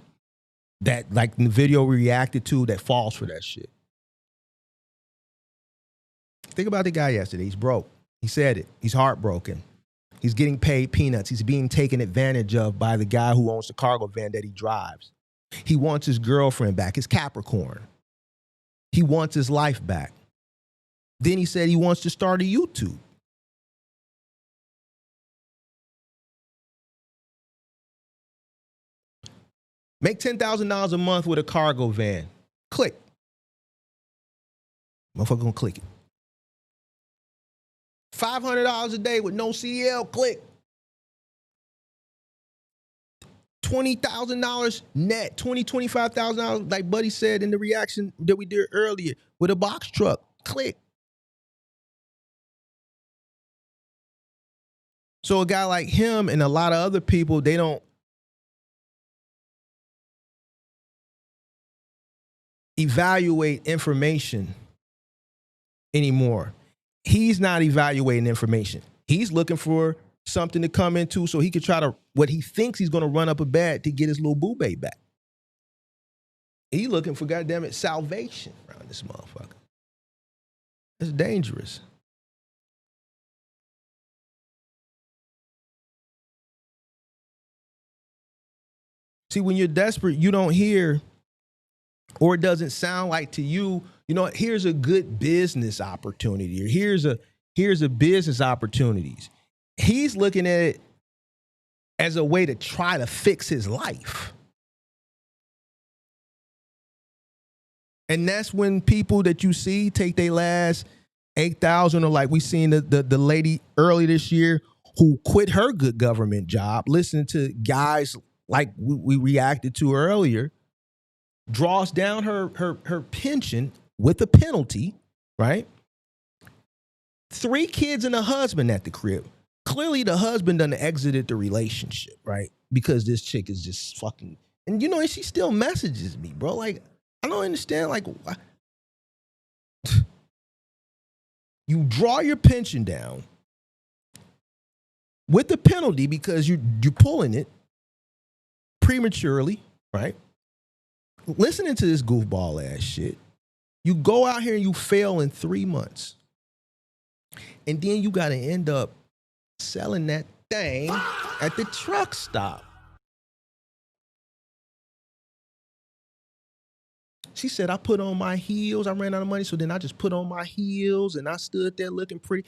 that, like in the video we reacted to, that falls for that shit. Think about the guy yesterday. He's broke. He said it. He's heartbroken. He's getting paid peanuts. He's being taken advantage of by the guy who owns the cargo van that he drives. He wants his girlfriend back, his Capricorn. He wants his life back. Then he said he wants to start a YouTube. Make $10,000 a month with a cargo van. Click. Motherfucker gonna click it. $500 a day with no CL, click. $20,000 net, $25,000, like Buddy said in the reaction that we did earlier, with a box truck, click. So a guy like him and a lot of other people, they don't evaluate information anymore. He's not evaluating information. He's looking for something to come into so he could try to, what he thinks he's going to run up a bag to get his little boo babe back. He looking for, goddamn it, salvation around this motherfucker. It's dangerous. See, when you're desperate, you don't hear, or it doesn't sound like to you, you know, here's a good business opportunity, or here's a business opportunities. He's looking at it as a way to try to fix his life. And that's when people that you see take their last 8,000, or like we seen the lady early this year who quit her good government job, listening to guys like we reacted to earlier, draws down her pension with a penalty, right? 3 kids and a husband at the crib. Clearly the husband done exited the relationship, right? Because this chick is just fucking, and you know, and she still messages me, bro. Like, I don't understand, like, why? You draw your pension down with the penalty because you're pulling it prematurely, right? Listening to this goofball ass shit. You go out here and you fail in 3 months. And then you got to end up selling that thing at the truck stop. She said, I put on my heels. I ran out of money, so then I just put on my heels and I stood there looking pretty.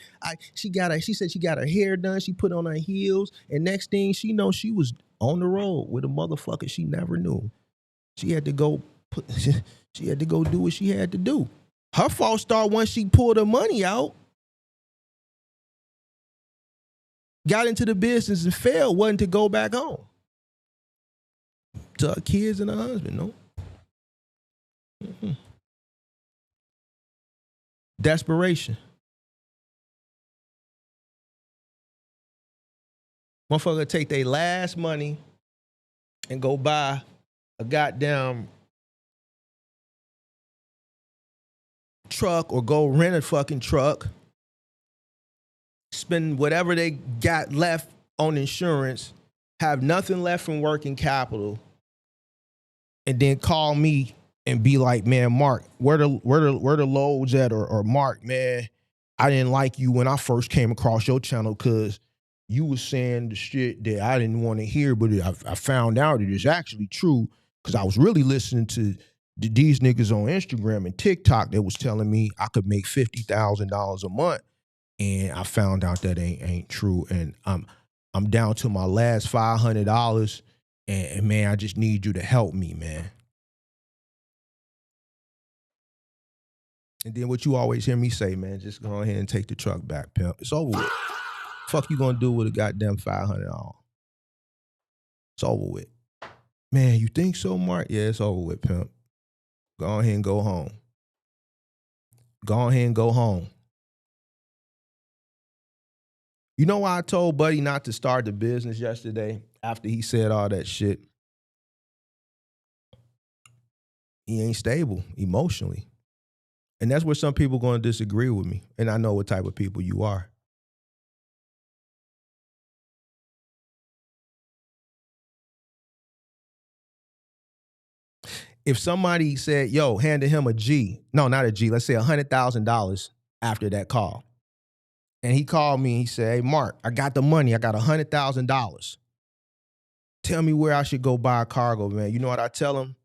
She said she got her hair done. She put on her heels. And next thing she knows, she was on the road with a motherfucker she never knew. She had to go do what she had to do. Her fault started once she pulled her money out. Got into the business and failed, wasn't to go back home. To her kids and her husband, no. Mm-hmm. Desperation. Motherfucker take their last money and go buy a goddamn truck or go rent a fucking truck, spend whatever they got left on insurance, have nothing left from working capital, and then call me and be like, man, Mark, where the loads at? Or Mark, man, I didn't like you when I first came across your channel because you was saying the shit that I didn't want to hear, but I found out it is actually true because I was really listening to these niggas on Instagram and TikTok that was telling me I could make $50,000 a month, and I found out that ain't true, and I'm down to my last $500, and man, I just need you to help me, man. And then what you always hear me say, man, just go ahead and take the truck back, pimp. It's over with. Fuck you gonna do with a goddamn $500? It's over with. Man, you think so, Mark? Yeah, it's over with, pimp. Go ahead and go home. Go ahead and go home. You know why I told Buddy not to start the business yesterday after he said all that shit? He ain't stable emotionally. And that's where some people are going to disagree with me. And I know what type of people you are. If somebody said, yo, handed him a G, no, not a G, let's say $100,000 after that call, And he called me and he said, hey, Mark, I got the money. I got $100,000. Tell me where I should go buy a cargo van. You know what I tell him?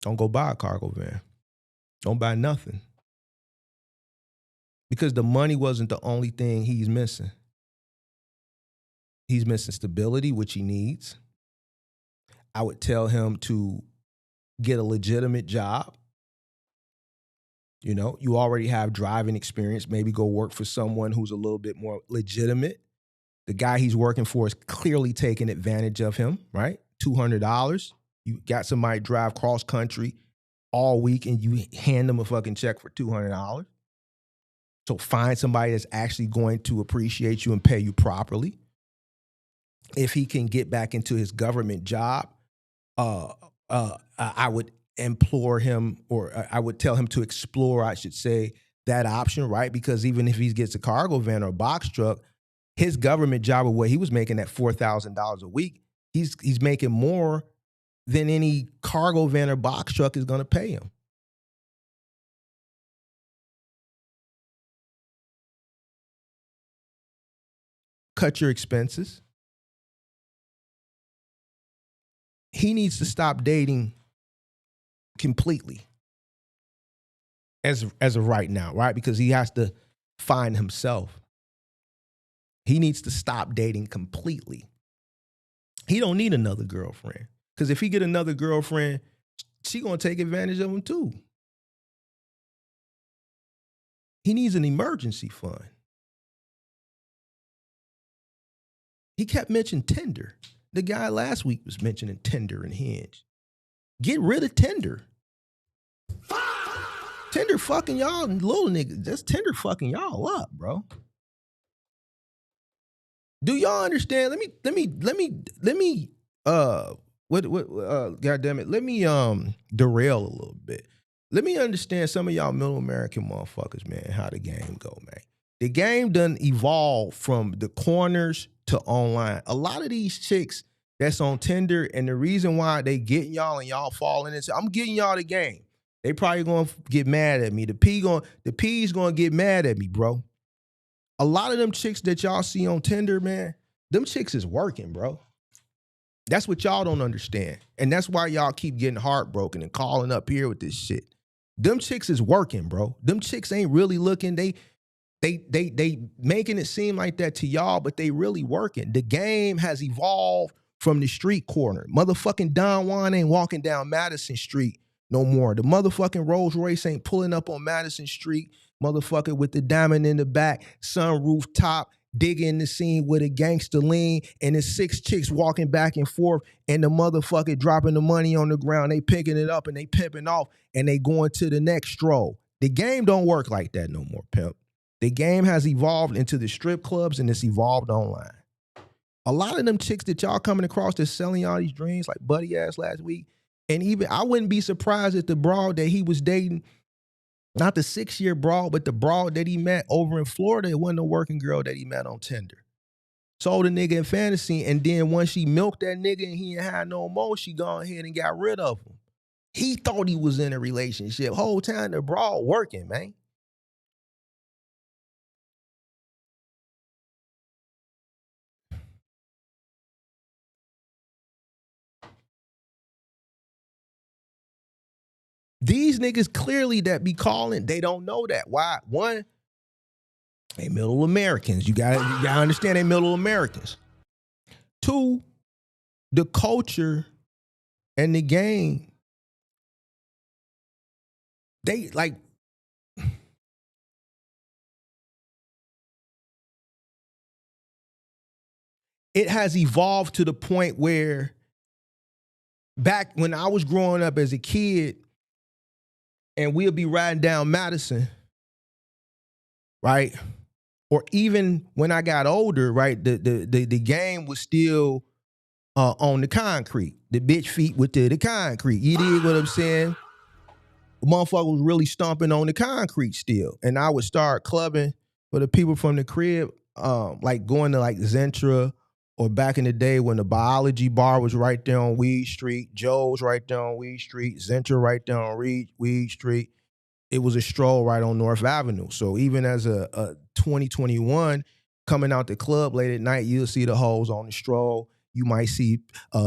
Don't go buy a cargo van. Don't buy nothing. Because the money wasn't the only thing he's missing. He's missing stability, which he needs. I would tell him to get a legitimate job. You know, you already have driving experience. Maybe go work for someone who's a little bit more legitimate. The guy he's working for is clearly taking advantage of him, right? $200. You got somebody drive cross country all week and you hand them a fucking check for $200. So find somebody that's actually going to appreciate you and pay you properly. If he can get back into his government job, I would implore him, or I would tell him to explore, I should say, that option, right? Because even if he gets a cargo van or a box truck, his government job, or what he was making at $4,000 a week, he's making more than any cargo van or box truck is going to pay him. Cut your expenses. He needs to stop dating completely as of right now, right? Because he has to find himself. He needs to stop dating completely. He don't need another girlfriend. Because if he get another girlfriend, she gonna take advantage of him too. He needs an emergency fund. He kept mentioning Tinder. The guy last week was mentioning Tinder and Hinge. Get rid of Tinder. Tinder fucking y'all little niggas. That's Tinder fucking y'all up, bro. Do y'all understand? Let me God damn it. Let me derail a little bit. Let me understand some of y'all middle American motherfuckers, man, how the game go, man. The game done evolved from the corners to online. A lot of these chicks that's on Tinder, and the reason why they getting y'all and y'all falling into, I'm getting y'all the game. They probably gonna get mad at me. The P's gonna get mad at me, bro. A lot of them chicks that y'all see on Tinder, man, them chicks is working, bro. That's what y'all don't understand. And that's why y'all keep getting heartbroken and calling up here with this shit. Them chicks is working, bro. Them chicks ain't really looking. They making it seem like that to y'all, but they really working. The game has evolved from the street corner. Motherfucking Don Juan ain't walking down Madison Street no more. The motherfucking Rolls Royce ain't pulling up on Madison Street, motherfucker, with the diamond in the back, sunroof top, digging the scene with a gangster lean, and there's 6 chicks walking back and forth, and the motherfucker dropping the money on the ground. They picking it up and they pimping off, and they going to the next stroll. The game don't work like that no more, pimp. The game has evolved into the strip clubs, and it's evolved online. A lot of them chicks that y'all coming across that's selling y'all these dreams, like Buddy ass last week, and even I wouldn't be surprised if the broad that he was dating, not the 6-year broad, but the broad that he met over in Florida, it wasn't a working girl that he met on Tinder. Sold a nigga in fantasy, and then once she milked that nigga and he ain't had no more, she gone ahead and got rid of him. He thought he was in a relationship. Whole time the broad working, man. These niggas clearly that be calling, they don't know that. Why? One, they middle Americans. You gotta understand they middle Americans. 2, the culture and the game, they like, it has evolved to the point where back when I was growing up as a kid, and we'll be riding down Madison, right? Or even when I got older, right? The game was still on the concrete. The bitch feet with the concrete. You dig what I'm saying? The motherfucker was really stomping on the concrete still. And I would start clubbing for the people from the crib, like going to like Zentra, or back in the day when the biology bar was right there on Weed Street, Joe's right there on Weed Street, Zentra right there on Weed Street. It was a stroll right on North Avenue. So even as a 2021, coming out the club late at night, you'll see the hoes on the stroll. You might see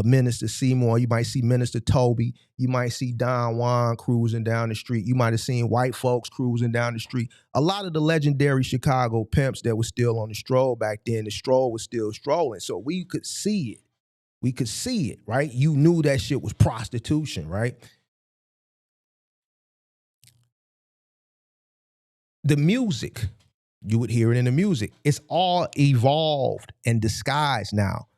Minister Seymour. You might see Minister Toby. You might see Don Juan cruising down the street. You might have seen white folks cruising down the street. A lot of the legendary Chicago pimps that was still on the stroll back then, the stroll was still strolling. So we could see it. We could see it, right? You knew that shit was prostitution, right? The music, you would hear it in the music. It's all evolved and disguised now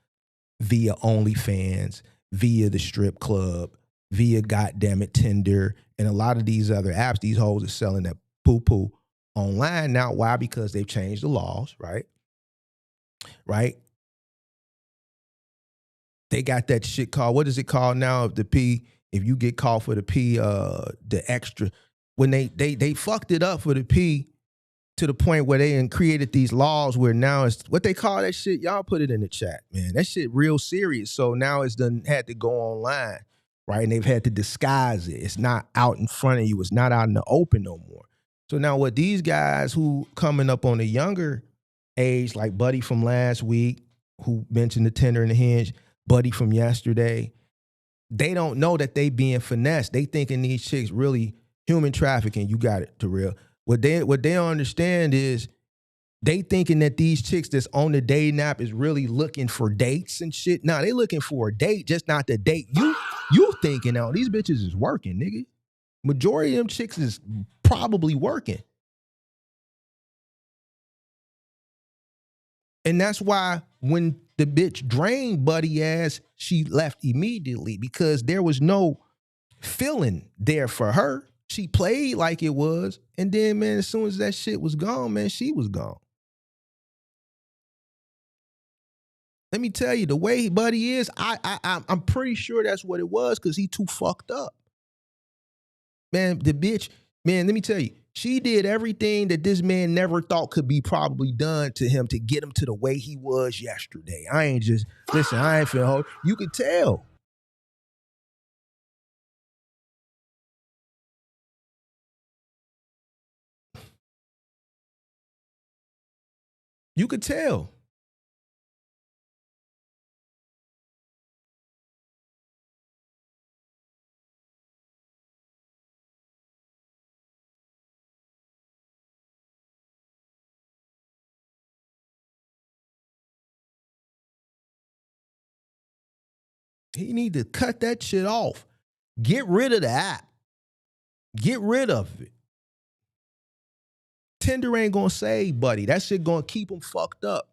via OnlyFans, via the strip club, via goddammit Tinder, and a lot of these other apps. These hoes are selling that poo-poo online now. Why? Because they've changed the laws, right? Right? They got that shit called, what is it called now? If you get called for the the extra, when they fucked it up for the P to the point where they created these laws where now it's what they call that shit. Y'all put it in the chat, man. That shit real serious. So now it's done had to go online, right? And they've had to disguise it. It's not out in front of you. It's not out in the open no more. So now what these guys who coming up on the younger age, like Buddy from last week, who mentioned the Tinder and the Hinge, Buddy from yesterday, they don't know that they being finessed. They thinking these chicks really human trafficking. You got it, Terrell. What they don't understand is they thinking that these chicks that's on the dating app is really looking for dates and shit. Nah, they looking for a date, just not the date. You thinking, oh, these bitches is working, nigga. Majority of them chicks is probably working. And that's why when the bitch drained Buddy ass, she left immediately because there was no feeling there for her. She played like it was. And then, man, as soon as that shit was gone, man, she was gone. Let me tell you, the way Buddy is, I'm pretty sure that's what it was because he too fucked up. Man, the bitch, man, let me tell you, she did everything that this man never thought could be probably done to him to get him to the way he was yesterday. I ain't finna hold. You could tell. You could tell. He need to cut that shit off. Get rid of the app. Get rid of it. Tinder ain't gonna save Buddy. That shit gonna keep him fucked up.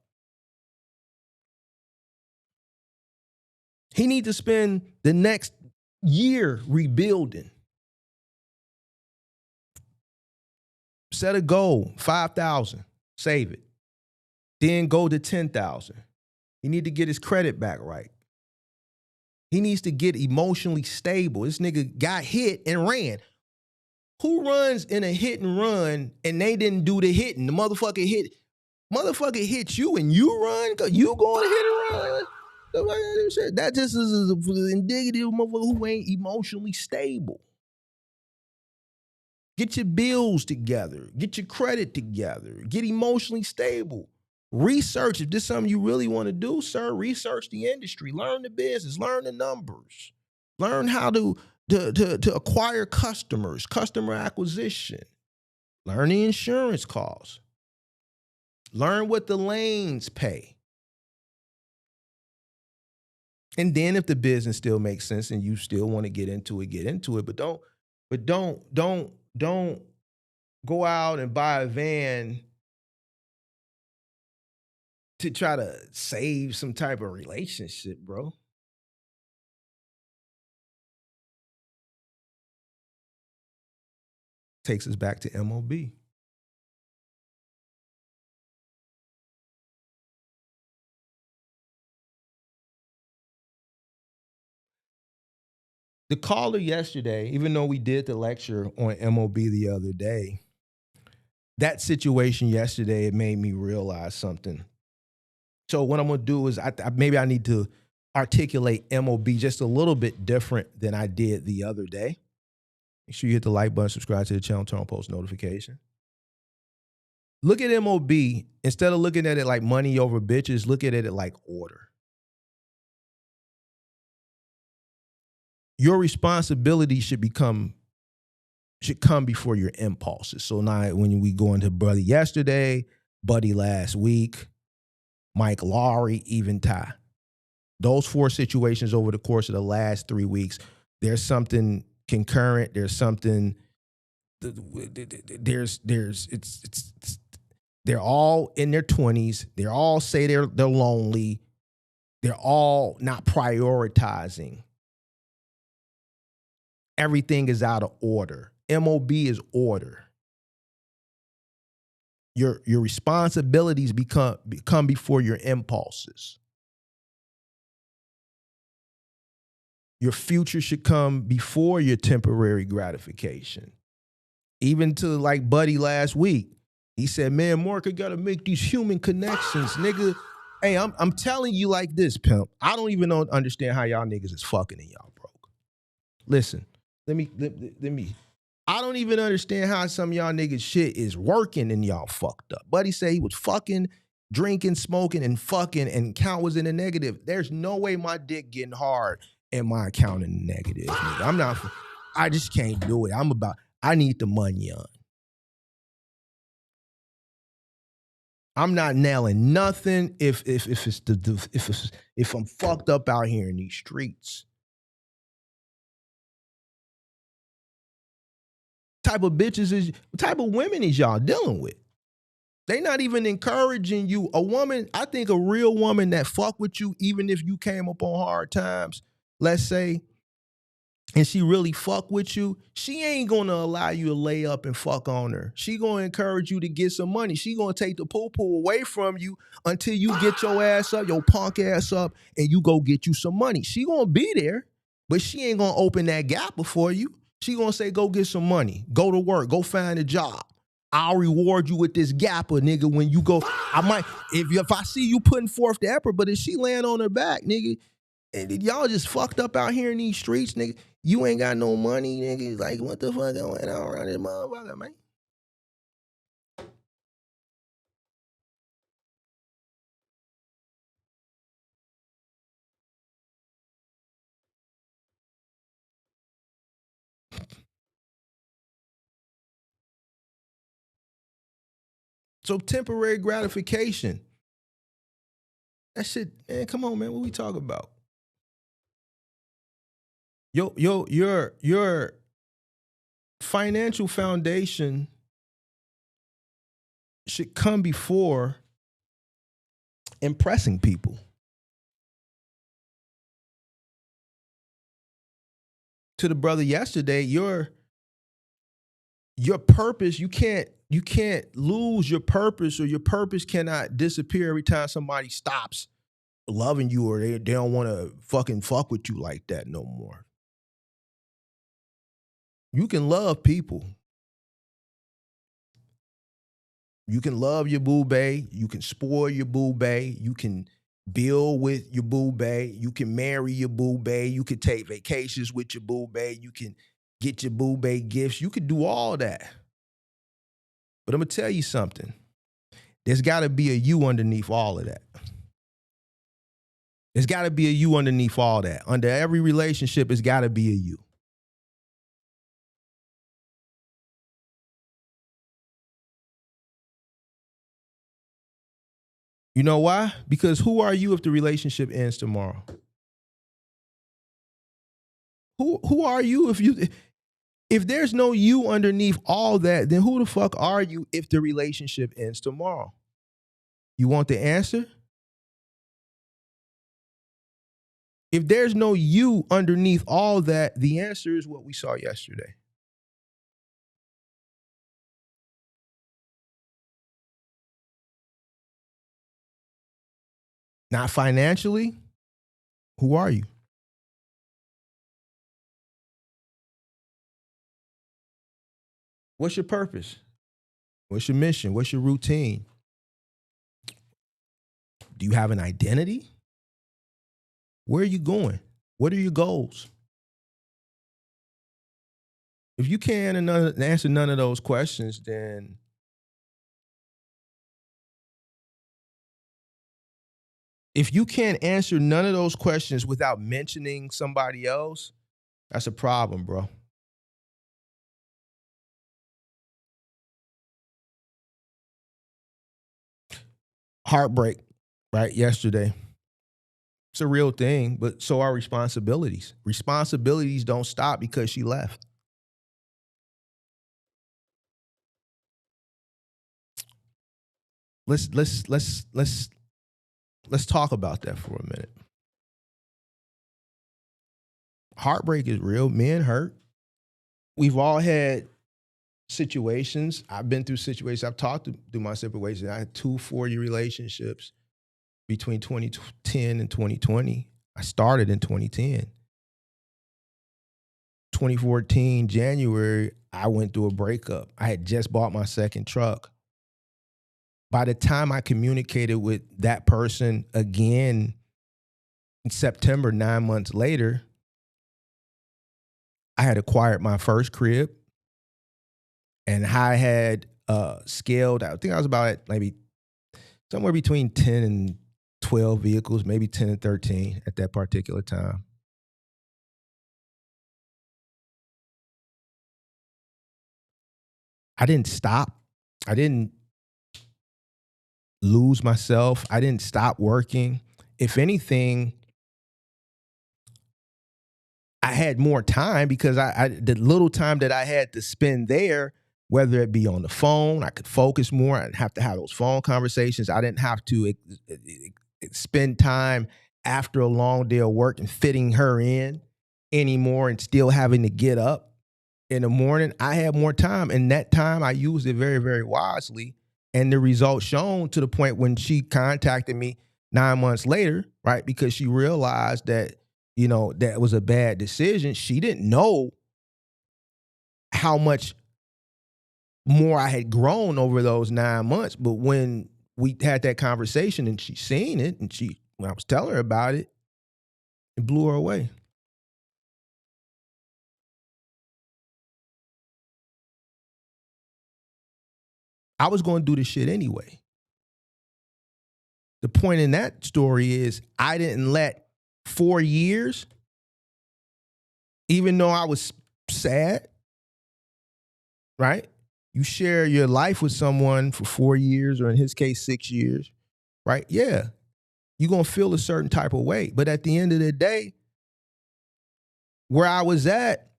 He need to spend the next year rebuilding. Set a goal, 5,000, save it. Then go to 10,000. He need to get his credit back right. He needs to get emotionally stable. This nigga got hit and ran. Who runs in a hit and run and they didn't do the hitting? The motherfucker hit you and you run? You going to hit and run? That just is indicative of a motherfucker who ain't emotionally stable. Get your bills together. Get your credit together. Get emotionally stable. Research. If this is something you really want to do, sir, research the industry. Learn the business. Learn the numbers. Learn how to acquire customers, customer acquisition. Learn the insurance costs. Learn what the lanes pay. And then if the business still makes sense and you still want to get into it, get into it. But don't go out and buy a van to try to save some type of relationship, bro. Takes us back to MOB. The caller yesterday, even though we did the lecture on MOB the other day, that situation yesterday, it made me realize something. So what I'm going to do is maybe I need to articulate MOB just a little bit different than I did the other day. Make sure you hit the like button, subscribe to the channel, turn on post notification. Look at MOB. Instead of looking at it like money over bitches, look at it like order. Your responsibility should come before your impulses. So now when we go into Buddy yesterday, Buddy last week, Mike Lowry, even Ty. Those 4 situations over the course of the last 3 weeks, there's something concurrent. There's something. They're all in their 20s. They all say they're lonely. They're all not prioritizing. Everything is out of order. MOB is order. Your responsibilities become before your impulses. Your future should come before your temporary gratification. Even to like Buddy last week, he said, "Man, Mark, I gotta make these human connections, nigga." Hey, I'm telling you like this, pimp. I don't even understand how y'all niggas is fucking and y'all broke. Listen, let me. I don't even understand how some of y'all niggas shit is working and y'all fucked up. Buddy said he was fucking, drinking, smoking, and fucking, and count was in the negative. There's no way my dick getting hard and my account in the negative, nigga. I just can't do it. I need the money on. I'm not nailing nothing if I'm fucked up out here in these streets. Type of women is y'all dealing with? They not even encouraging you. A woman, I think a real woman that fuck with you, even if you came up on hard times, let's say, and she really fuck with you, she ain't gonna allow you to lay up and fuck on her. She gonna encourage you to get some money. She gonna take the poo-poo away from you until you get your ass up, your punk ass up, and you go get you some money. She gonna be there, but she ain't gonna open that gap before you. She gonna say, go get some money, go to work, go find a job. I'll reward you with this gapper, nigga, when you go. I might, if I see you putting forth the effort, but if she laying on her back, nigga, and y'all just fucked up out here in these streets, nigga. You ain't got no money, nigga. Like, what the fuck going on around this motherfucker, man? So temporary gratification. That shit, man, come on, man. What we talking about? Your financial foundation should come before impressing people. To the brother yesterday, your purpose, you can't lose your purpose, or your purpose cannot disappear every time somebody stops loving you, or they don't want to fucking fuck with you like that no more. You can love people. You can love your boo bae. You can spoil your boo bae. You can build with your boo bae. You can marry your boo bae. You can take vacations with your boo bae. You can get your boo bae gifts. You can do all that. But I'm going to tell you something. There's got to be a you underneath all of that. There's got to be a you underneath all that. Under every relationship, it's got to be a you. You know why? Because who are you if the relationship ends tomorrow? Who are you if there's no you underneath all that, then who the fuck are you if the relationship ends tomorrow? You want the answer? If there's no you underneath all that, the answer is what we saw yesterday. Not financially, who are you? What's your purpose? What's your mission? What's your routine? Do you have an identity? Where are you going? What are your goals? If you can't answer none of those questions, then If you can't answer none of those questions without mentioning somebody else, that's a problem, bro. Heartbreak, right? Yesterday. It's a real thing, but so are responsibilities. Responsibilities don't stop because she left. Let's talk about that for a minute. Heartbreak is real. Men hurt. We've all had situations. I've been through situations. I've talked through my situations. I had 2 4-year relationships between 2010 and 2020. I started in 2010. 2014, January, I went through a breakup. I had just bought my second truck. By the time I communicated with that person again in September, 9 months later, I had acquired my first crib, and I had scaled. I think I was about at maybe somewhere between 10 and 12 vehicles, maybe 10 and 13 at that particular time. I didn't stop. I didn't lose myself. I didn't stop working. If anything, I had more time because the little time that I had to spend there, whether it be on the phone, I could focus more. I didn't have to have those phone conversations. I didn't have to spend time after a long day of work and fitting her in anymore and still having to get up in the morning. I had more time, and that time I used it very, very wisely. And the results shown to the point when she contacted me 9 months later, right? Because she realized that, you know, that was a bad decision. She didn't know how much more I had grown over those 9 months. But when we had that conversation and she seen it, and when I was telling her about it, it blew her away. I was going to do this shit anyway. The point in that story is I didn't let 4 years, even though I was sad, right? You share your life with someone for 4 years, or in his case, 6 years, right? Yeah, you're going to feel a certain type of way. But at the end of the day, where I was at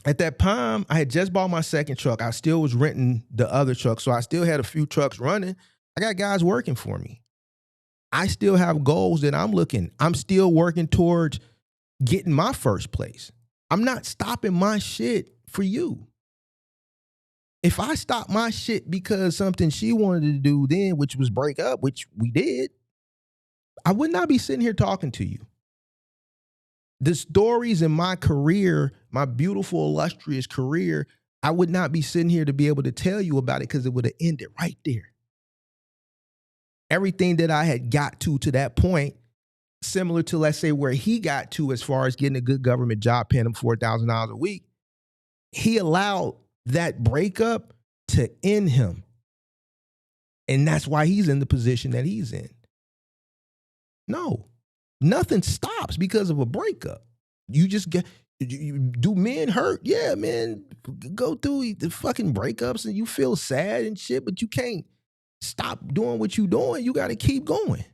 that time, I had just bought my second truck. I still was renting the other truck, so I still had a few trucks running. I got guys working for me. I still have goals that I'm still working towards getting my first place. I'm not stopping my shit for you. If I stop my shit because something she wanted to do then, which was break up, which we did, I would not be sitting here talking to you. The stories in my career, my beautiful, illustrious career, I would not be sitting here to be able to tell you about it because it would have ended right there. Everything that I had got to that point, similar to, let's say, where he got to as far as getting a good government job, paying him $4,000 a week, he allowed that breakup to end him. And that's why he's in the position that he's in. No. Nothing stops because of a breakup. You just do men hurt? Yeah, man. Go through the fucking breakups and you feel sad and shit, but you can't stop doing what you're doing. You got to keep going.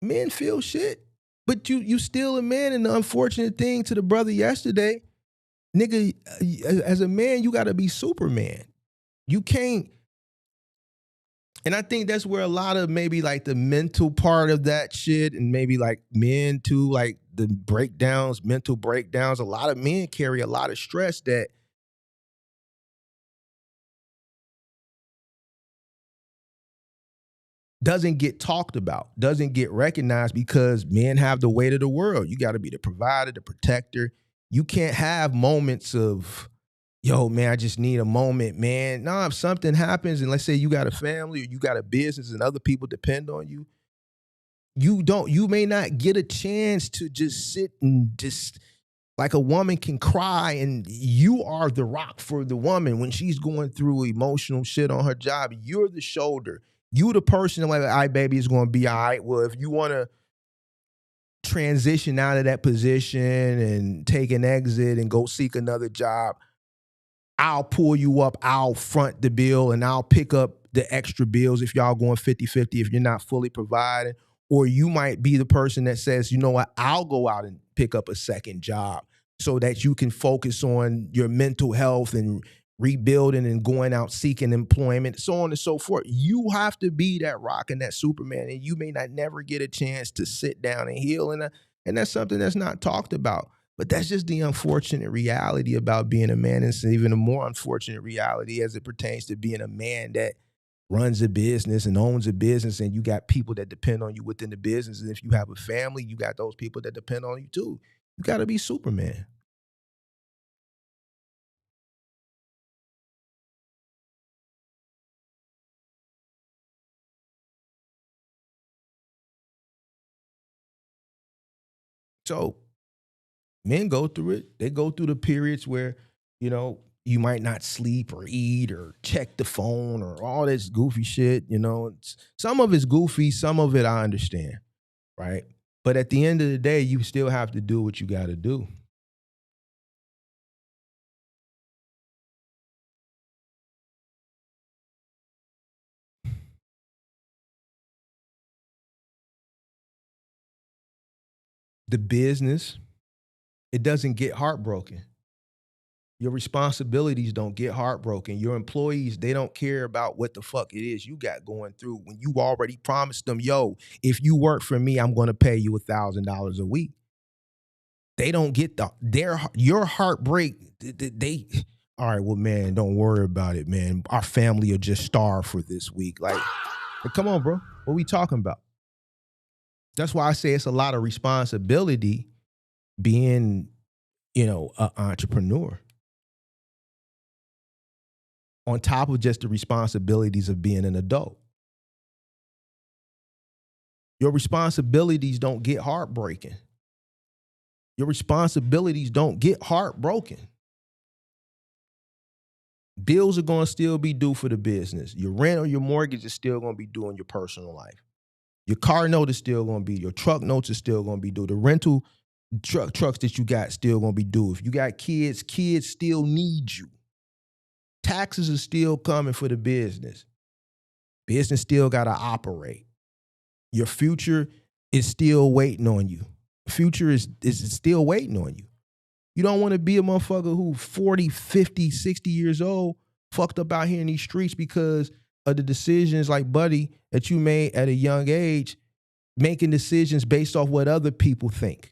Men feel shit, but you still a man. And the unfortunate thing to the brother yesterday, nigga, as a man, you got to be Superman. You can't, and I think that's where a lot of maybe like the mental part of that shit, and maybe like men too, like the breakdowns, mental breakdowns. A lot of men carry a lot of stress that doesn't get talked about, doesn't get recognized, because men have the weight of the world. You got to be the provider, the protector. You can't have moments of, yo, man, I just need a moment, man. No, if something happens and let's say you got a family or you got a business and other people depend on you, you may not get a chance to just sit and just Like a woman can cry and you are the rock for the woman when she's going through emotional shit on her job. You're the shoulder. You the person like, all right, baby, it's going to be all right. Well, if you want to transition out of that position and take an exit and go seek another job, I'll pull you up, I'll front the bill, and I'll pick up the extra bills if y'all going 50-50 if you're not fully providing. Or you might be the person that says, you know what, I'll go out and pick up a second job so that you can focus on your mental health and rebuilding and going out seeking employment, so on and so forth. You have to be that rock and that Superman, and you may not never get a chance to sit down and heal. And that's something that's not talked about. But that's just the unfortunate reality about being a man. It's even a more unfortunate reality as it pertains to being a man that runs a business and owns a business, and you got people that depend on you within the business. And if you have a family, you got those people that depend on you too. You got to be Superman. So men go through it. They go through the periods where, you might not sleep or eat or check the phone or all this goofy shit. Some of it's goofy, some of it I understand, right? But at the end of the day, you still have to do what you got to do. The business, it doesn't get heartbroken. Your responsibilities don't get heartbroken. Your employees, they don't care about what the fuck it is you got going through when you already promised them, yo, if you work for me, I'm going to pay you $1,000 a week. They don't get your heartbreak. All right, well, man, don't worry about it, man. Our family will just starve for this week. Like, come on, bro. What we talking about? That's why I say it's a lot of responsibility being, an entrepreneur. On top of just the responsibilities of being an adult. Your responsibilities don't get heartbreaking. Your responsibilities don't get heartbroken. Bills are going to still be due for the business. Your rent or your mortgage is still going to be due in your personal life. Your car note is still going to be, your truck notes are still going to be due. The rental trucks that you got still going to be due. If you got kids still need you. Taxes are still coming for the business. Business still got to operate. Your future is still waiting on you. Future is still waiting on you. You don't want to be a motherfucker who 40, 50, 60 years old, fucked up out here in these streets because of the decisions like Buddy that you made at a young age, making decisions based off what other people think.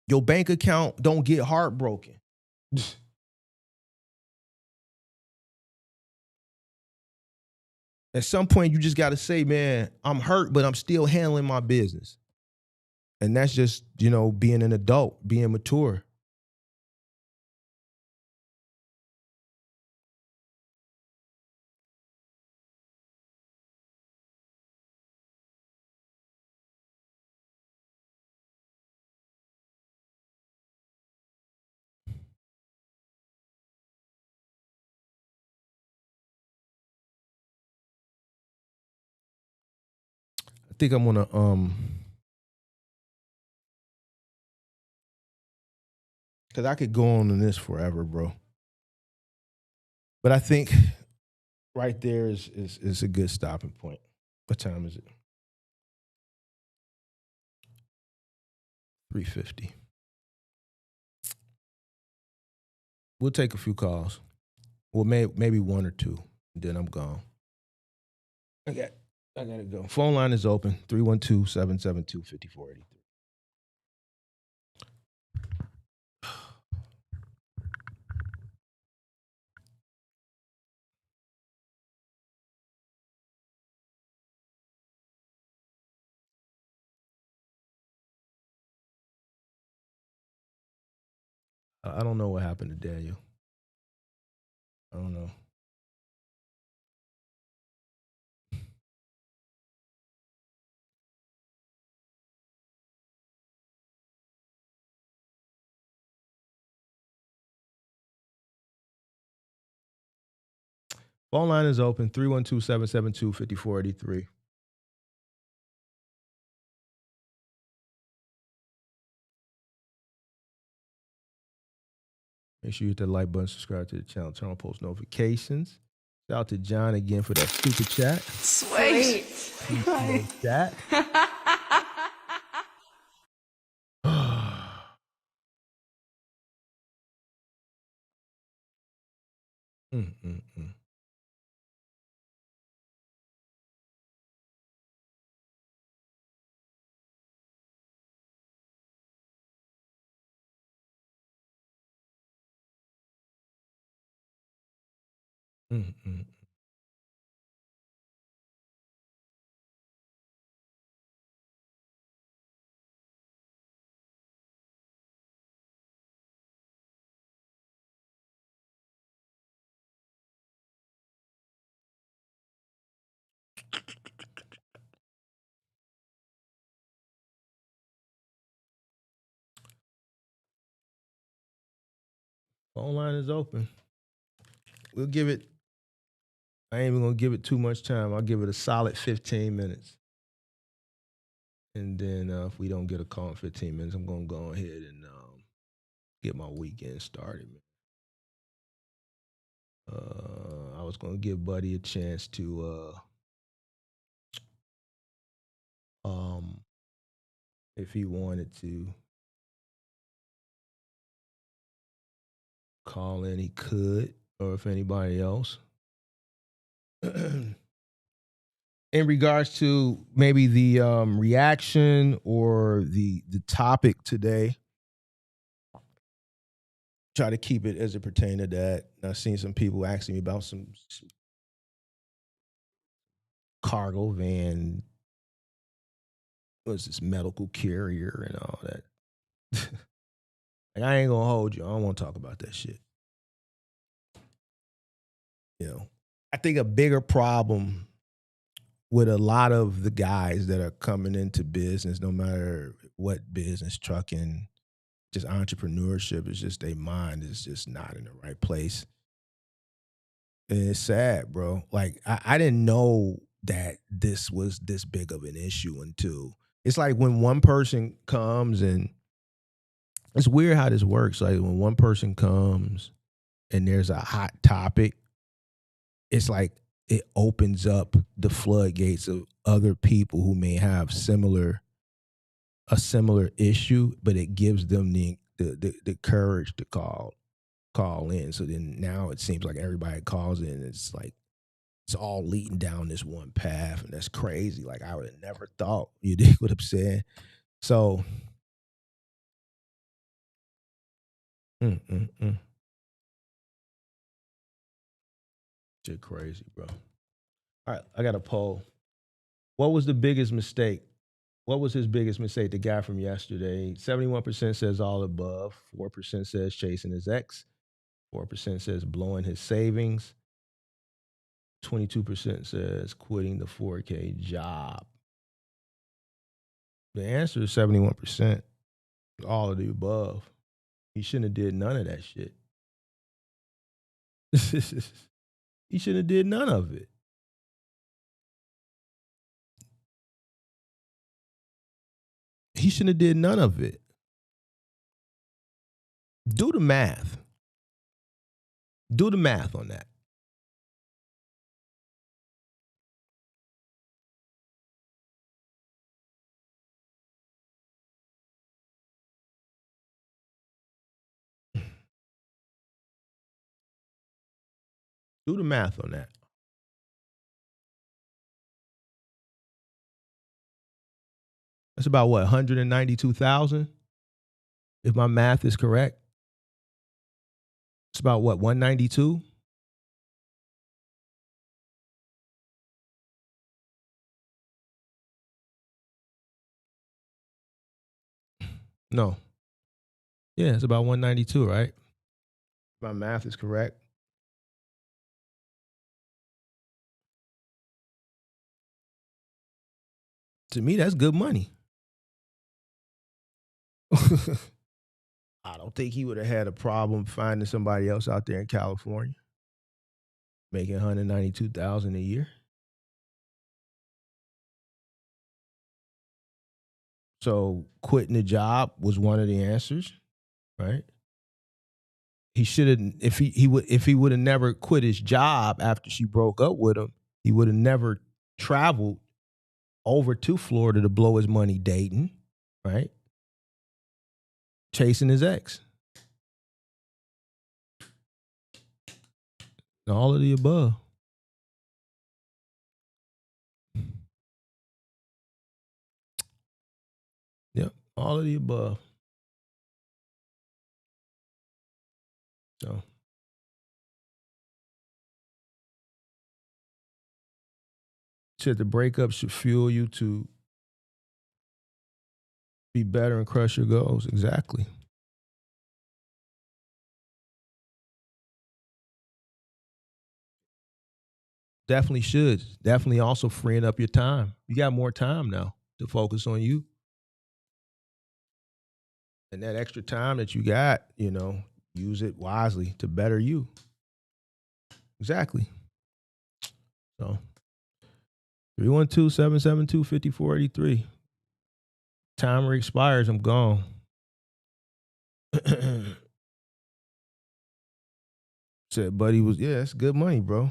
Your bank account don't get heartbroken. At some point, you just got to say, man, I'm hurt, but I'm still handling my business. And that's just, being an adult, being mature. I think I'm gonna because I could go on this forever, bro. But I think right there is a good stopping point. What time is it? 3:50. We'll take a few calls. Well, maybe one or two, and then I'm gone. I gotta go. Phone line is open. 312-772-5483. I don't know what happened to Daniel. I don't know. Phone line is open, 312-772-5483. Make sure you hit that like button, subscribe to the channel, turn on post notifications. Shout out to John again for that super chat. Sweet. That. Mm, mm, mm. Mm, mm. Phone line is open. We'll give it, I ain't even gonna give it too much time. I'll give it a solid 15 minutes. And then if we don't get a call in 15 minutes, I'm gonna go ahead and get my weekend started, man. I was gonna give Buddy a chance to if he wanted to call in, he could, or if anybody else. In regards to maybe the reaction or the topic today, try to keep it as it pertains to that. I've seen some people asking me about some cargo van, what's this, medical carrier and all that. Like, I ain't gonna hold you. I don't want to talk about that shit. You know, I think a bigger problem with a lot of the guys that are coming into business, no matter what business, trucking, just entrepreneurship, is just their mind is just not in the right place. And it's sad, bro. Like, I didn't know that this was this big of an issue until it's like when one person comes, and it's weird how this works. Like when one person comes and there's a hot topic, it's like it opens up the floodgates of other people who may have a similar issue, but it gives them the courage to call in. So then now it seems like everybody calls in. It's like it's all leading down this one path, and that's crazy. Like I would have never thought. You dig what I'm saying? So, shit, crazy, bro. All right, I got a poll. What was the biggest mistake? What was his biggest mistake? The guy from yesterday. 71% says all above. 4% says chasing his ex. 4% says blowing his savings. 22% says quitting the 4K job. The answer is 71%. All of the above. He shouldn't have did none of that shit. He shouldn't have did none of it. He shouldn't have did none of it. Do the math. Do the math on that. Do the math on that. That's about what, 192,000? If my math is correct. It's about what, 192? No. Yeah, it's about 192, right? If my math is correct. To me, that's good money. I don't think he would have had a problem finding somebody else out there in California. making $192,000 a year. So quitting the job was one of the answers, right? He should have, if he would have never quit his job after she broke up with him, he would have never traveled over to Florida to blow his money dating, right? Chasing his ex. All of the above. Yep, all of the above. So said the breakup should fuel you to be better and crush your goals. Exactly. Definitely should. Definitely also freeing up your time. You got more time now to focus on you. And that extra time that you got, use it wisely to better you. Exactly. So 312-772-5483. Timer expires. I'm gone. Said, buddy was, yeah, that's good money, bro.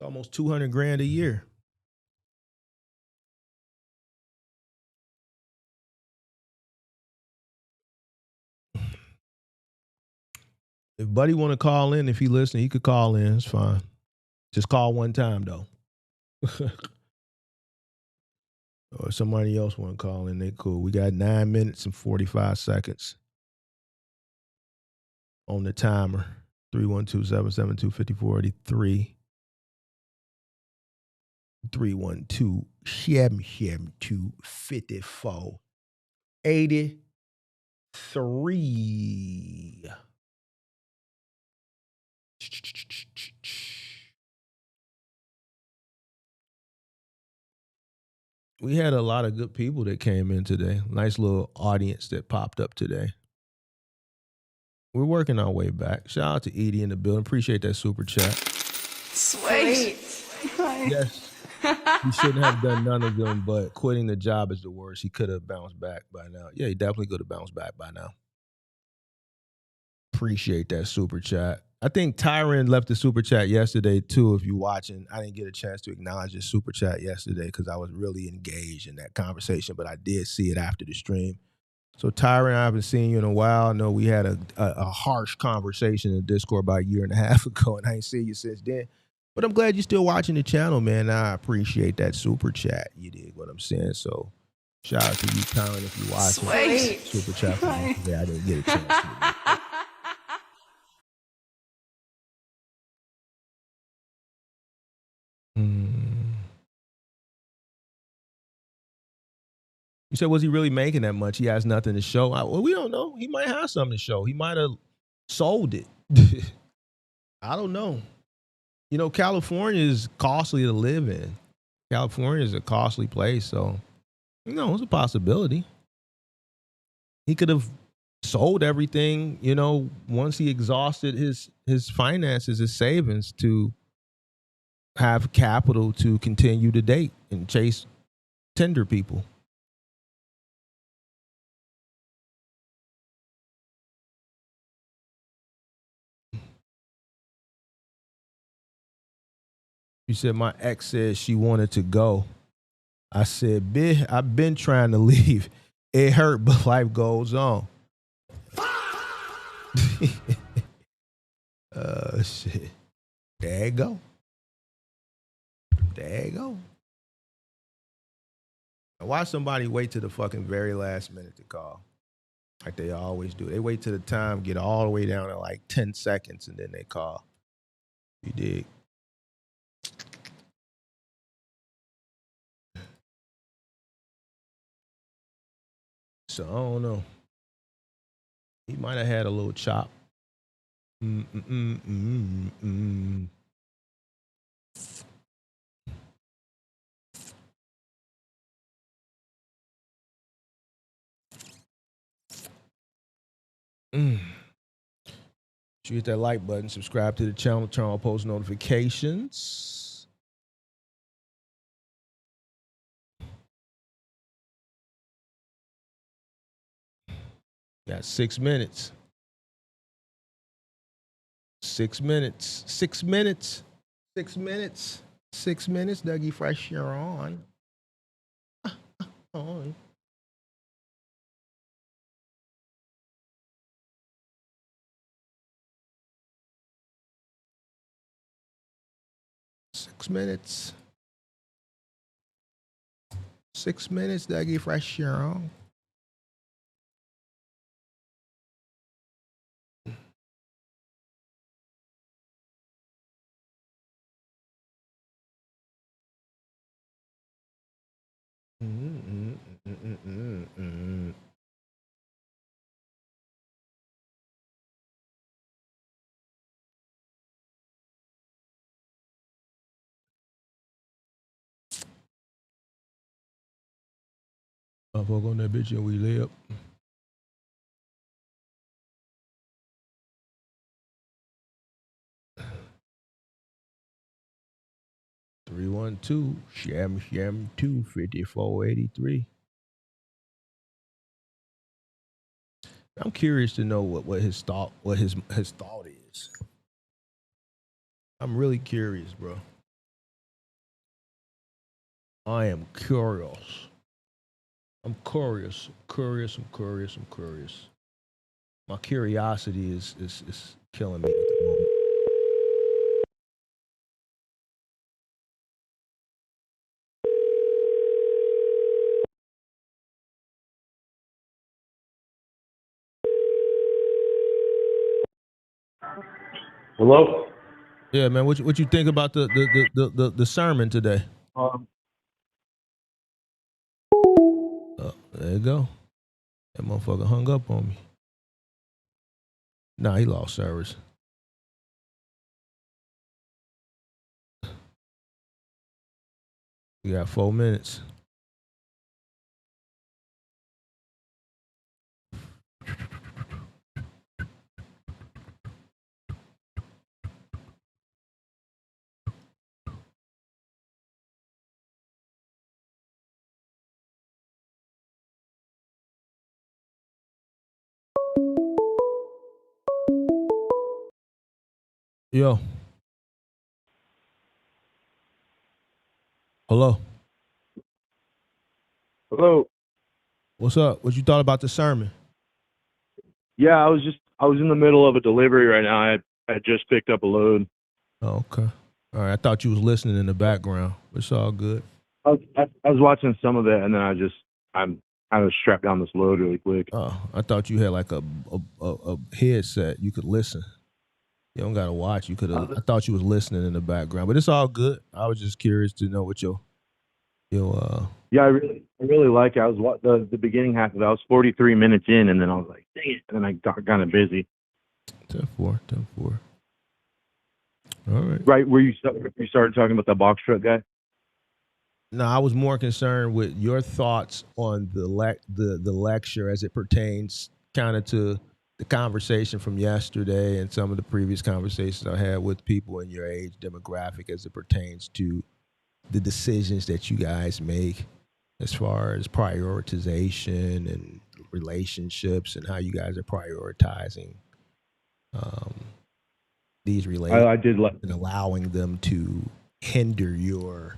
Almost $200,000 a year. If Buddy want to call in, if he listening, he could call in. It's fine. Just call one time though. Or somebody else want to call in, they cool. We got 9 minutes and 45 seconds on the timer. 312-772-5483. 312-772-5483. We had a lot of good people that came in today. Nice little audience that popped up today. We're working our way back. Shout out to Edie in the building. Appreciate that super chat. Sweet. Yes. He shouldn't have done none of them, but quitting the job is the worst. He could have bounced back by now. Yeah, he definitely could have bounced back by now. Appreciate that super chat. I think Tyron left the super chat yesterday too. If you're watching, I didn't get a chance to acknowledge his super chat yesterday because I was really engaged in that conversation, but I did see it after the stream. So Tyron, I haven't seen you in a while. I know we had a harsh conversation in Discord about a year and a half ago, and I ain't seen you since then. But I'm glad you're still watching the channel, man. I appreciate that super chat. You dig what I'm saying? So shout out to you, Tyron, if you're watching. Sweet. Super chat for me today. I didn't get a chance to. You said, was he really making that much? He has nothing to show. Well, we don't know. He might have something to show. He might have sold it. I don't know. California is costly to live in. California is a costly place. So, it's a possibility. He could have sold everything, once he exhausted his finances, his savings to have capital to continue to date and chase Tinder people. You said my ex said she wanted to go. I said, I've been trying to leave. It hurt, but life goes on. Shit. There you go. There you go. Why somebody wait to the fucking very last minute to call? Like they always do. They wait till the time get all the way down to like 10 seconds and then they call. You dig? So I don't know. He might have had a little chop. You hit that like button, subscribe to the channel, turn on post notifications. Got 6 minutes. 6 minutes. 6 minutes. 6 minutes. 6 minutes. Dougie Fresh, you're on. On. Six minutes. 6 minutes, Dougie Fresh, you're on. I fuck on that bitch and we live. Three one two sham 25483. I'm curious to know what his thought is. I'm really curious, bro. I am curious. I'm curious. My curiosity is killing me at the moment. Hello? Yeah, man. What you think about the sermon today? There you go. That motherfucker hung up on me. Nah, he lost service. We got 4 minutes. Yo. Hello. Hello? What's up? What you thought about the sermon? Yeah, I was in the middle of a delivery right now. I just picked up a load. Oh, okay. All right. I thought you was listening in the background. It's all good. I was watching some of it, and then I'm kind of strapped down this load really quick. Oh, I thought you had like a headset. You could listen. You don't gotta watch. You could have. I thought you was listening in the background, but it's all good. I was just curious to know what your Yeah, I really like it. I was the beginning half of it. I was 43 minutes in, and then I was like, dang it, and then I got kind of busy. 10-4. All right. Right where you started talking about the box truck guy. No, I was more concerned with your thoughts on the lecture as it pertains kind of to the conversation from yesterday and some of the previous conversations I had with people in your age demographic as it pertains to the decisions that you guys make as far as prioritization and relationships and how you guys are prioritizing these relationships I did like. and allowing them to hinder your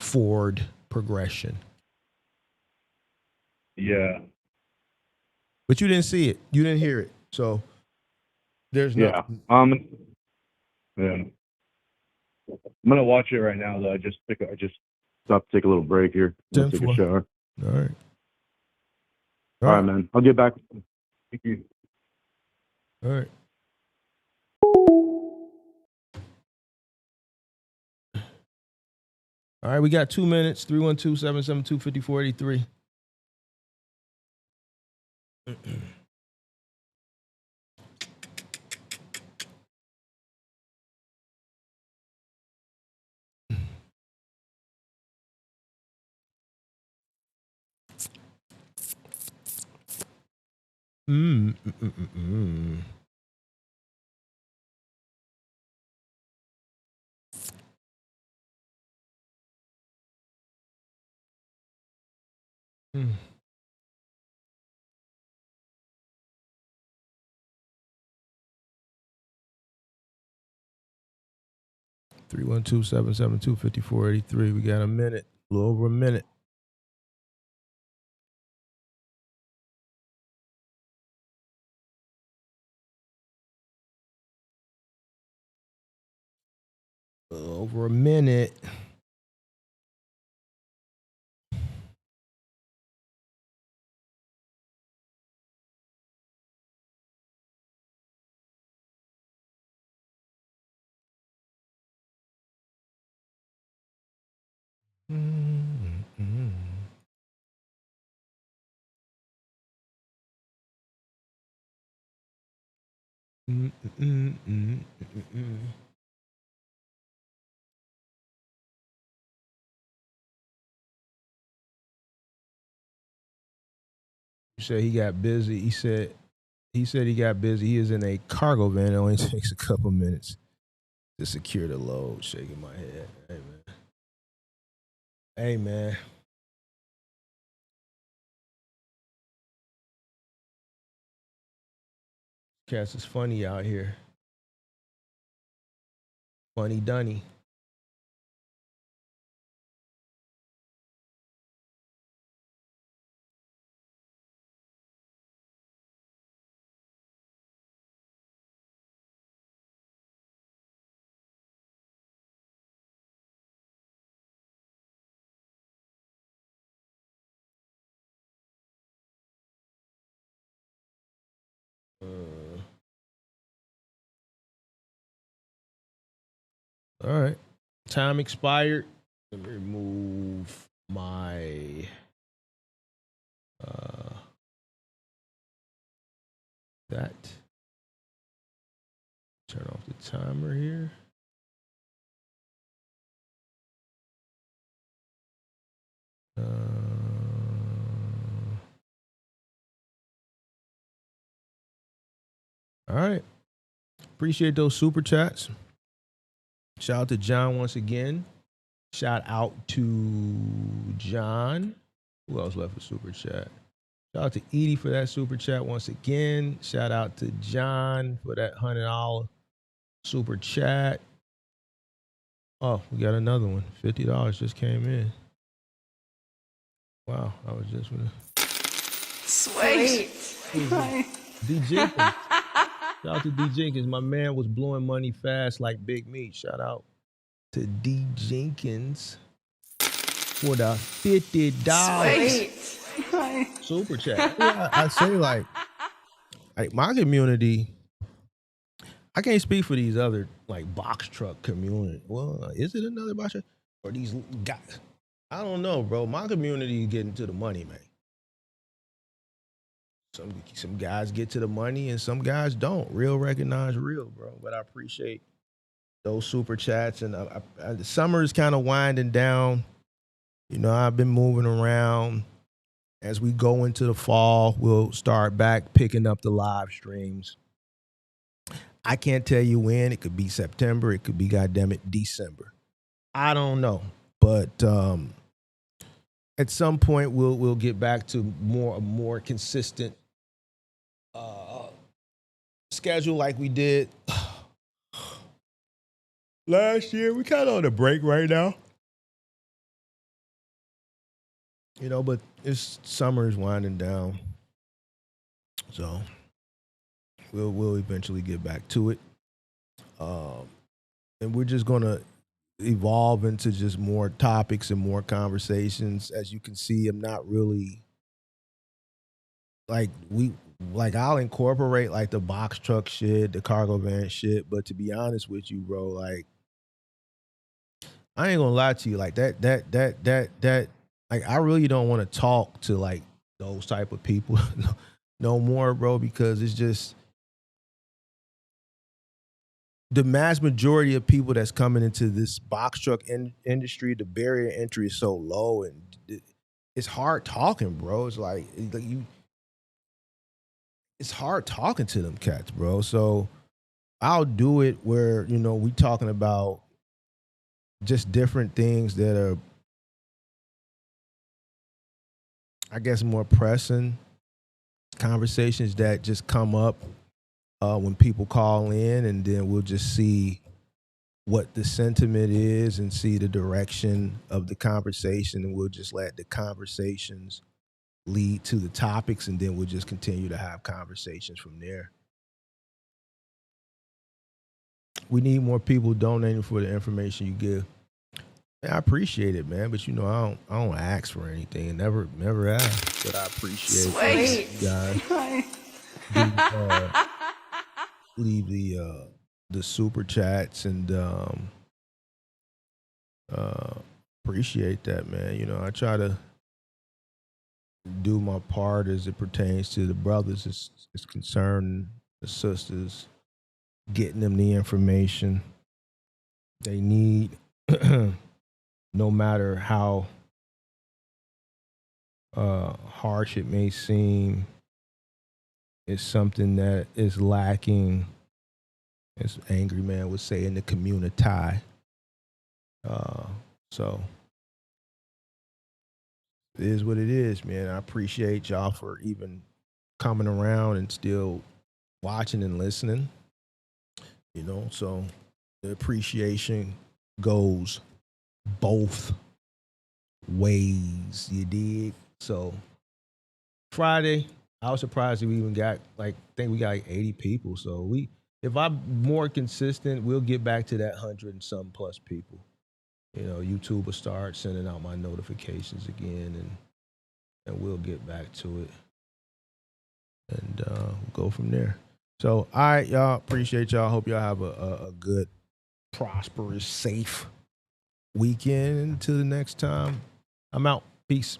forward progression. Yeah. But you didn't see it. You didn't hear it. So there's no. Yeah. Yeah. I'm gonna watch it right now though. I just stopped to take a little break here. I'm gonna take a 10-4. shower. All right. All right, man. I'll get back. Thank you. All right. All right, we got 2 minutes. 312-772-5483. Mm. 312-772-5483. We got a minute, a little over a minute. A little over a minute. Mm-hmm. Mm-mm-mm-mm-mm-mm. You said he got busy. He said he got busy. He is in a cargo van. It only takes a couple minutes to secure the load. Shaking my head. Hey man. Hey man. Cats is funny out here. Funny Dunny. All right. Time expired. Let me remove my that. Turn off the timer here. All right. Appreciate those super chats. Shout out to John once again. Shout out to John. Who else left a super chat? Shout out to Edie for that super chat once again. Shout out to John for that $100 super chat. Oh, we got another one. $50 just came in. Wow, I was just gonna. Sweet. D Jenkins. Shout out to D Jenkins. My man was blowing money fast like Big Meat. Shout out to D Jenkins for the $50 super chat. Yeah, I say like my community. I can't speak for these other like box truck community. Well, is it another box truck or these guys? I don't know, bro. My community is getting to the money, man. Some guys get to the money and some guys don't. Real recognize real, bro. But I appreciate those super chats. And the summer is kind of winding down. You know, I've been moving around. As we go into the fall, we'll start back picking up the live streams. I can't tell you when. It could be September. It could be, goddammit, December. I don't know. But at some point, we'll get back to a more consistent schedule like we did last year. We kind of on a break right now. You know, but summer is winding down. So we'll eventually get back to it. And we're just going to evolve into just more topics and more conversations. As you can see, I'm not really I'll incorporate like the box truck shit, the cargo van shit. But to be honest with you, bro, like I ain't gonna lie to you, like that, like I really don't want to talk to like those type of people no more, bro, because it's just the mass majority of people that's coming into this box truck industry. The barrier to entry is so low, and it's hard talking, bro. It's like it's hard talking to them cats, bro. So I'll do it where, you know, we talking about just different things that are, I guess, more pressing conversations that just come up when people call in, and then we'll just see what the sentiment is and see the direction of the conversation, and we'll just let the conversations lead to the topics, and then we'll just continue to have conversations from there. We need more people donating for the information you give. And I appreciate it, man, but I don't ask for anything. Never ask, but I appreciate Sweet. you guys. Leave the super chats and appreciate that, man. I try to do my part as it pertains to the brothers is concerned, the sisters, getting them the information they need, no matter how harsh it may seem. It's something that is lacking, as Angry Man would say, in the community. So it is what it is, man. I appreciate y'all for even coming around and still watching and listening. So the appreciation goes both ways, you dig? So Friday, I was surprised that we even got I think we got 80 people. So if I'm more consistent, we'll get back to that 100 and some plus people. YouTube will start sending out my notifications again, and we'll get back to it, and go from there. So, all right, y'all. Appreciate y'all. Hope y'all have a good, prosperous, safe weekend. Until the next time, I'm out. Peace.